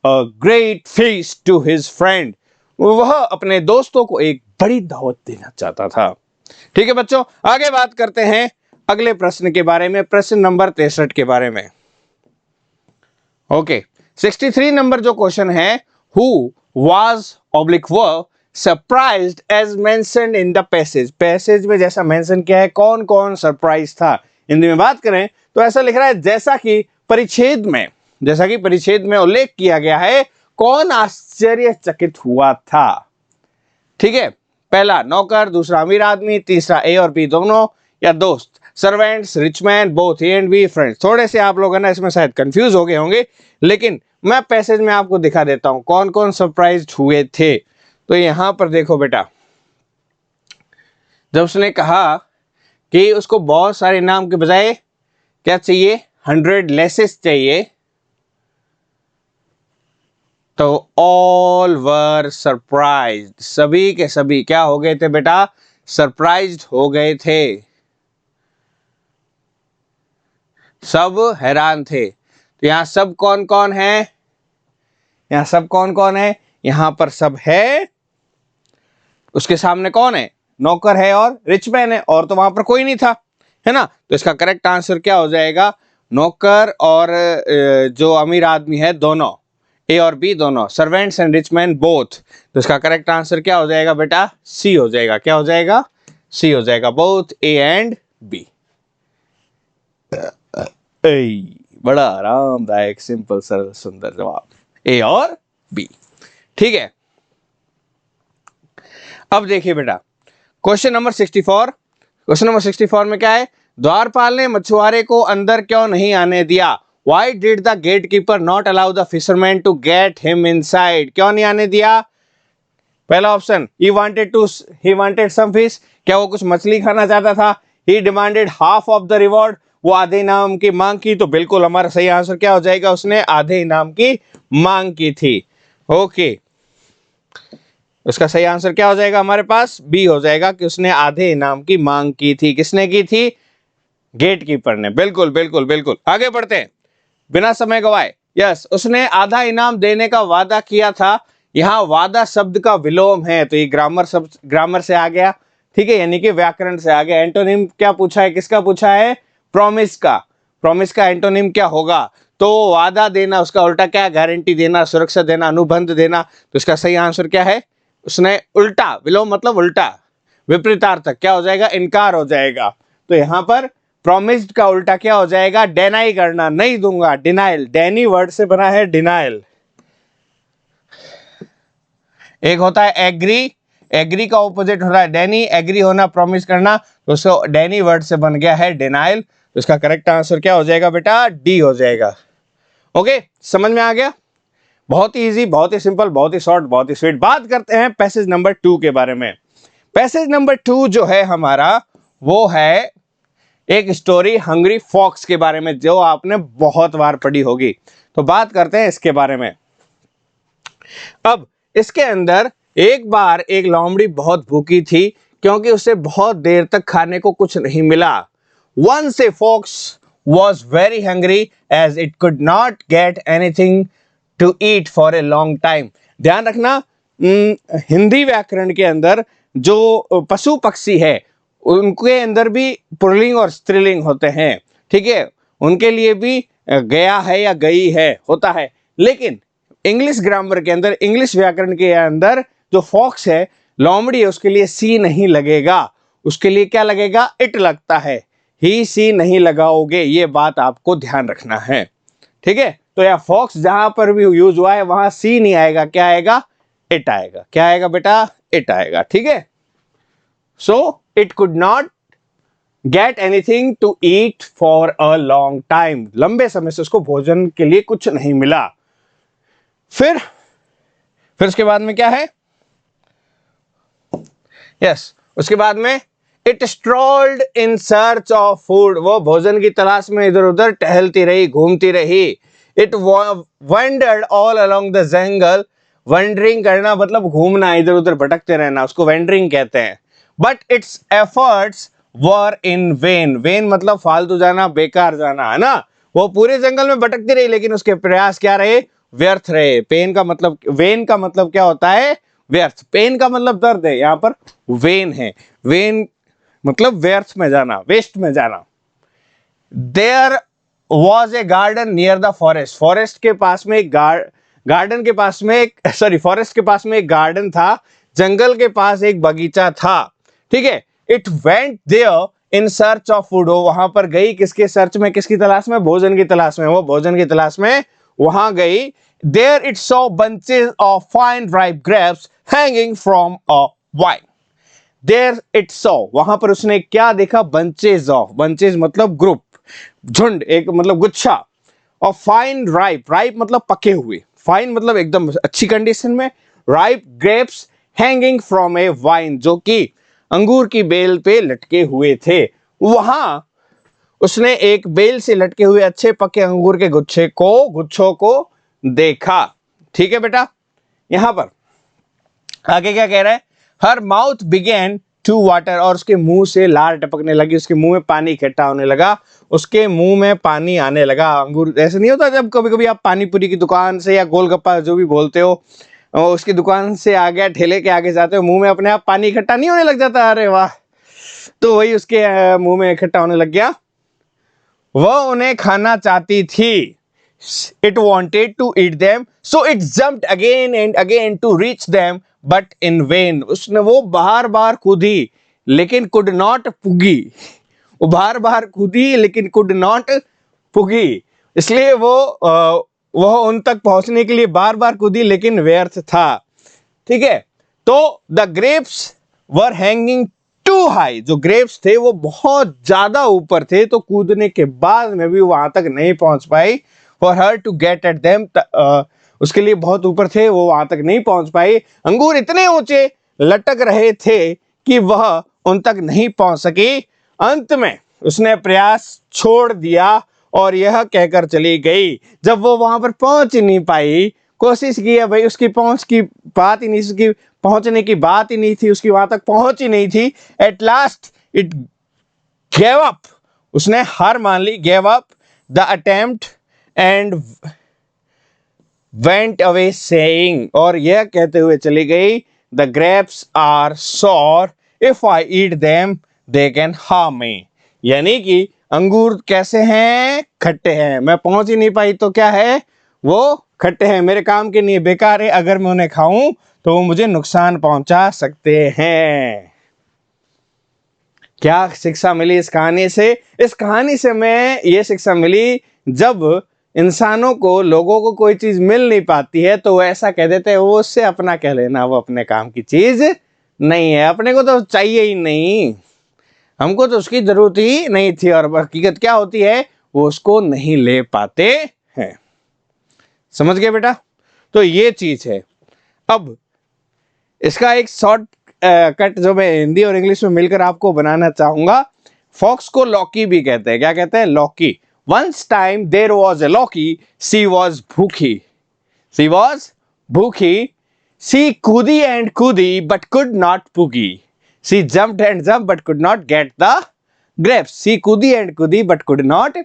a great feast to his friend, वह अपने दोस्तों को एक बड़ी दावत देना चाहता था, ठीक है बच्चों। आगे बात करते हैं अगले प्रश्न के बारे में, प्रश्न नंबर 63 के बारे में। ओके 63 नंबर जो क्वेश्चन है, who was oblique were surprised as mentioned in the passage. Passage में जैसा मेंशन किया है, कौन कौन सरप्राइज था। हिंदी में बात करें तो ऐसा लिख रहा है, जैसा कि परिच्छेद में उल्लेख किया गया है, कौन आश्चर्यचकित हुआ था, ठीक है। पहला नौकर, दूसरा अमीर आदमी, तीसरा ए और बी दोनों या दोस्त, servants, rich man, both A and B, friends. थोड़े से आप लोग है ना इसमें शायद कंफ्यूज हो गए होंगे, लेकिन मैं पैसेज में आपको दिखा देता हूं कौन कौन सरप्राइज हुए थे। तो यहां पर देखो बेटा, जब उसने कहा कि उसको बहुत सारे इनाम के बजाय क्या चाहिए, 100 लेसेस चाहिए, तो ऑल वर सरप्राइज्ड, सभी के सभी क्या हो गए थे बेटा, सरप्राइज्ड हो गए थे, सब हैरान थे। तो यहां सब कौन कौन है, यहां सब कौन कौन है, यहां पर सब है, उसके सामने कौन है, नौकर है और रिचमैन है, और तो वहां पर कोई नहीं था, है ना। तो इसका करेक्ट आंसर क्या हो जाएगा, नौकर और जो अमीर आदमी है दोनों, ए और बी दोनों, सर्वेंट्स एंड रिचमैन बोथ। तो इसका करेक्ट आंसर क्या हो जाएगा बेटा, सी हो जाएगा। क्या हो जाएगा, सी हो जाएगा, बोथ ए एंड बी। बड़ा आरामदायक, सिंपल, सरल, सुंदर जवाब, ए और बी, ठीक है। अब देखिए बेटा क्वेश्चन नंबर 64। क्वेश्चन नंबर 64 में क्या है, द्वारपाल ने मछुआरे को अंदर क्यों नहीं आने दिया। Why did the gatekeeper not allow the fisherman to get him inside? क्यों नहीं आने दिया। पहला option, he wanted some fish, क्या वो कुछ मछली खाना चाहता था। He demanded half of the reward, वो आधे इनाम की मांग की। तो बिल्कुल हमारा सही आंसर क्या हो जाएगा, उसने आधे इनाम की मांग की थी। ओके उसका सही आंसर क्या हो जाएगा हमारे पास, बी हो जाएगा कि उसने आधे इनाम की मांग की थी। किसने की थी, गेट कीपर ने, बिल्कुल बिल्कुल बिल्कुल। आगे बढ़ते हैं बिना समय गवाए। यस, उसने आधा इनाम देने का वादा किया था। यहाँ वादा शब्द का विलोम है, तो ये ग्रामर से आ गया, ठीक है, यानी कि व्याकरण से आ गया। एंटोनिम क्या पूछा है, किसका पूछा है? प्रॉमिस का। प्रॉमिस का एंटोनिम क्या होगा? तो वादा देना, उसका उल्टा क्या है? गारंटी देना, सुरक्षा देना, अनुबंध देना। तो इसका सही आंसर क्या है? उसने उल्टा, विलोम मतलब उल्टा, विपरीतार्थक क्या हो जाएगा? इनकार हो जाएगा। तो यहां पर प्रॉमिस्ड का उल्टा क्या हो जाएगा? डेनाई करना, नहीं दूंगा, डिनाइल। डेनी वर्ड से बना है डिनाइल। एक होता है एग्री, एग्री का ऑपोजिट हो रहा है डेनी, एग्री होना, प्रॉमिस करना, तो उसको डेनी वर्ड से बन गया है डिनाइल। तो इसका करेक्ट आंसर क्या हो जाएगा बेटा? डी हो जाएगा। ओके, समझ में आ गया? बहुत ही इजी, बहुत ही सिंपल, बहुत ही शॉर्ट, बहुत ही स्वीट। बात करते हैं पैसेज नंबर 2 के बारे में। पैसेज नंबर 2 जो है हमारा, वो है एक स्टोरी हंग्री फॉक्स के बारे में, जो आपने बहुत बार पढ़ी होगी। तो बात करते हैं इसके बारे में। अब इसके अंदर एक बार एक लोमड़ी बहुत भूखी थी, क्योंकि उसे बहुत देर तक खाने को कुछ नहीं मिला। Once a fox was very hungry as it could not get anything to eat for a long time. ध्यान रखना, हिंदी व्याकरण के अंदर जो पशु पक्षी है, उनके अंदर भी पुल्लिंग और स्त्रीलिंग होते हैं, ठीक है, उनके लिए भी गया है या गई है होता है। लेकिन इंग्लिश ग्रामर के अंदर, इंग्लिश व्याकरण के अंदर जो फॉक्स है, लोमड़ी है, उसके लिए सी नहीं लगेगा, उसके लिए क्या लगेगा? इट लगता है। ही सी नहीं लगाओगे, ये बात आपको ध्यान रखना है, ठीक है। तो यह फॉक्स जहां पर भी यूज हुआ है वहां सी नहीं आएगा, क्या आएगा? इट आएगा। क्या आएगा बेटा? इट आएगा, ठीक है। So it could not get anything to eat for a long time, लंबे समय से उसको भोजन के लिए कुछ नहीं मिला। फिर उसके बाद में क्या है? यस, उसके बाद में it strolled in search of food, वो भोजन की तलाश में इधर उधर टहलती रही, घूमती रही। It wandered all along the jungle, wandering करना मतलब घूमना, इधर उधर भटकते रहना, उसको वंडरिंग कहते हैं। But it's efforts were in when, when मतलब फालतू जाना, बेकार जाना, है ना। वो पूरे जंगल में भटकती रही, लेकिन उसके प्रयास क्या रहे? व्यर्थ रहे। पेन का मतलब, वेन का मतलब क्या होता है? व्यर्थ। पेन का मतलब दर्द है, यहां पर वेन है, वेन मतलब व्यर्थ में जाना, वेस्ट में जाना। There was a garden near the forest, forest के पास में एक गार्डन के पास में एक, सॉरी, फॉरेस्ट के पास में एक गार्डन था, जंगल के पास एक बगीचा था, ठीक है। It went there in search of food, वहां पर गई, किसके सर्च में, किसकी तलाश में? भोजन की तलाश में। वो भोजन की तलाश में वहां गई। There it saw bunches of fine ripe grapes hanging from a vine. There it saw, वहां पर उसने क्या देखा? बंचेज ऑफ, बंचेज मतलब ग्रुप, झुंड, एक मतलब गुच्छा, और फाइन राइप, राइप मतलब पके हुए, फाइन मतलब एकदम अच्छी कंडीशन में, ripe grapes hanging from A wine, जो कि अंगूर की बेल पे लटके हुए थे। वहां उसने एक बेल से लटके हुए अच्छे पके अंगूर के गुच्छों को देखा, ठीक है बेटा। यहां पर आगे क्या कह रहा है? Her mouth began to water, और उसके मुंह से लार टपकने लगी, उसके मुंह में पानी इकट्ठा होने लगा, उसके मुंह में पानी आने लगा। अंगूर ऐसे नहीं होता, जब कभी कभी आप पानी पूरी की दुकान से या गोलगप्पा जो भी बोलते हो, उसकी दुकान से आ गया, ठेले के आगे जाते हो, मुंह में अपने आप पानी इकट्ठा नहीं होने लग जाता? अरे वाह, तो वही उसके मुंह में इकट्ठा होने लग गया। वह उन्हें खाना चाहती थी। It wanted to eat them, so it jumped again and again to reach them, but in vain. उसने वो बार बार कूदी, लेकिन could not पुगी, वो बार बार कूदी लेकिन could not पुगी, इसलिए वह उन तक पहुंचने के लिए बार बार कूदी, लेकिन व्यर्थ था, ठीक है। तो the grapes were hanging too high, जो ग्रेप्स थे वो बहुत ज्यादा ऊपर थे, तो कूदने के बाद में भी वहां तक नहीं पहुंच पाई। For her to get at them, उसके लिए बहुत ऊपर थे, वो वहां तक नहीं पहुंच पाई। अंगूर इतने ऊंचे लटक रहे थे कि वह उन तक नहीं पहुंच सकी। अंत में उसने प्रयास छोड़ दिया और यह कहकर चली गई, जब वो वहां पर पहुंच ही नहीं पाई, कोशिश की है भाई, उसकी पहुंच की बात ही नहीं, उसकी पहुंचने की बात ही नहीं थी, उसकी वहां तक पहुंच ही नहीं थी। At last it gave up, उसने हार मान ली, gave up the attempt and went away saying, और यह कहते हुए चली गई, the grapes are sour, if I eat them they can harm me. यानी कि अंगूर कैसे हैं? खट्टे हैं, मैं पहुंच ही नहीं पाई तो क्या है, वो खट्टे हैं, मेरे काम के नहीं, बेकार है, अगर मैं उन्हें खाऊं तो वो मुझे नुकसान पहुंचा सकते हैं। क्या शिक्षा मिली इस कहानी से? इस कहानी से मैं ये शिक्षा मिली, जब इंसानों को, लोगों को कोई चीज मिल नहीं पाती है तो वो ऐसा कह देते हैं, वो उससे अपना कह लेना, वो अपने काम की चीज नहीं है, अपने को तो चाहिए ही नहीं, हमको तो उसकी जरूरत ही नहीं थी, और हकीकत क्या होती है, वो उसको नहीं ले पाते हैं। समझ गए बेटा? तो ये चीज है। अब इसका एक शॉर्ट कट जो मैं हिंदी और इंग्लिश में मिलकर आपको बनाना चाहूंगा। फॉक्स को लॉकी भी कहते हैं। क्या कहते हैं? Lockie. Once time there was a Loki, she was भूखी, she was भूखी, she कूदी and कूदी but could not पूगी, she jumped and jumped but could not get the grapes, she कूदी and कूदी but could not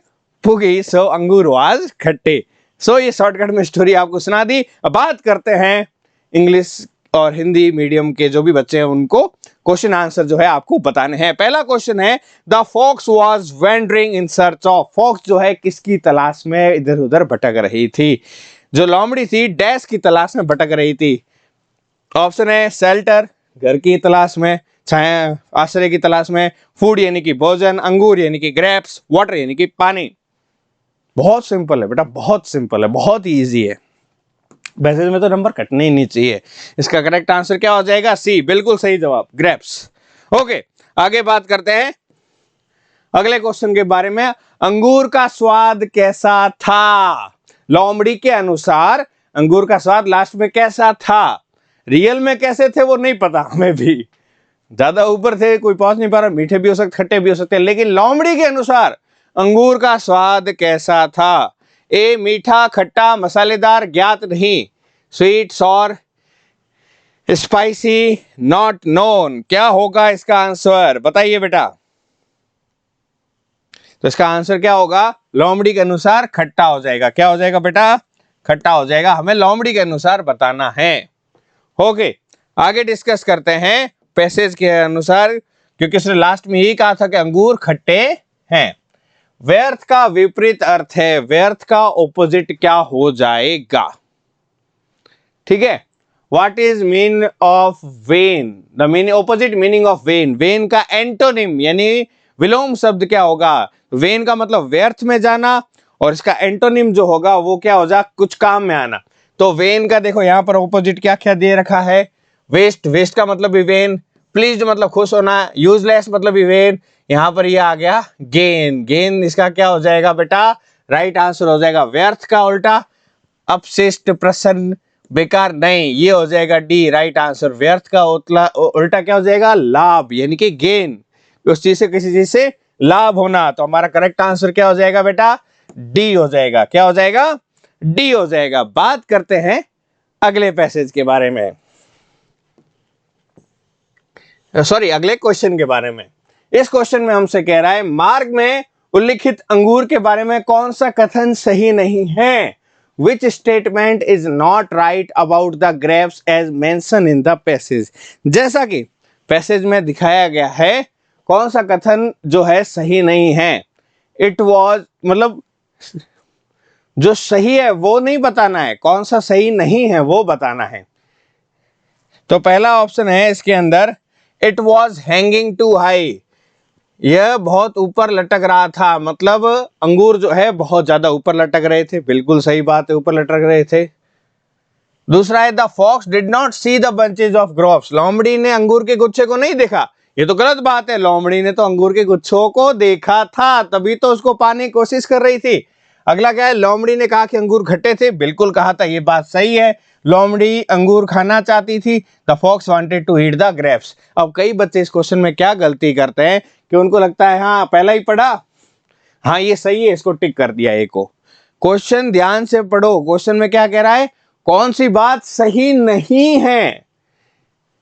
पूगी, so अंगूर was खट्टे। so ये shortcut में स्टोरी आपको सुना दी। अब बात करते हैं इंग्लिश और हिंदी मीडियम के जो भी बच्चे हैं उनको क्वेश्चन आंसर जो है आपको बताने हैं। पहला क्वेश्चन है, the fox was wandering in search of, fox जो है किसकी तलाश में इधर उधर भटक रही थी? जो लोमड़ी थी डैश की तलाश में भटक रही थी। ऑप्शन है शेल्टर, घर की तलाश में, छाया आश्रय की तलाश में, फूड यानी कि भोजन, अंगूर यानी कि ग्रेप्स, वाटर यानी कि पानी। बहुत सिंपल है बेटा, बहुत सिंपल है, बहुत ईजी है। मैसेज में तो नंबर कटने ही नहीं चाहिए। इसका करेक्ट आंसर क्या हो जाएगा? सी, बिल्कुल सही जवाब, ग्रेप्स। ओके, आगे बात करते हैं अगले क्वेश्चन के बारे में। अंगूर का स्वाद कैसा था? लोमड़ी के अनुसार अंगूर का स्वाद लास्ट में कैसा था? रियल में कैसे थे वो नहीं पता हमें भी, ज्यादा ऊपर थे, कोई पहुंच नहीं पा रहा, मीठे भी हो सकते, खट्टे भी हो सकते, लेकिन लोमड़ी के अनुसार अंगूर का स्वाद कैसा था? ए मीठा, खट्टा, मसालेदार, ज्ञात नहीं, sweet, sour, spicy, not known. क्या होगा इसका आंसर? बताइए बेटा। तो इसका आंसर क्या होगा? लोमड़ी के अनुसार खट्टा हो जाएगा। क्या हो जाएगा बेटा? खट्टा हो जाएगा। हमें लोमड़ी के अनुसार बताना है। ओके, आगे डिस्कस करते हैं पैसेज के अनुसार, क्योंकि उसने लास्ट में यही कहा था कि अंगूर खट्टे हैं। व्यर्थ का विपरीत अर्थ है, व्यर्थ का ऑपोजिट क्या हो जाएगा? ठीक है, what is mean of when? The meaning, opposite meaning of when, when का एंटोनिम यानी विलोम शब्द क्या होगा? वेन का मतलब व्यर्थ में जाना, और इसका एंटोनिम जो होगा वो क्या हो जाए? कुछ काम में आना। तो वेन का देखो यहाँ पर ऑपोजिट क्या क्या दे रखा है? वेस्ट, वेस्ट का मतलब भी वेन, प्लीज्ड मतलब खुश होना, यूजलेस मतलब भी वेन, यहाँ पर ये आ गया गेन, गेन इसका क्या हो जाएगा बेटा? राइट आंसर हो जाएगा व्यर्थ का उल्टा, अपशिष्ट, प्रसन्न, बेकार नहीं, ये हो जाएगा डी राइट आंसर। व्यर्थ का उल्टा क्या हो जाएगा? लाभ, यानी कि गेन, उस चीज से किसी चीज से लाभ होना। तो हमारा करेक्ट आंसर क्या हो जाएगा बेटा? डी हो जाएगा। क्या हो जाएगा? डी हो जाएगा। बात करते हैं अगले पैसेज के बारे में, सॉरी अगले क्वेश्चन के बारे में। इस क्वेश्चन में हमसे कह रहा है, मार्ग में उल्लिखित अंगूर के बारे में कौन सा कथन सही नहीं है? Which statement is not right about the grapes as mentioned in the passage? जैसा कि पैसेज में दिखाया गया है, कौन सा कथन जो है सही नहीं है? It was, मतलब जो सही है वो नहीं बताना है, कौन सा सही नहीं है वो बताना है। तो पहला ऑप्शन है इसके अंदर, it was hanging too high, यह बहुत ऊपर लटक रहा था, मतलब अंगूर जो है बहुत ज्यादा ऊपर लटक रहे थे। बिल्कुल सही बात है, ऊपर लटक रहे थे। दूसरा है, the fox did not see the bunches of grapes, लोमड़ी ने अंगूर के गुच्छे को नहीं देखा, ये तो गलत बात है। लोमड़ी ने तो अंगूर के गुच्छों को देखा था, तभी तो उसको पाने की कोशिश कर रही थी। अगला क्या है, लोमड़ी ने कहा कि अंगूर खट्टे थे, बिल्कुल कहा था, ये बात सही है। लोमड़ी अंगूर खाना चाहती थी, the fox wanted to eat the grapes. अब कई बच्चे इस क्वेश्चन में क्या गलती करते हैं कि उनको लगता है हाँ पहला ही पढ़ा, हाँ ये सही है, इसको टिक कर दिया ए को। क्वेश्चन ध्यान से पढ़ो, क्वेश्चन में क्या कह रहा है, कौन सी बात सही नहीं है।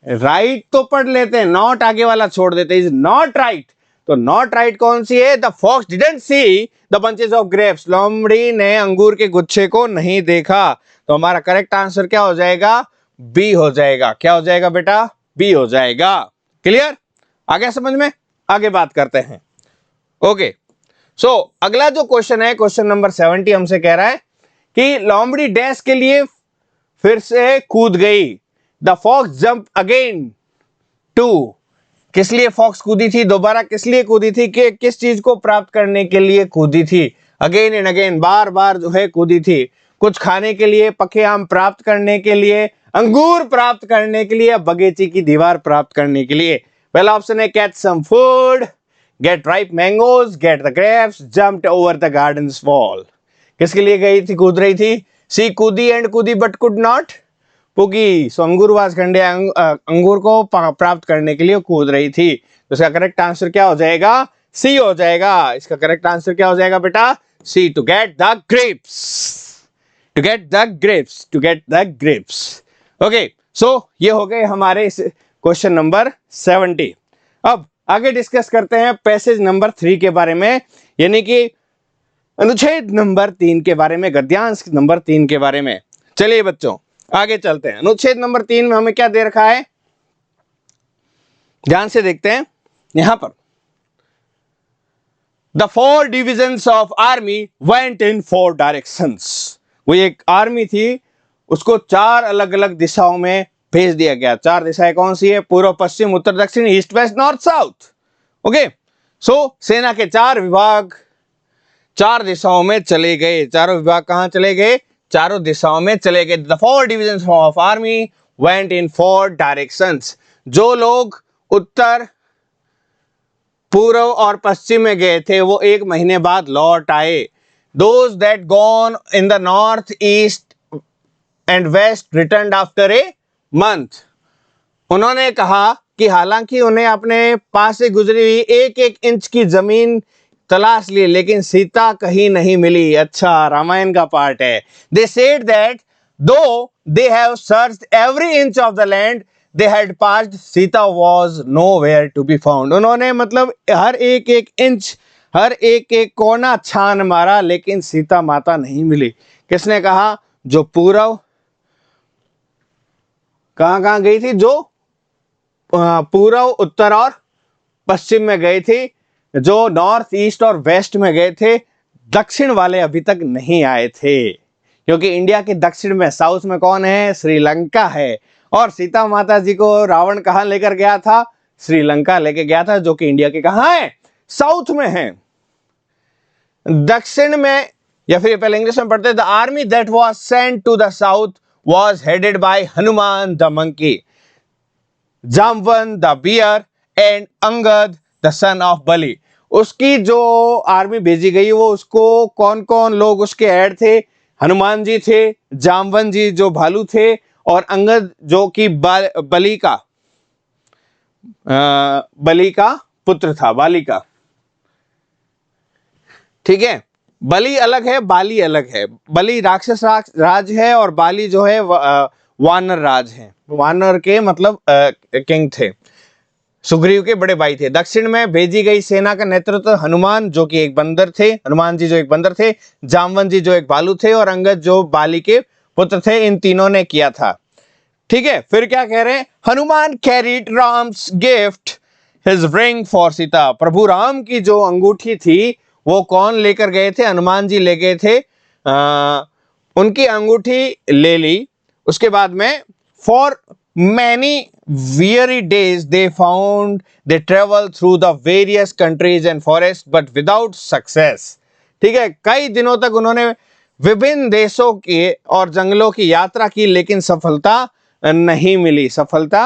राइट तो पढ़ लेते हैं, नॉट आगे वाला छोड़ देते हैं, इज नॉट राइट। तो नॉट राइट कौन सी है? The fox didn't see the bunches of grapes, लोमड़ी ने अंगूर के गुच्छे को नहीं देखा। तो हमारा करेक्ट आंसर क्या हो जाएगा? बी हो जाएगा। क्या हो जाएगा बेटा? बी हो जाएगा। क्लियर? आ गया समझ में? आगे बात करते हैं। ओके, सो अगला जो क्वेश्चन है, क्वेश्चन नंबर 70 हमसे कह रहा है कि लोमड़ी डैश के लिए फिर से कूद गई। The fox jump again to, किस लिए फॉक्स कूदी थी? दोबारा किस लिए कूदी थी? कि किस चीज को प्राप्त करने के लिए कूदी थी? अगेन एंड अगेन, बार बार जो है कूदी थी। कुछ खाने के लिए, पके आम प्राप्त करने के लिए, अंगूर प्राप्त करने के लिए, बगीचे की दीवार प्राप्त करने के लिए। पहला ऑप्शन है catch some food, get ripe mangoes, get the grapes, jumped over the garden's wall. किसके लिए गई थी, कूद रही थी? सी कूदी एंड कूदी बट कुड नॉट पुगी, सो अंगूर वाज खंडे, अंगूर को प्राप्त करने के लिए कूद रही थी। तो इसका करेक्ट आंसर क्या हो जाएगा? सी हो जाएगा। इसका करेक्ट आंसर क्या हो जाएगा बेटा? See, to get the grapes, to get the grapes, to get the grapes. Okay, so ये हो गए हमारे क्वेश्चन नंबर 70। अब आगे डिस्कस करते हैं पैसेज नंबर 3 के बारे में, यानी कि अनुच्छेद नंबर 3 के बारे में, गद्यांश नंबर 3 के बारे में। चलिए बच्चों आगे चलते हैं। अनुच्छेद नंबर 3 में हमें क्या दे रखा है, ध्यान से देखते हैं। यहां पर the 4 divisions of army went in 4 directions. वो एक आर्मी थी, उसको 4 अलग अलग दिशाओं में भेज दिया गया। 4 दिशाएं कौन सी है? पूर्व, पश्चिम, उत्तर, दक्षिण, east, west, north, south. Okay, so सेना के 4 विभाग 4 दिशाओं में चले गए। चारों विभाग कहां चले गए? चारों दिशाओं में चले गए। The 4 divisions of army went in 4 directions. जो लोग उत्तर, पूर्व और पश्चिम में गए थे वो 1 महीने बाद लौट आए। Those that gone in the north, east and west returned after a month. उन्होंने कहा कि हालांकि उन्हें अपने पास से गुजरी हुई 1-1 इंच की जमीन तलाश ली, लेकिन सीता कहीं नहीं मिली। अच्छा, रामायण का पार्ट है। दे said that though they have searched every inch of the land they had passed, Sita was nowhere to be found. उन्होंने मतलब हर 1-1 इंच, हर 1-1 कोना छान मारा, लेकिन सीता माता नहीं मिली। किसने कहा? जो पूर्व, कहां गई थी? जो पूर्व, उत्तर और पश्चिम में गई थी। जो नॉर्थ, ईस्ट और वेस्ट में गए थे, दक्षिण वाले अभी तक नहीं आए थे, क्योंकि इंडिया के दक्षिण में, साउथ में कौन है? श्रीलंका है। और सीता माता जी को रावण कहां लेकर गया था? श्रीलंका लेके गया था, जो कि इंडिया के कहां है? साउथ में है। दक्षिण में, या फिर पहले इंग्लिश में पढ़ते, the army that was sent to the south was headed by Hanuman the monkey, Jambavan the bear and Angad the son of Bali. उसकी जो आर्मी भेजी गई वो उसको कौन कौन लोग उसके ऐड थे? हनुमान जी थे, जामवन जी जो भालू थे, और अंगद जो कि बलि का पुत्र था, बाली का। ठीक है, बलि अलग है, बाली अलग है। बलि राक्षस राज है और बाली जो है वानर राज है। वानर के मतलब किंग थे, सुग्रीव के बड़े भाई थे। दक्षिण में भेजी गई सेना का नेतृत्व हनुमान जो कि एक बंदर थे, हनुमान जी जो एक बंदर थे, जामवन जी जो एक भालू थे, और अंगद जो बाली के पुत्र थे। इन तीनों ने किया था। ठीक है, फिर क्या कह रहे हैं? Hanuman carried Ram's gift his ring for Sita. प्रभु राम की जो अंगूठी थी वो कौन लेकर गए थे? हनुमान जी ले गए थे। उनकी अंगूठी ले ली। उसके बाद में for many weary days they traveled through the various countries and forests but without success। ठीक है, कई दिनों तक उन्होंने विभिन्न देशों के और जंगलों की यात्रा की, लेकिन सफलता नहीं मिली। सफलता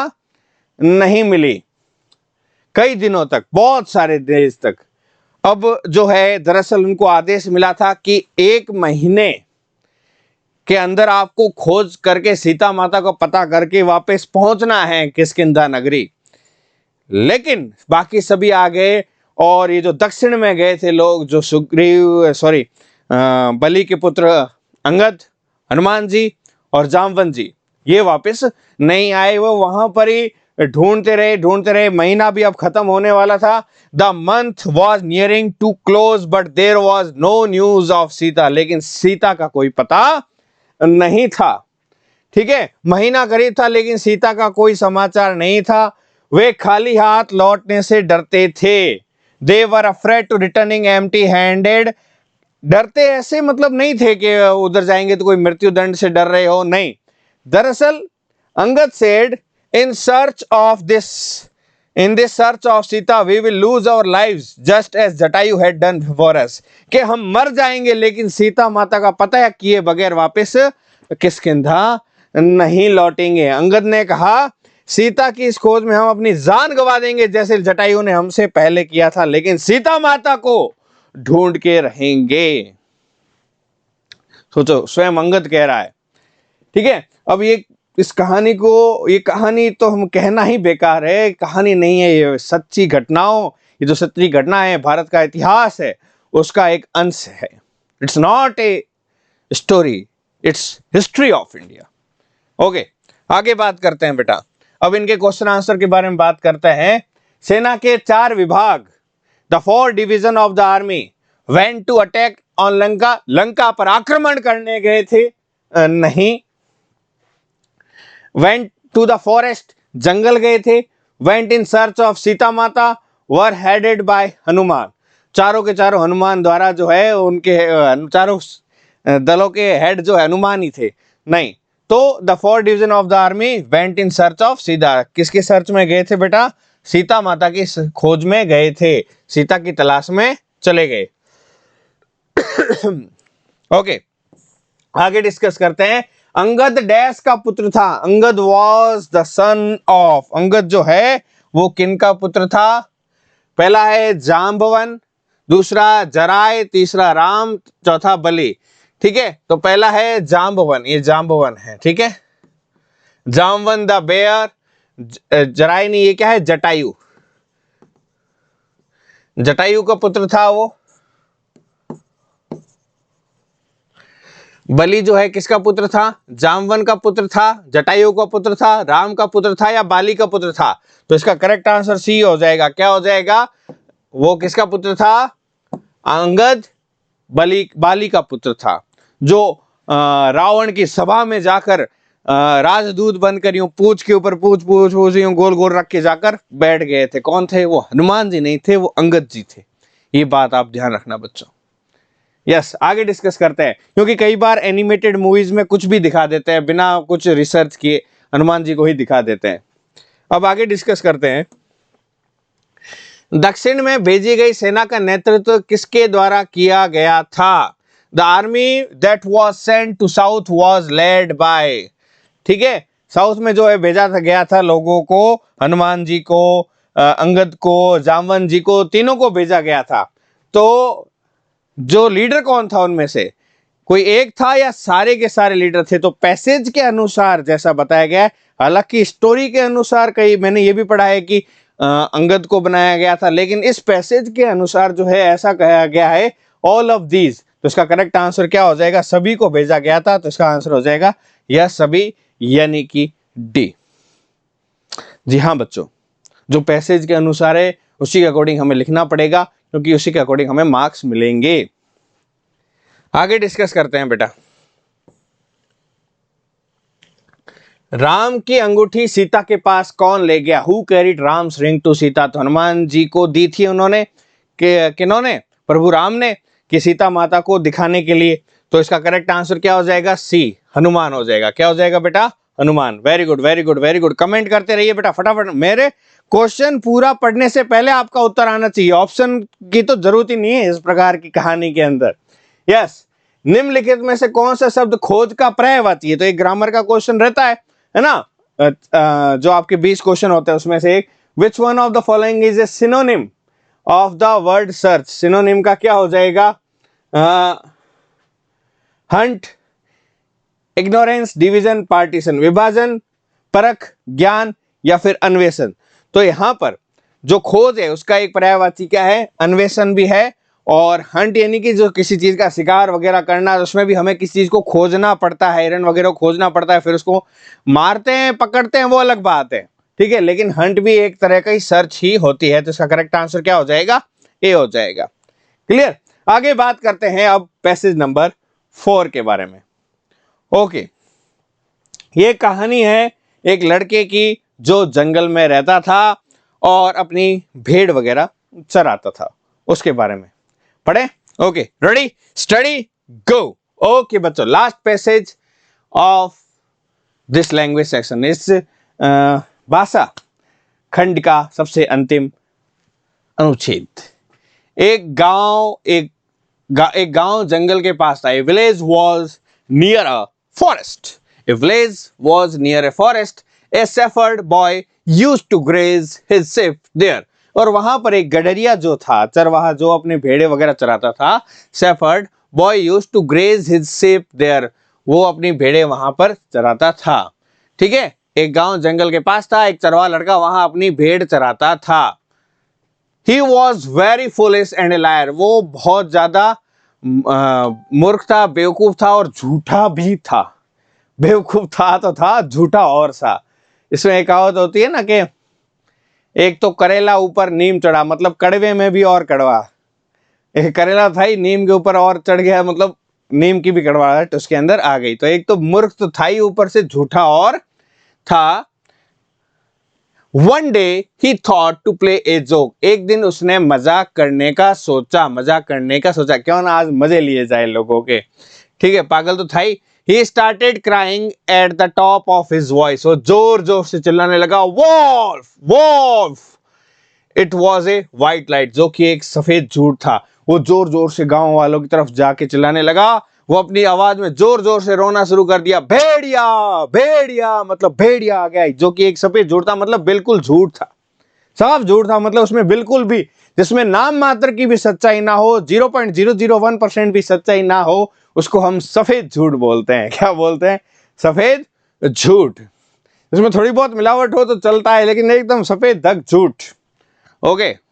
नहीं मिली कई दिनों तक, बहुत सारे देश तक। अब जो है दरअसल उनको आदेश मिला था कि 1 महीने के अंदर आपको खोज करके सीता माता को पता करके वापस पहुंचना है किष्किंधा नगरी। लेकिन बाकी सभी आ गए, और ये जो दक्षिण में गए थे लोग, जो बलि के पुत्र अंगद, हनुमान जी और जामवन जी, ये वापस नहीं आए। वो वहां पर ही ढूंढते रहे, महीना भी अब खत्म होने वाला था। The month was nearing to close but there was no news of Sita, लेकिन सीता का कोई पता नहीं था। ठीक है, महीना करीब था लेकिन सीता का कोई समाचार नहीं था। वे खाली हाथ लौटने से डरते थे। They were afraid to returning empty handed. डरते ऐसे मतलब नहीं थे कि उधर जाएंगे तो कोई मृत्यु दंड से डर रहे हो, नहीं। दरअसल Angad said in this search of Sita we will lose our lives just as Jatayu had done before us, कि हम मर जाएंगे लेकिन सीता माता का पता किए बगैर वापस किष्किंधा नहीं लौटेंगे। अंगद ने कहा सीता की इस खोज में हम अपनी जान गंवा देंगे जैसे जटायु ने हमसे पहले किया था, लेकिन सीता माता को ढूंढ के रहेंगे। सोचो, स्वयं अंगद कह रहा है। ठीक है, अब ये कहानी तो हम कहना ही बेकार है, कहानी नहीं है, ये सच्ची घटनाओं, ये जो सच्ची घटना है, भारत का इतिहास है, उसका एक अंश है। It's not a story, it's history of India. Okay, आगे बात करते हैं बेटा। अब इनके क्वेश्चन आंसर के बारे में बात करते हैं। सेना के 4 विभाग, the 4 division of the army went to attack on Lanka, Lanka पर आक्रमण करने गए थे? नहीं। वेंट टू द फॉरेस्ट, जंगल गए थे। Went in search of Sita Mata, were headed by Hanuman, चारों के चारों हनुमान द्वारा जो है, उनके चारों दलों के हेड जो है हनुमान ही थे? नहीं। तो the 4 division of the army went in search of Sita, किसके सर्च में गए थे बेटा? सीता माता की खोज में गए थे, सीता की तलाश में चले गए। ओके, आगे डिस्कस करते हैं। अंगद डैश का पुत्र था? Angad was the son of, Angad जो है वो किन का पुत्र था? पहला है जाम्बवन, दूसरा जराय, तीसरा राम, चौथा बलि। ठीक है, तो पहला है जाम्बवन, ये जाम्बवन है। ठीक है, जाम्बवन द बेयर, जराय नहीं, ये क्या है? जटायु, जटायु का पुत्र था वो। बलि जो है किसका पुत्र था? जाम्बवन का पुत्र था, जटायु का पुत्र था, राम का पुत्र था या बाली का पुत्र था? तो इसका करेक्ट आंसर सी हो जाएगा। क्या हो जाएगा? वो किसका पुत्र था? अंगद बाली का पुत्र था, जो रावण की सभा में जाकर राजदूत बनकर यूं पूछ के ऊपर पूछ यूं गोल गोल रख के जाकर बैठ गए थे। कौन थे वो? हनुमान जी नहीं थे, वो अंगद जी थे। ये बात आप ध्यान रखना बच्चों। यस, आगे डिस्कस करते हैं, क्योंकि कई बार एनिमेटेड मूवीज में कुछ भी दिखा देते हैं, बिना कुछ रिसर्च किए हनुमान जी को ही दिखा देते हैं। अब आगे डिस्कस करते हैं। दक्षिण में भेजी गई सेना का नेतृत्व किसके द्वारा किया गया था? The army that was sent to south was led by. ठीक है, साउथ में जो है भेजा गया था लोगों को, हनुमान जी को, अंगद को, जाम्बवन जी को, तीनों को भेजा गया था। तो जो लीडर कौन था उनमें से? कोई एक था या सारे के सारे लीडर थे? तो पैसेज के अनुसार जैसा बताया गया है, हालांकि स्टोरी के अनुसार कई मैंने ये भी पढ़ा है कि अंगद को बनाया गया था, लेकिन इस पैसेज के अनुसार जो है ऐसा कहा गया है ऑल ऑफ दीज। तो इसका करेक्ट आंसर क्या हो जाएगा? सभी को भेजा गया था, तो इसका आंसर हो जाएगा यह सभी, यानी कि डी। जी हाँ बच्चों, जो पैसेज के अनुसार है उसी के अकॉर्डिंग हमें लिखना पड़ेगा, क्योंकि उसी के अकॉर्डिंग हमें मार्क्स मिलेंगे। आगे डिस्कस करते हैं बेटा। राम की अंगूठी सीता के पास कौन ले गया? Who carried Ram's ring to Sita? तो हनुमान जी को दी थी उन्होंने, किन्होंने? प्रभु राम ने, कि सीता माता को दिखाने के लिए। तो इसका करेक्ट आंसर क्या हो जाएगा? सी, हनुमान हो जाएगा। क्या हो जाएगा बेटा? Hanuman. Very good, very good, very good. Comment करते रहिए बेटा फटाफट। मेरे क्वेश्चन पूरा पढ़ने से पहले आपका उत्तर आना चाहिए, ऑप्शन की तो जरूरत ही नहीं है इस प्रकार की कहानी के अंदर। यस, निम्नलिखित में से कौन सा शब्द खोज का पर्यायवाची है? तो एक ग्रामर का क्वेश्चन रहता है ना, जो आपके 20 क्वेश्चन होते हैं उसमें से एक, which one of the following is a synonym of the word search? Synonym का क्या हो जाएगा? हंट, इग्नोरेंस, डिवीजन, पार्टीशन, विभाजन, परख, ज्ञान या फिर अन्वेषण। तो यहां पर जो खोज है उसका एक पर्यायवाची क्या है? अन्वेषण भी है, और हंट यानी कि जो किसी चीज का शिकार वगैरह करना, उसमें भी हमें किसी चीज को खोजना पड़ता है, हिरन वगैरह को खोजना पड़ता है, फिर उसको मारते हैं, पकड़ते हैं, वो अलग बात है। ठीक है, लेकिन हंट भी एक तरह का ही सर्च ही होती है, तो इसका करेक्ट आंसर क्या हो जाएगा? ए हो जाएगा। क्लियर? आगे बात करते हैं अब पैसेज नंबर 4 के बारे में। ओके, ये कहानी है एक लड़के की जो जंगल में रहता था और अपनी भेड़ वगैरह चराता था, उसके बारे में पढ़े। ओके, रेडी, स्टडी, गो। ओके बच्चों, last passage of this language section, इस भाषा खंड का सबसे अंतिम अनुच्छेद। एक गांव जंगल के पास था। ए village was near a forest. A village was near a forest. A shepherd boy used to graze his sheep there. और वहां पर एक गडरिया जो था, चरवाहा जो अपने भेड़े वगैरह चराता था, shepherd boy used to graze his sheep there. वो अपनी भेड़े वहां पर चराता था। ठीक है, एक गांव जंगल के पास था, एक चरवाहा लड़का वहां अपनी भेड़ चराता था। He was very foolish and a liar. वो बहुत ज्यादा मूर्ख था, बेवकूफ था और झूठा भी था। बेवकूफ था तो था, झूठा और सा। इसमें एक कहावत होती है ना कि एक तो करेला ऊपर नीम चढ़ा, मतलब कड़वे में भी और कड़वा। एक करेला था ही, नीम के ऊपर और चढ़ गया, मतलब नीम की भी कड़वाहट उसके अंदर आ गई। तो एक तो मूर्ख तो था ही, ऊपर से झूठा और था। One day he thought to play a joke. एक दिन उसने मजाक करने का सोचा, क्यों ना आज मजे लिए जाए लोगों के। ठीक है, पागल तो था ही। He started crying at the top of his voice. वो जोर जोर से चिल्लाने लगा, Wolf! Wolf! It was a white light, जो कि एक सफेद झूठ था। वो जोर जोर से गांव वालों की तरफ जाके चिल्लाने लगा। वो अपनी आवाज में जोर जोर से रोना शुरू कर दिया, भेड़िया भेड़िया, मतलब भेड़िया आ गया, जो कि एक सफेद झूठ था, मतलब बिल्कुल झूठ था, साफ झूठ था। मतलब उसमें बिल्कुल भी, जिसमें नाम मात्र की भी सच्चाई ना हो, 0.001% भी सच्चाई ना हो, उसको हम सफेद झूठ बोलते हैं। क्या बोलते हैं? सफेद झूठ। इसमें थोड़ी बहुत मिलावट हो तो चलता है, लेकिन एकदम सफेद धक झूठ। ओके,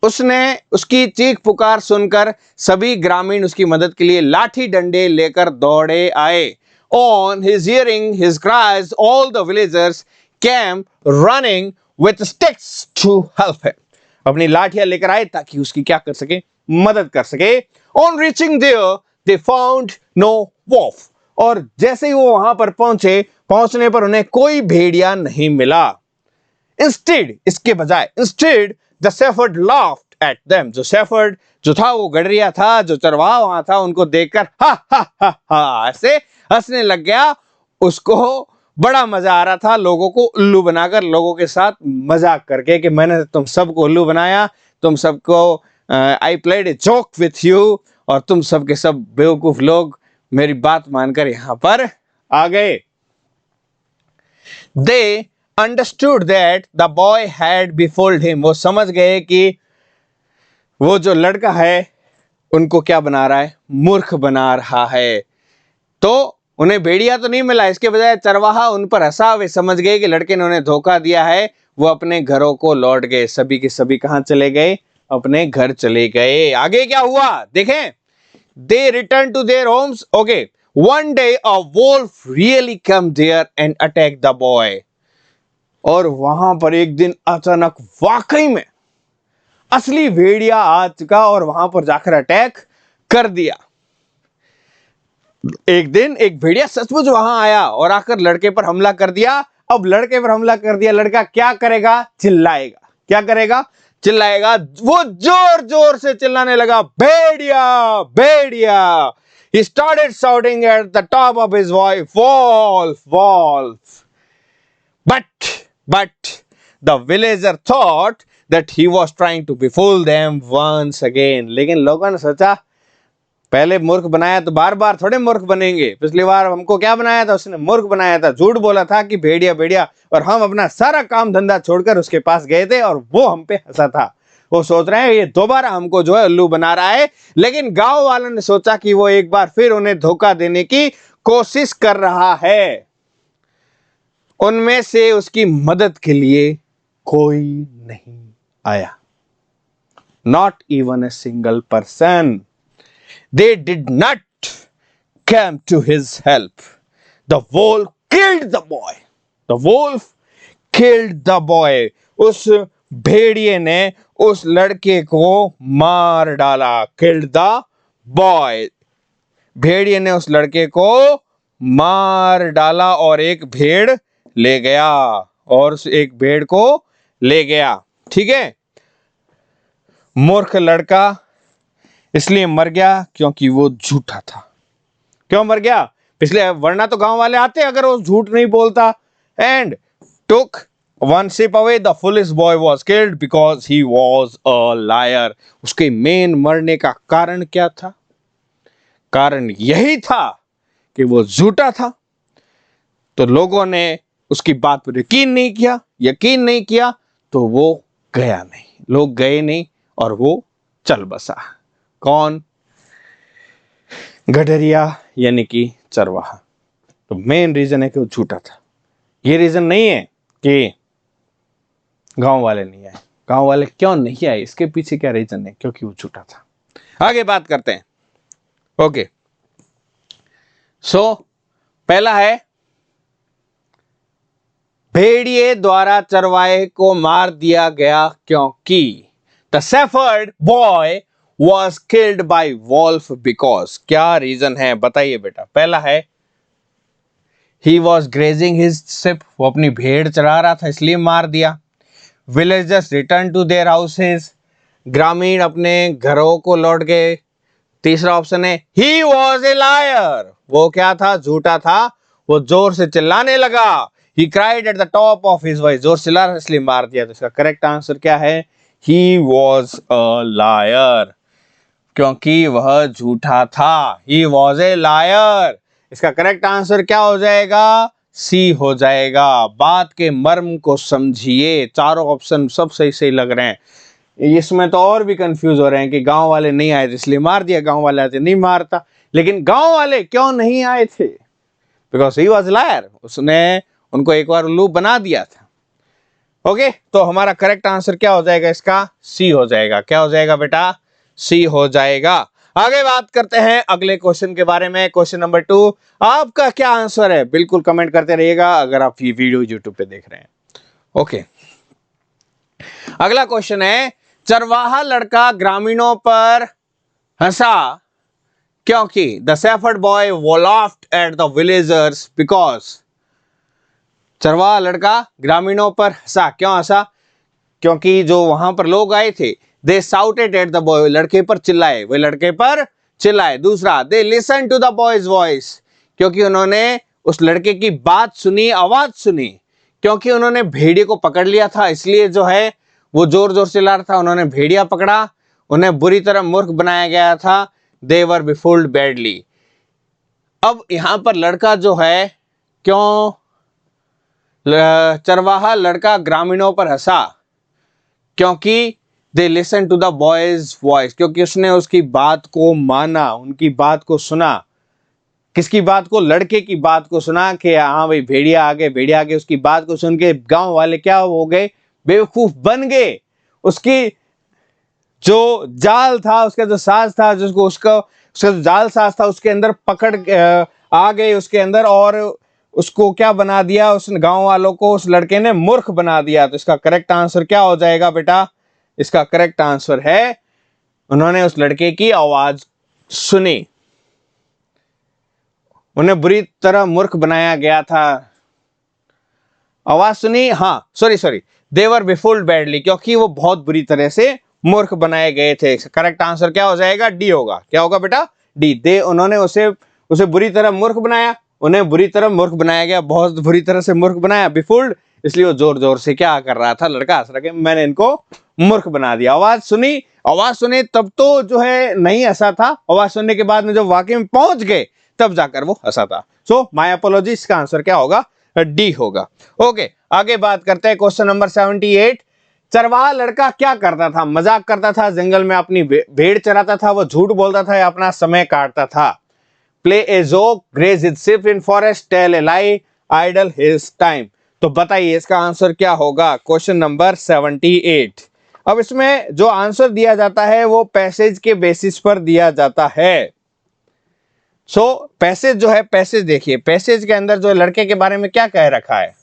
उसकी चीख पुकार सुनकर सभी ग्रामीण उसकी मदद के लिए लाठी डंडे लेकर दौड़े आए। On his hearing his cries, all the villagers came running with sticks to help him. अपनी लाठियां लेकर आए ताकि उसकी क्या कर सके? मदद कर सके। On reaching there, they found no wolf. और जैसे ही वो वहां पर पहुंचने पर उन्हें कोई भेड़िया नहीं मिला। Instead, इसके बजाय, instead, the shepherd laughed at them. जो shepherd जो था, वो गडरिया था, जो चरवाहा वहां था, उनको देखकर हा हा हा हा ऐसे हंसने लग गया। उसको बड़ा मजा आ रहा था, लोगों को उल्लू बनाकर, लोगों के साथ मजाक करके कि मैंने तुम सबको उल्लू बनाया, तुम सबको I played a joke with you, और तुम सब के सब बेवकूफ लोग मेरी बात मानकर यहां पर आ गए। They understood that the boy had befooled him. वो समझ गए कि वो जो लड़का है उनको क्या बना रहा है? मूर्ख बना रहा है। तो उन्हें भेड़िया तो नहीं मिला, इसके बजाय चरवाहा उन पर हंसा। वे समझ गए कि लड़के ने उन्हें धोखा दिया है। वो अपने घरों को लौट गए। सभी के सभी कहां चले गए? अपने घर चले गए। आगे क्या हुआ देखें। They returned to their homes. Okay. One day a wolf really came there and attacked the boy. और वहां पर एक दिन अचानक वाकई में असली भेड़िया आ चुका और वहां पर जाकर अटैक कर दिया। एक दिन एक भेड़िया सचमुच वहां आया और आकर लड़के पर हमला कर दिया। अब लड़के पर हमला कर दिया, लड़का क्या करेगा? चिल्लाएगा। क्या करेगा? चिल्लाएगा। वो जोर जोर से चिल्लाने लगा, भेड़िया भेड़िया। He started shouting at the top of his voice, wolf wolf. But the villager thought that he was trying to befool them once again. लेकिन लोगों ने सोचा, पहले मूर्ख बनाया तो बार बार थोड़े मूर्ख बनेंगे। पिछली बार हमको क्या बनाया था? उसने मूर्ख बनाया था, झूठ बोला था कि भेड़िया भेड़िया, और हम अपना सारा काम धंधा छोड़कर उसके पास गए थे और वो हम पे हंसा था। वो सोच रहे हैं ये दोबारा हमको जो है उल्लू बना रहा है। लेकिन गांव वालों ने सोचा कि वो एक बार फिर उन्हें धोखा देने की कोशिश कर रहा है। उनमें से उसकी मदद के लिए कोई नहीं आया। Not even a single person. They did not come to his help. The wolf killed the boy. The wolf killed the boy, उस भेड़िए ने उस लड़के को मार डाला। किल्ड द बॉय, भेड़िए ने उस लड़के को मार डाला और एक भेड़ ले गया, और उस एक भेड़ को ले गया। ठीक है, मूर्ख लड़का इसलिए मर गया क्योंकि वो झूठा था। क्यों मर गया? पिछले, वरना तो गांव वाले आते अगर वो झूठ नहीं बोलता। And took one step away, the foolish boy was killed because he was a liar. उसके मेन मरने का कारण क्या था? कारण यही था कि वो झूठा था। तो लोगों ने उसकी बात पर यकीन नहीं किया, तो वो गया नहीं, लोग गए नहीं और वो चल बसा। कौन? गडरिया यानी कि चरवाहा। तो मेन रीजन है कि वो झूठा था। ये रीजन नहीं है कि गांव वाले नहीं आए। गांव वाले क्यों नहीं आए, इसके पीछे क्या रीजन है? क्योंकि वो झूठा था। आगे बात करते हैं। ओके, सो पहला है, भेड़िए द्वारा चरवाहे को मार दिया गया क्योंकि the shepherd boy was killed by wolf because. क्या रीजन है बताइए बेटा। पहला है, he was grazing his sheep, वो अपनी भेड़ चरा रहा था इसलिए मार दिया। Villagers return to their houses, ग्रामीण अपने घरों को लौट गए। तीसरा ऑप्शन है, ही वॉज ए लायर, वो क्या था? झूठा था। वो जोर से चिल्लाने लगा। He cried at the top of his voice, जोर से चिल्ला रहा इसलिए मार दिया। तो इसका करेक्ट आंसर क्या है? ही वॉज अ लायर, क्योंकि वह झूठा था। He was a lawyer. इसका करेक्ट आंसर क्या हो जाएगा? सी हो जाएगा। बात के मर्म को समझिए। चारों ऑप्शन सब सही सही लग रहे हैं। इसमें तो और भी कंफ्यूज हो रहे हैं कि गांव वाले नहीं आए इसलिए मार दिया, गांव वाले आते नहीं मारता। लेकिन गांव वाले क्यों नहीं आए थे? बिकॉज ही वॉज लायर, उसने उनको एक बार उल्लू बना दिया था। ओके, तो हमारा करेक्ट आंसर क्या हो जाएगा? इसका सी हो जाएगा। क्या हो जाएगा बेटा? सी हो जाएगा। आगे बात करते हैं अगले क्वेश्चन के बारे में। क्वेश्चन नंबर 2, आपका क्या आंसर है? बिल्कुल कमेंट करते रहिएगा अगर आप ये वीडियो यूट्यूब पे देख रहे हैं। ओके, अगला क्वेश्चन है, चरवाहा लड़का ग्रामीणों पर हंसा क्योंकि the shepherd boy laughed at the villagers because. चरवाहा लड़का ग्रामीणों पर हंसा, क्यों हंसा? क्योंकि जो वहां पर लोग आए थे, they shouted at the boy, लड़के पर चिल्लाए, वे लड़के पर चिल्लाए। दूसरा, they listen to the boy's voice, क्योंकि उन्होंने उस लड़के की बात सुनी, आवाज सुनी। क्योंकि उन्होंने भेड़िए को पकड़ लिया था इसलिए जो है वो जोर जोर से चिल्ला रहा था। उन्होंने भेड़िया पकड़ा, उन्हें बुरी तरह मूर्ख बनाया गया था। दे वर बिफुल्ड बैडली। अब यहां पर लड़का जो है, क्यों चरवाहा लड़का ग्रामीणों पर हंसा? क्योंकि they listen to the boy's voice, क्योंकि उसने उसकी बात को माना, उनकी बात को सुना। किसकी बात को? लड़के की बात को सुना कि हाँ भाई भेड़िया आ गए, भेड़िया आ गए। उसकी बात को सुन के गांव वाले क्या हो गए? बेवकूफ बन गए। उसकी जो जाल था, उसका जो साज था, जिसको उसका जो जाल साज था उसके अंदर पकड़ आ गए उसके अंदर, और उसको क्या बना दिया? उस गांव वालों को उस लड़के ने मूर्ख बना दिया। तो इसका करेक्ट आंसर क्या हो जाएगा बेटा? इसका करेक्ट आंसर है, उन्होंने उस लड़के की आवाज सुनी, उन्हें बुरी तरह मूर्ख बनाया गया था। आवाज सुनी, हाँ सॉरी, दे वर बिफुल्ड बैडली, क्योंकि वो बहुत बुरी तरह से मूर्ख बनाए गए थे। करेक्ट आंसर क्या हो जाएगा? डी होगा। क्या होगा बेटा? डी। दे, उन्होंने उसे बुरी तरह मूर्ख बनाया, उन्हें बुरी तरह मूर्ख बनाया गया, बहुत बुरी तरह से मूर्ख बनाया, बिफुल्ड, इसलिए वो जोर जोर से क्या कर रहा था? लड़का हंस रहा कि मैंने इनको मूर्ख बना दिया। आवाज सुनी तब तो जो है नहीं हंसा था, आवाज सुनने के बाद में जब वाकई में पहुंच गए तब जाकर वो हंसा था। सो माय अपोलॉजी, इसका आंसर क्या होगा? डी होगा। ओके, आगे बात करते हैं क्वेश्चन नंबर 78। चरवाहा लड़का क्या करता था? मजाक करता था, जंगल में अपनी भेड़ चराता था, वो झूठ बोलता था या अपना समय काटता था? Play a joke, graze his sheep in forest, tell a lie, idle his time. तो बताइए इसका आंसर क्या होगा? Question number 78। अब इसमें जो आंसर दिया जाता है वो पैसेज के बेसिस पर दिया जाता है। पैसेज जो है, पैसेज देखिए, पैसेज के अंदर जो लड़के के बारे में क्या कह रखा है?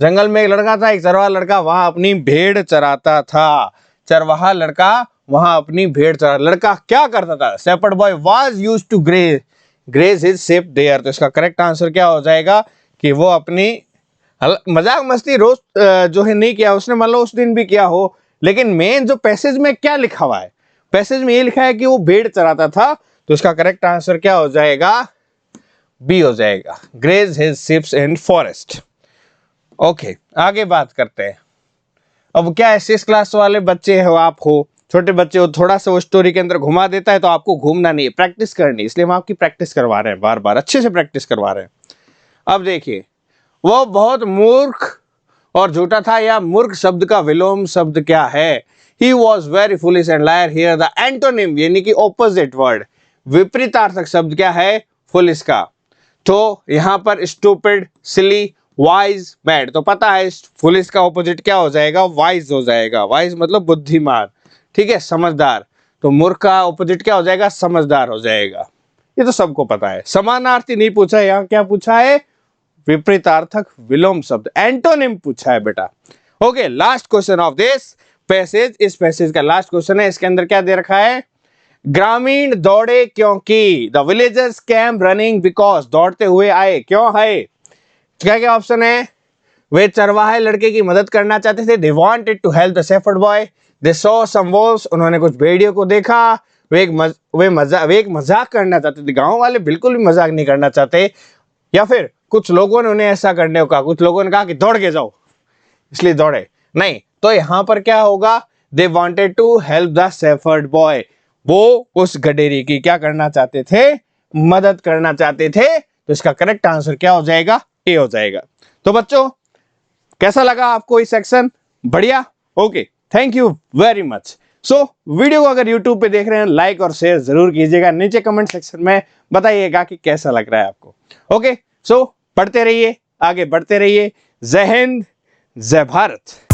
जंगल में एक लड़का था, एक चरवाहा लड़का, वहां अपनी भेड़ चराता था। चरवाहा लड़का वहां अपनी भेड़ चरा, लड़का क्या करता था? Shepherd boy was used to graze his sheep there. तो इसका करेक्ट आंसर क्या हो जाएगा कि वो अपनी मजाक मस्ती रोज जो है नहीं किया उसने, मान लो उस दिन भी किया हो, लेकिन मेन जो पैसेज में क्या लिखा हुआ है, पैसेज में ये लिखा है कि वो भेड़ चराता था। तो इसका करेक्ट आंसर क्या हो जाएगा? बी हो जाएगा, graze his sheep in forest. Okay, आगे बात करते हैं। अब क्या एसएस क्लास वाले बच्चे हो, आप हो छोटे बच्चे हो, थोड़ा सा वो स्टोरी के अंदर घुमा देता है तो आपको घूमना नहीं है, प्रैक्टिस करनी है, इसलिए हम आपकी प्रैक्टिस करवा रहे हैं, बार बार अच्छे से प्रैक्टिस करवा रहे हैं। अब देखिए, वो बहुत मूर्ख और झूठा था, या मूर्ख शब्द का विलोम शब्द क्या है? He was very foolish and liar. Here the antonym यानी कि ऑपोजिट वर्ड, विपरीतार्थक शब्द क्या है फुलिश का? तो यहां पर स्टूपिड, सिली, वाइज, मैड। तो पता है फुलिश का ऑपोजिट क्या हो जाएगा? वाइज हो जाएगा। वाइज मतलब बुद्धिमान, ठीक है, समझदार। तो मूर्ख का ऑपोजिट क्या हो जाएगा? समझदार हो जाएगा। ये तो सबको पता है। समानार्थी नहीं पूछा है, यहाँ क्या पूछा है? विपरीतार्थक विलोम शब्द, एंटोनिम पूछा है बेटा। Okay, last question of this passage, इस पैसेज का लास्ट क्वेश्चन है। इसके अंदर क्या दे रखा है? ग्रामीण दौड़े क्योंकि, the villagers came running because, दौड़ते हुए आए, क्यों आए? क्या क्या ऑप्शन है? वे चरवाहे लड़के की मदद करना चाहते थे, they wanted to help the shepherd boy, they saw some wolves, उन्होंने कुछ भेड़ियों को देखा, वे एक मजाक करना चाहते थे। गांव वाले बिल्कुल भी मजाक नहीं करना चाहते, या फिर कुछ लोगों ने उन्हें ऐसा करने को कहा, कुछ लोगों ने कहा कि दौड़ के जाओ, इसलिए दौड़े। नहीं, तो यहां पर क्या होगा? They wanted to help the shepherd boy, वो उस गडेरी की क्या करना चाहते थे? मदद करना चाहते थे। तो इसका करेक्ट आंसर क्या हो जाएगा? ए हो जाएगा। तो बच्चों, कैसा लगा आपको ये सेक्शन? बढ़िया, okay, thank you very much. So video को अगर यूट्यूब पे देख रहे हैं, लाइक और शेयर जरूर कीजिएगा, नीचे कमेंट सेक्शन में बताइएगा कि कैसा लग रहा है आपको। ओके, सो पढ़ते रहिए, आगे बढ़ते रहिए। जय हिंद, जय भारत।